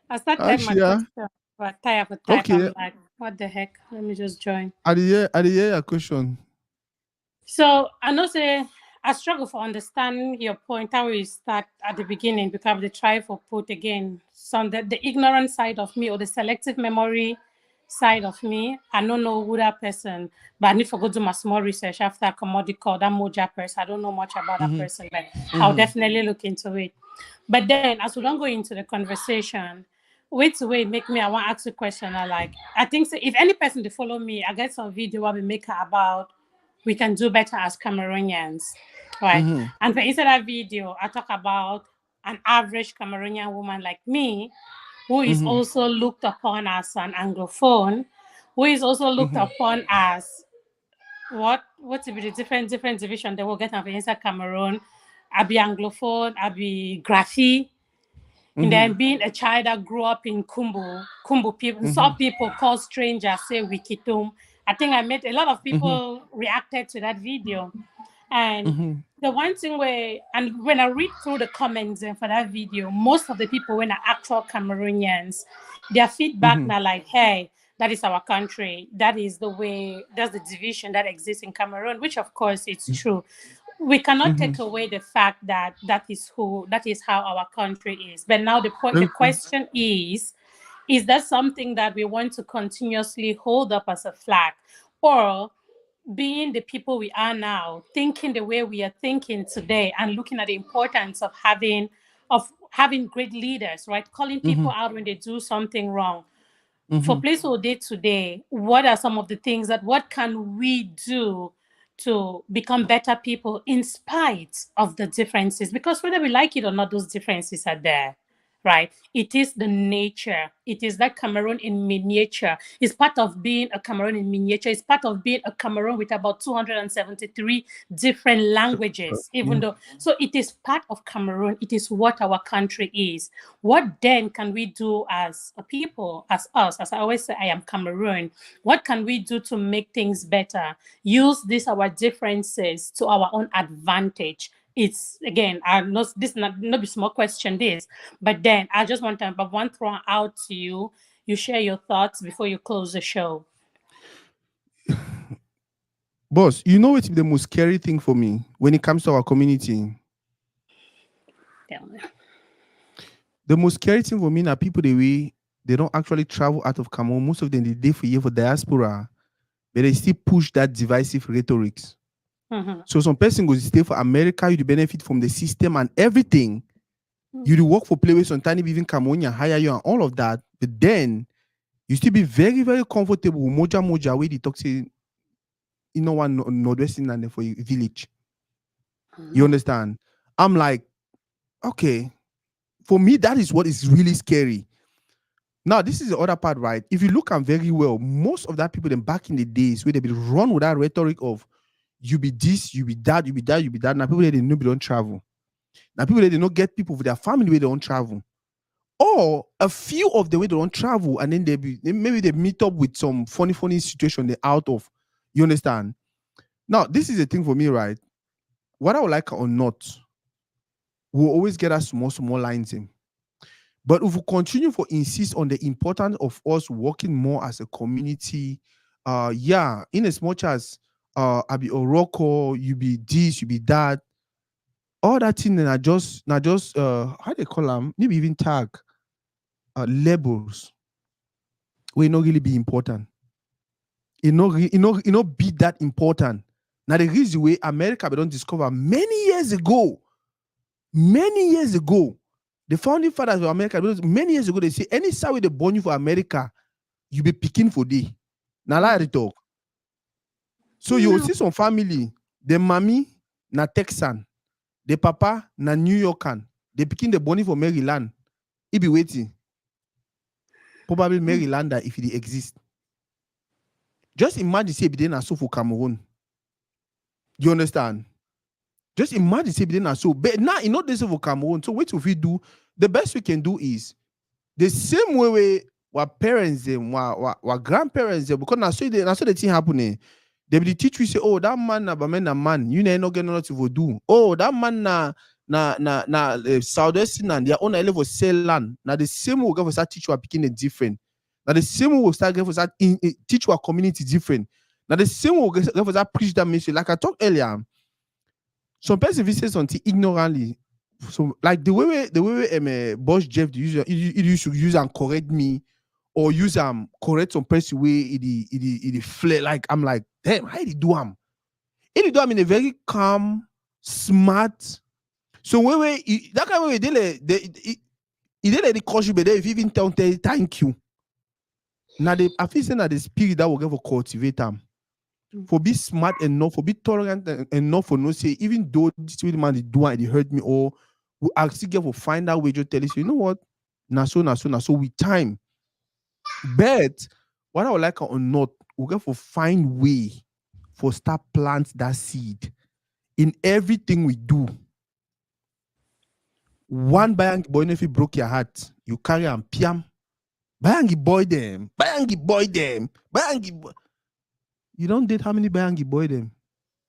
I start type my question, but I tire for type. Okay. I'm like, what the heck? Let me just join. I did hear your question. So I know say I struggle for understanding your point. How we start at the beginning because they try for put again some the ignorant side of me or the selective memory side of me. I don't know who that person, but I need to go do my small research after I commodity call that Moja person. I don't know much about that person, but I'll definitely look into it. But then as we don't go into the conversation, wait to wait make me I want to ask a question. I think so, if any person to follow me, I get some video I will make about we can do better as Cameroonians, right? And for inside that video, I talk about an average Cameroonian woman like me, who is also looked upon as an Anglophone, who is also looked upon as what's the different division they will get from inside Cameroon. I be Anglophone, I be Graffiti. And then being a child that grew up in Kumbu people, some people call strangers, say Wikitum. I think I met a lot of people reacted to that video. And the one thing when I read through the comments for that video, most of the people when are actual Cameroonians, their feedback now like, hey, that is our country. That is the way, that's the division that exists in Cameroon, which of course it's true. We cannot take away the fact that that is how our country is. But now the question is that something that we want to continuously hold up as a flag, or being the people we are now, thinking the way we are thinking today, and looking at the importance of having great leaders, right? Calling people out when they do something wrong. For Place All Day today, what are some of the things what can we do to become better people in spite of the differences? Because whether we like it or not, those differences are there, right? It is the nature. It is that Cameroon in miniature. It's part of being a Cameroon in miniature. It's part of being a Cameroon with about 273 different languages, even though. So it is part of Cameroon. It is what our country is. What then can we do as a people, as us? As I always say, I am Cameroon. What can we do to make things better? Use our differences to our own advantage. It's again, I know this not be small question this, but then I just want to one throw out to you. You share your thoughts before you close the show. Boss, you know what's the most scary thing for me when it comes to our community? Tell me. The most scary thing for me are people they don't actually travel out of Cameroon. Most of them they for year for diaspora, but they still push that divisive rhetorics. So some person goes stay for America, you benefit from the system and everything. You do work for players on tiny even Cameroon hire you and all of that, but then you still be very, very comfortable with Moja where they talk say one Northwestern and for your village. You understand? I'm like, okay. For me, that is what is really scary. Now, this is the other part, right? If you look at very well, most of that people then back in the days where they be run with that rhetoric of you be this, you be that, you be that, you be that. Now people they know they don't travel. Now people they don't get people with their family where they don't travel. Or a few of the way they don't travel, and then maybe they meet up with some funny situation they're out of. You understand? Now, this is the thing for me, right? What I would like or not, we'll always get us small lines in. But if we continue to insist on the importance of us working more as a community, in as much as I be Oroko, you be this, you be that, all that thing and just how they call them, maybe even tag labels will not really be important. It not be that important. Now the reason way America we don't discover many years ago, the founding fathers of America, many years ago, they say any side they born you for America, you be picking for day. Now like talk. So you will see some family, the mommy na Texan, the papa na New Yorker, they picking the bonnie for Maryland. He be waiting. probably Marylander if it exists. Just imagine say be na so for Cameroon. You understand? Just imagine say be na so. But now you know this for Cameroon. So what if we do? The best we can do is the same way what parents them, what grandparents them, because now so the thing happening. They will teach you say, oh, that man na man, you know not get nothing to do. Oh, that man na Southwestern and their own level sell land. Now the same way we go for start teach our picking it different. Now the same way we start going for start teach our community different. Now the same way we go for start preach that message. Like I talked earlier, some person say something ignorantly. So like the way Boss Jeff used to use and correct me, or use correct some person way it flare. Like I'm like, damn, how did he do He do in a very calm, smart. So when that kind of way he did the caution, but if even tell thank you. Now I feel saying that the spirit that will get for cultivate them. For be smart enough, for be tolerant enough for no say, even though this man they do and they hurt me, or we actually get for find out way to tell us, you know what? Na so with time. But what I would like or not, we get for find way for start plant that seed in everything we do. One Bayangi boy, if you broke your heart, you carry and piam. Bayangi boy them. You don't date how many Bayangi boy them?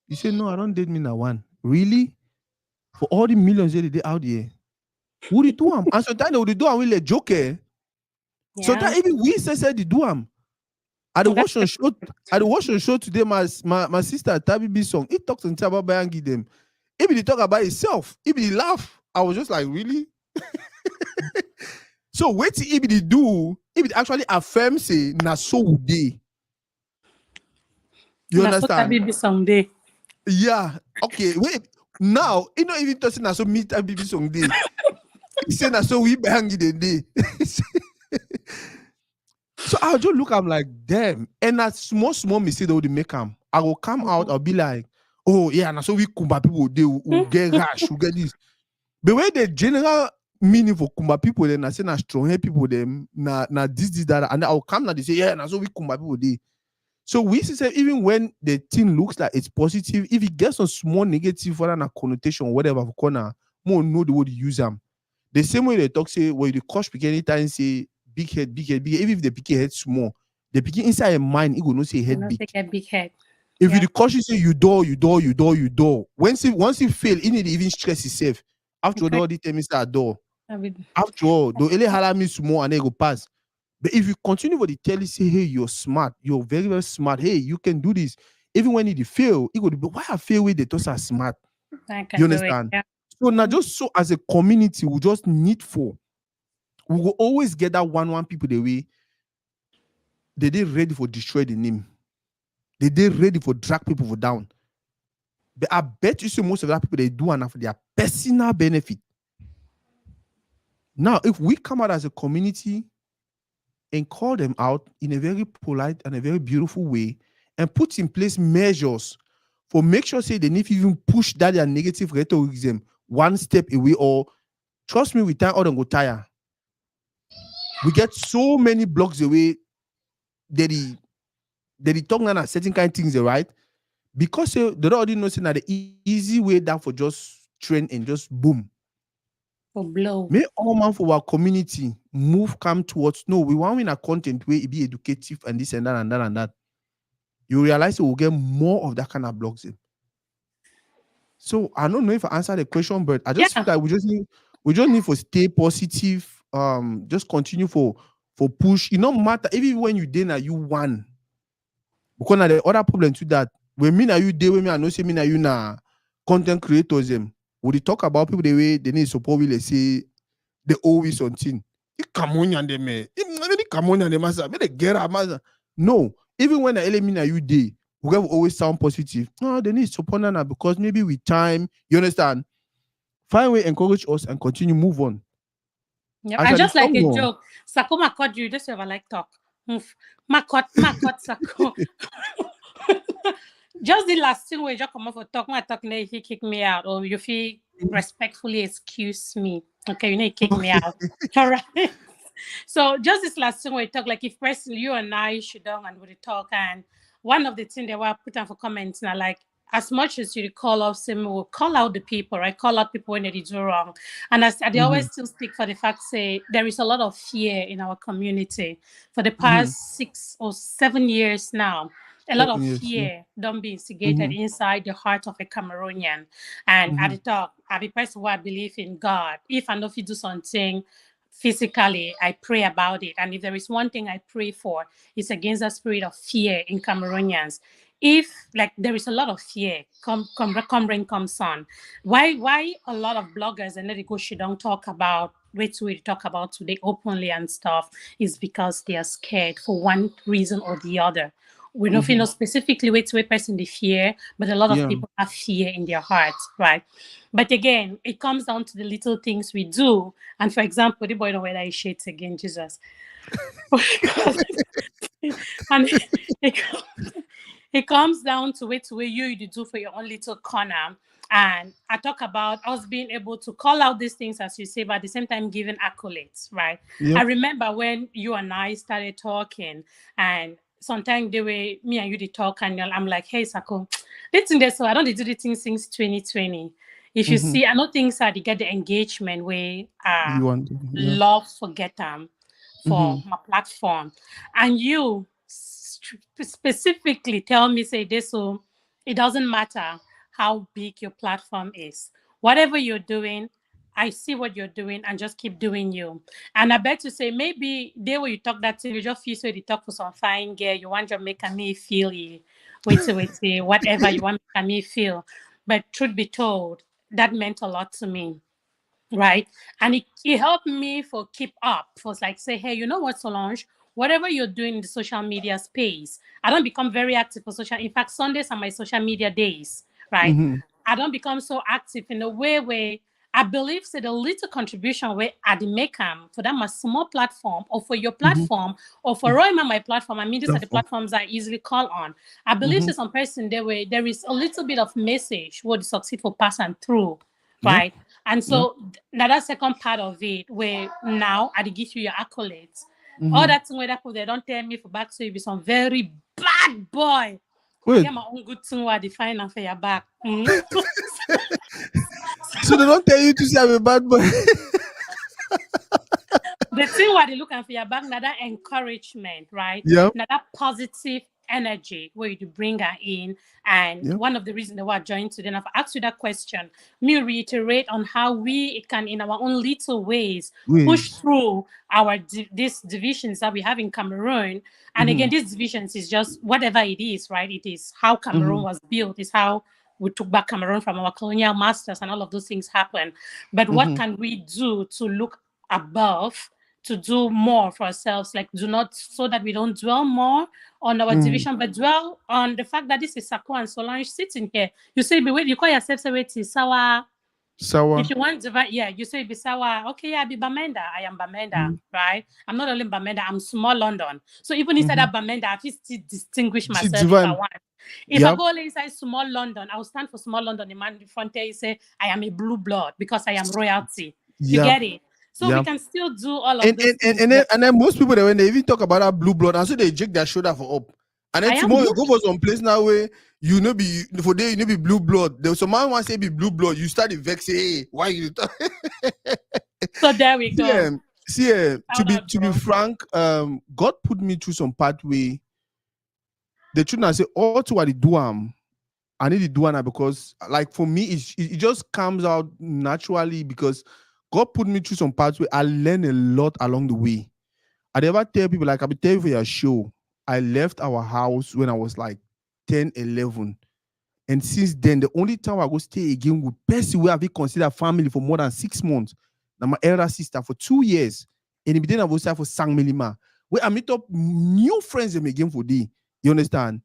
You say, no, I don't date me now one. Really? For all the millions they did out there. Who they do them? And sometimes they would do them with a joke. Sometimes even we say they do them. At the watch show today, my sister Tabi B song, he talks and about Bayangi them. If he talk about himself, if he laugh, I was just like, really? So wait till if he do, if it actually affirm say, na so would they. You understand? Tabi B song day. Yeah. Okay. Wait. Now, you know, even touching na so meet Tabi B song day. He said na so we Bayangi the day. So I'll just look, I'm like, damn. And that small mistake they would make them. I will come out, I'll be like, oh yeah, now so we Kumba people they will get rash, will get this. But when the general meaning for Kumba people, then I say na strong hair people, them na this, that, and I'll come now they say, yeah, now so we Kumba people they. So we say even when the thing looks like it's positive, if it gets a small negative for a connotation, whatever for corner, more know the word use them. The same way they talk say, well, the coach pick anytime say big head. Even if the picking head small, the picking inside your mind, it will not say head big. Big head. If you the cautious say you door. Once you fail, you need to even stress yourself. After all, the time is that door. After all, the ele hala me small and they go pass. But if you continue what they tell you, say, hey, you're smart, you're very, very smart. Hey, you can do this. Even when you fail, it would be why I fail with the toss are smart. You understand? Yeah. So now just so as a community, we just need for. We will always get that one people the way they did ready for destroy the name. They did ready for drag people for down. But I bet you see most of that people they do enough for their personal benefit. Now, if we come out as a community and call them out in a very polite and a very beautiful way and put in place measures for make sure say they need to even push that their negative rhetoricism one step away, or trust me, we time out and go tire. We get so many blocks away that they talk now certain kind of things, right? Because they already know that the easy way down for just trend and just boom. For blow. May all man for our community come towards no, we want in a content where it be educative and this and that and that and that. You realize we'll get more of that kind of blogs in. So I don't know if I answered the question, but I just feel like we just need for stay positive. Just continue for push. It no matter even when you dinner you won. Because now the other problem to that when me na you day when me I know say me na you na content creators them. Would they talk about people the way they need support? Will they say they always on thing? Come on and them come on and them master. They get a master. No, even when I me na you day, we have always sound positive. No, they need support now because maybe with time, you understand. Find way encourage us and continue move on. Yeah, I just like a joke. Sakuma caught you. Just ever like talk. Makot Sako. Just the last thing we just come off for talk. My talk, he kick me out, or you feel respectfully excuse me. Okay, you need to kick me out. All right. So just this last thing we talk, like if personally you and I should down and we talk, and one of the things they were put on for comments now, like as much as you call out same will call out the people, right? Call out people when they do wrong. And as they Mhm, always still speak for the fact say there is a lot of fear in our community for the mhm. past 6 or 7 years now. A lot 7 of years, yeah. fear don't be instigated Mhm, inside the heart of a Cameroonian. And at the mhm, top, at the person who I believe in God, if I know if you do something physically, I pray about it. And if there is one thing I pray for, it's against the spirit of fear in Cameroonians. If like there is a lot of fear, come rain, come sun. Why a lot of bloggers and let it go she don't talk about which we talk about today openly and stuff is because they are scared for one reason or the other. We don't know mhm. specifically which way person they fear, but a lot of Yeah. people have fear in their hearts, right? But again, it comes down to the little things we do. And for example, the boy know whether he shades again, Jesus. And it, it comes down to it where you do for your own little corner. And I talk about us being able to call out these things as you say, but at the same time giving accolades, right? I Yep. remember when you and I started talking, and sometimes the way me and you did talk, and I'm like, hey Sako, this thing there, so I don't do the thing since 2020. If you Mhm. see, I don't think so they get the engagement where You want to, yeah. love forget them for Mhm, my platform. And you specifically tell me, say this, so it doesn't matter how big your platform is. Whatever you're doing, I see what you're doing and just keep doing you. And I bet to say maybe they will you talk that thing, you just feel so you talk for some fine girl, you want to make me feel wait, whatever you want to make me feel. But truth be told, that meant a lot to me, right? And it helped me for keep up, for like say, hey, you know what, Solange, whatever you're doing in the social media space, I don't become very active for social. In fact, Sundays are my social media days, right? mhm, I don't become so active in a way where I believe that the little contribution where I make for that my small platform or for your mhm. platform or for Royma my platform. I mean, these are the Platform. platforms I easily call on. I believe Mhm. that some person there where there is a little bit of message what the successful person through, Yep. right? And Yep. so now that second part of it, where now I give you your accolades. All Mhm. that thing where that people they don't tell me for back, so you be some very bad boy. I Wait. get my own good thing where I define and for your back. Mhm. So they don't tell you to say I'm a bad boy. The thing where they look for your back, now that encouragement, right? Yep. Now that positive energy where you bring her in. And Yep. one of the reasons they were joined today, and I've asked you that question, me reiterate on how we can, in our own little ways, push Ways. through our these divisions that we have in Cameroon. And again, Mhm. these divisions is just whatever it is, right? It is how Cameroon Mhm. was built, is how we took back Cameroon from our colonial masters, and all of those things happen. But what Mhm. can we do to look above, to do more for ourselves, like do not, so that we don't dwell more on our Mm. division, but dwell on the fact that this is Sako and Solange sitting here. You say, be wait, you call yourself say wait, Sawa. If Sour. you want to, yeah, you say Bisawa. Okay, yeah, I be Bamenda. I am Bamenda, Mhm. right? I'm not only Bamenda, I'm small London. So even inside Mhm. that Bamenda, I can still distinguish See, myself if I Divine. want. If I Yep. go inside small London, I will stand for small London. The man in front there, say, I am a blue blood because I am royalty. You Yep. get it? So we Yep. can still do all of And those and, and, things, and then but and then most people, when they even talk about that blue blood, and so they jig their shoulder for up. And then I am tomorrow blue. you go for some place now where you know be for day you know be blue blood. There was some man want say be blue blood. You start to vex, say, hey, why you talk? So there we see, go. to Shout be out, to be bro. frank, God put me through some pathway. The truth I say, all to what I do I need to do it because, like, for me, it just comes out naturally because God put me through some pathway. I learned a lot along the way. I never tell people, like, I be tell you for your show, I left our house when I was like 10, 11. And since then, the only time I go stay again with person where I consider family for more than 6 months. Now my elder sister for 2 years. And then I was for Sang Milima. Where I meet up new friends them again for day. You understand?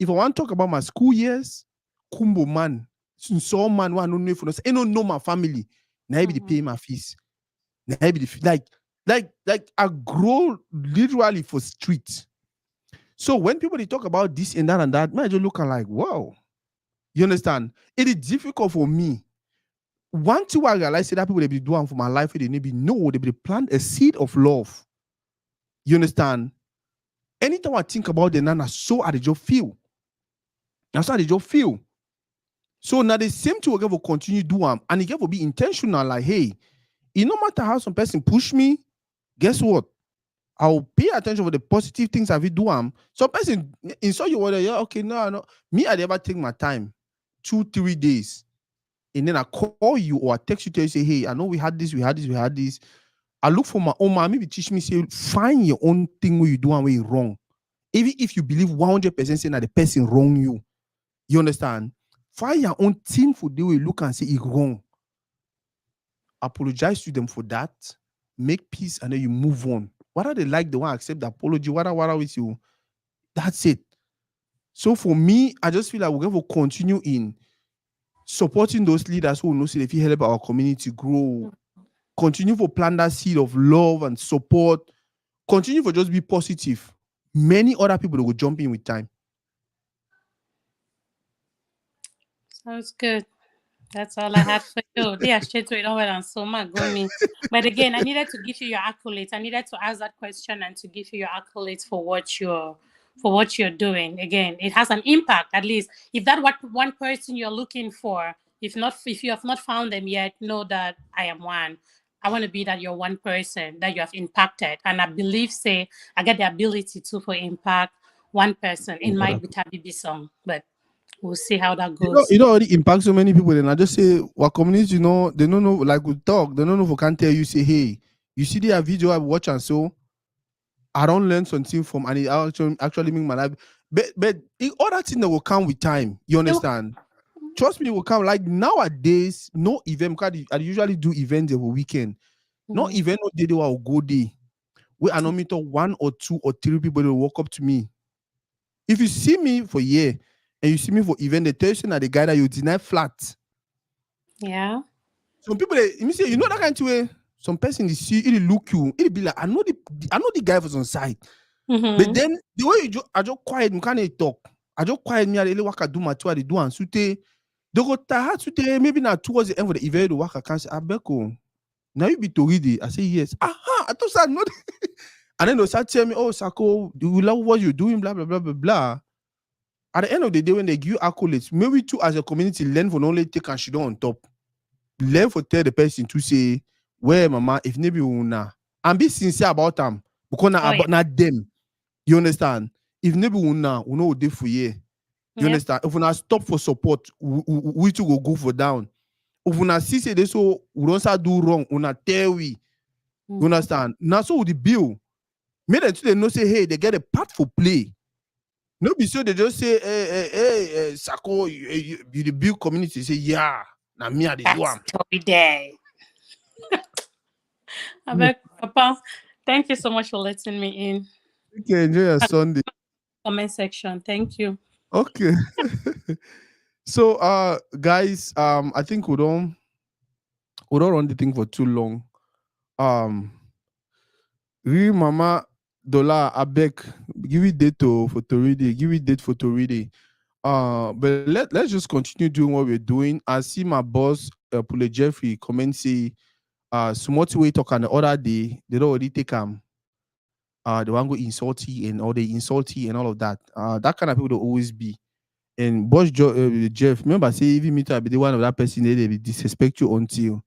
If I want to talk about my school years, Kumbo man, so man, one don't know for us, I don't know my family. Now I be the Mhm. pay my fees. Now I be the like I grow literally for street. So when people they talk about this and that, man, I just look and like, wow. You understand? It is difficult for me one thing I realize that people they be doing for my life, they need be know they be plant a seed of love. You understand? Anytime I think about the nana, so I just feel. That's how they just feel. So now the same thing we will continue doing, and it will be intentional. Like, hey, it no matter how some person push me, guess what? I'll pay attention for the positive things I will do. Some person insult you whether yeah, okay, no. Me, I never take my time, 2-3 days. And then I call you or I text you to you say, hey, I know we had this. I look for my own man, maybe teach me, say, find your own thing where you do and where you wrong. Even if you believe 100% saying that the person wrong you understand? Find your own thing for the way you look and say it wrong. Apologize to them for that. Make peace and then you move on. Whether they like the one, accept the apology, whether with you, that's it. So for me, I just feel like we're going to continue in supporting those leaders who know if you help our community grow. Continue for plant that seed of love and support. Continue for just be positive. Many other people will jump in with time. Sounds good. That's all I had for you. They are straight to it over and so much me. But again, I needed to give you your accolades. I needed to ask that question and to give you your accolades for what you're doing. Again, it has an impact. At least if that what one person you're looking for, if you have not found them yet, know that I am one. I want to be that you're one person that you have impacted. And I believe, I get the ability to for impact one person. It might be Tabibi song, but we'll see how that goes. It already impacts so many people. Then I just say, what communities, they don't know, like we talk, they don't know if I can tell you, say, hey, you see their video I watch and so I don't learn something from, and it actually make my life. But other things that will come with time. You understand? Trust me, it will come. Like nowadays, no event. Because I usually do events every weekend. No event, no day they will go there. Where I know meet up 1 or 2 or 3 people that will walk up to me. If you see me for a year and you see me for event, they tell you that the guy that you deny flat. Yeah. Some people, you say, you know that kind of way. Some person they see it look you, it be like I know the guy was on side. But then the way I just quiet, me can't talk. I just quiet me. I really work. I do my tour. I do and sute. They go tired sute. Maybe now towards the end of the event, the work I can say, I beko. Now you be to read it. I say yes. Aha. I thought not. And then they start telling me, oh Sako, do you love what you're doing? Blah blah blah blah blah. At the end of the day, when they give you accolades, maybe too as a community learn for only take and she don't on top. Learn for tell the person to say, where mama, if maybe una, and be sincere about them because not them. You understand? If maybe una, we know they for you. You understand? If una stop for support, we too will go for down. If una see say they so we don't start do wrong, una tell we. You understand? Now so with the bill, made it they know say hey, they get a part for play. No be so they just say hey, Sako, you the bill community say yeah. Now me I do am. Day. I beg, Papa, thank you so much for letting me in. Okay, enjoy your Sunday. Comment section. Thank you. Okay. So guys, I think we don't run the thing for too long. Real Mama Dollar Abek, give it date for Toride, give it date for Toride. But let's just continue doing what we're doing. I see my boss Pule Jeffrey comment say Smart way talk on the other day, they don't already take they want to go insulty and all the insulty and all of that. That kind of people will always be. And boss Jeff, remember say even me to be the one of that person they be disrespect you until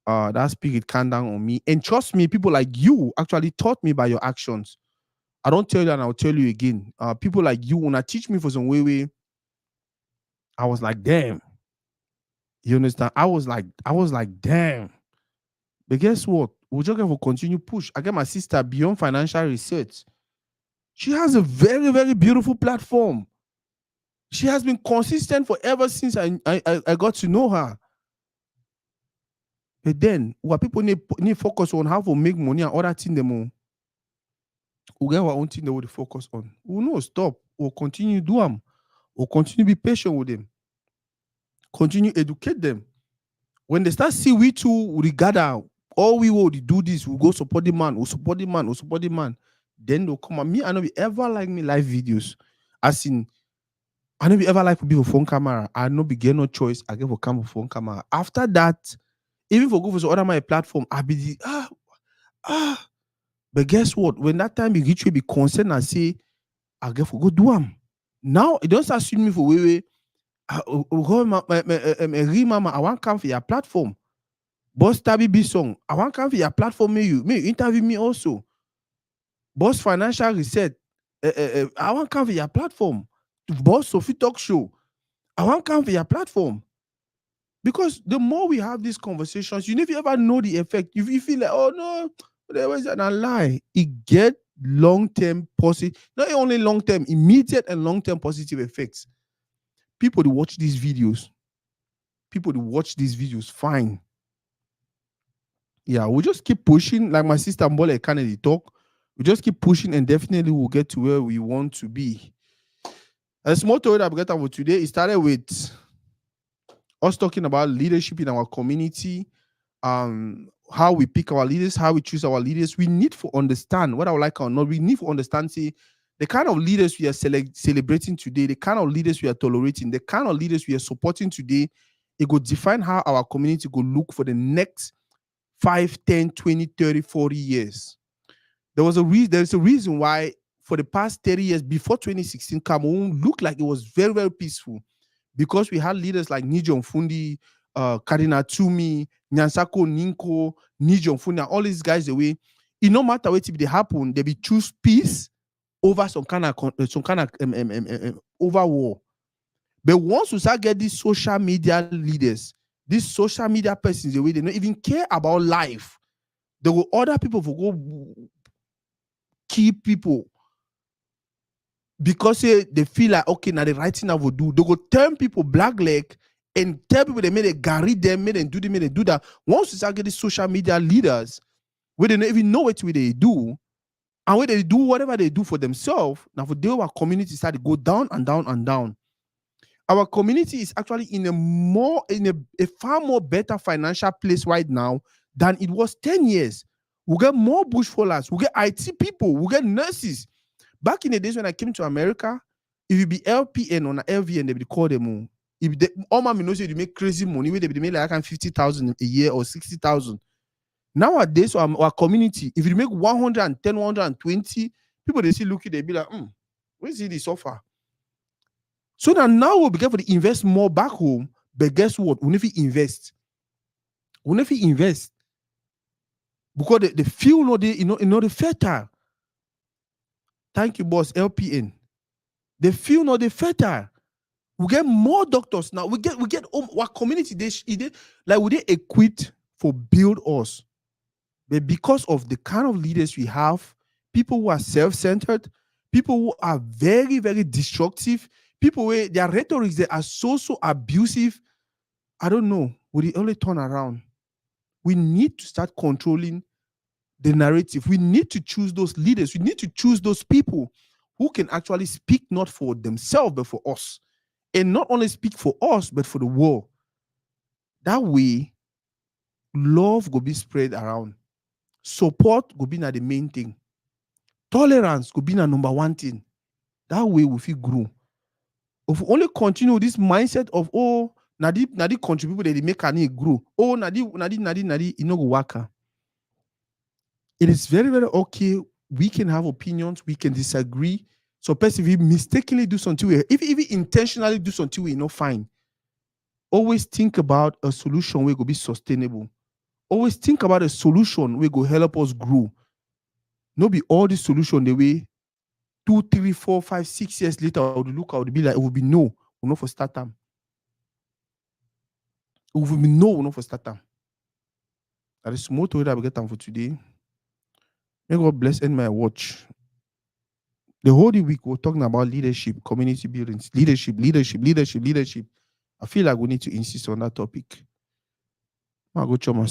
that spirit calm down on me. And trust me, people like you actually taught me by your actions. I don't tell you and I'll tell you again. People like you, when I teach me for some way, I was like, damn. You understand? I was like, damn. But guess what? We're just going to continue push. I get my sister Beyond Financial Research. She has a very, very beautiful platform. She has been consistent forever since I got to know her. But then, what people need focus on how to make money and other things them. We get our own thing they will focus on. We will not stop. We'll continue to do them. We'll continue to be patient with them. Continue to educate them. When they start see we too, we gather. All we will do this, we'll go support the man, we'll support the man, we'll support the man. Then they'll come at me and not be ever like me live videos. As in, I no be ever like to be for phone camera. I no be get no choice. I get for come for phone camera. After that, even for go for some other my platform, I be the ah. But guess what? When that time you reach, you be concerned and say, I get for go do am. Now it don't start shooting me for way. I mama, I want come for your platform. Boss Tabi B song, I want come for your platform. May you interview me also. Boss Financial Reset, I want come for your platform. Boss Sophie Talk Show, I want come for your platform. Because the more we have these conversations, you never ever know the effect. If you feel like, oh no, there was a lie, it get long-term positive, not only long-term, immediate and long-term positive effects. People to watch these videos. Fine. Yeah, we'll just keep pushing. Like my sister Mbole Kennedy talk. We just keep pushing and definitely we'll get to where we want to be. A small story that we got about today, it started with us talking about leadership in our community, how we pick our leaders, how we choose our leaders. We need to understand, whether I like or not, we need to understand, see, the kind of leaders we are celebrating today, the kind of leaders we are tolerating, the kind of leaders we are supporting today, it will define how our community will look for the next 5, 10, 20, 30, 40 years. There's a reason why for the past 30 years before 2016, Cameroon looked like it was very, very peaceful, because we had leaders like Nijon Fundi, Kadina Tumi, Nyansako Ninko, Nijon Fundi, all these guys away. It no matter what they happen, they be choose peace over some kind of over war. But once we start get these social media leaders, these social media persons, the way they don't even care about life, they will order people for go kill people because they feel like, okay, now the right thing I will do. They go turn people black leg and tell people they made a gary them, made them do that. Once we start getting social media leaders, where they don't even know what they do, and where they do whatever they do for themselves, now for our community start to go down and down and down. Our community is actually in a far more better financial place right now than it was 10 years. We get more bush fallers, we get IT people, we get nurses. Back in the days when I came to America, if you be LPN or an LVN, they would call them. If they, all my know say they make crazy money, where they make like 50,000 a year or 60,000. Nowadays, our community, if you make 110, 120, people they see looking, they be like, where's this offer? So now we'll be careful to invest more back home, but guess what? We never invest. Because the field no the fertile. Thank you, boss. LPN. The field no the fertile. We get more doctors now. We get our community. They equipped for build us, but because of the kind of leaders we have, people who are self-centered, people who are very, very destructive, people where their rhetorics they are so abusive. I don't know. Will it only turn around? We need to start controlling the narrative. We need to choose those leaders. We need to choose those people who can actually speak not for themselves but for us, and not only speak for us but for the world. That way, love will be spread around. Support will be the main thing. Tolerance will be the number one thing. That way we feel grow. If we only continue this mindset of nadi contribute that they make any grow. Nadi it no go work. It is very, very okay. We can have opinions, we can disagree. So person if you mistakenly do something, if you intentionally do something, we not fine. Always think about a solution where go be sustainable. Always think about a solution where go help us grow. No be all the solution the way 2, 3, 4, 5, 6 years later, I would look, I would be like, it would be no, we're not for start time. It would be no, we're not for start time. That is small to that we get time for today. May God bless and my watch. The whole week we're talking about leadership, community building, leadership. I feel like we need to insist on that topic. I'll go to my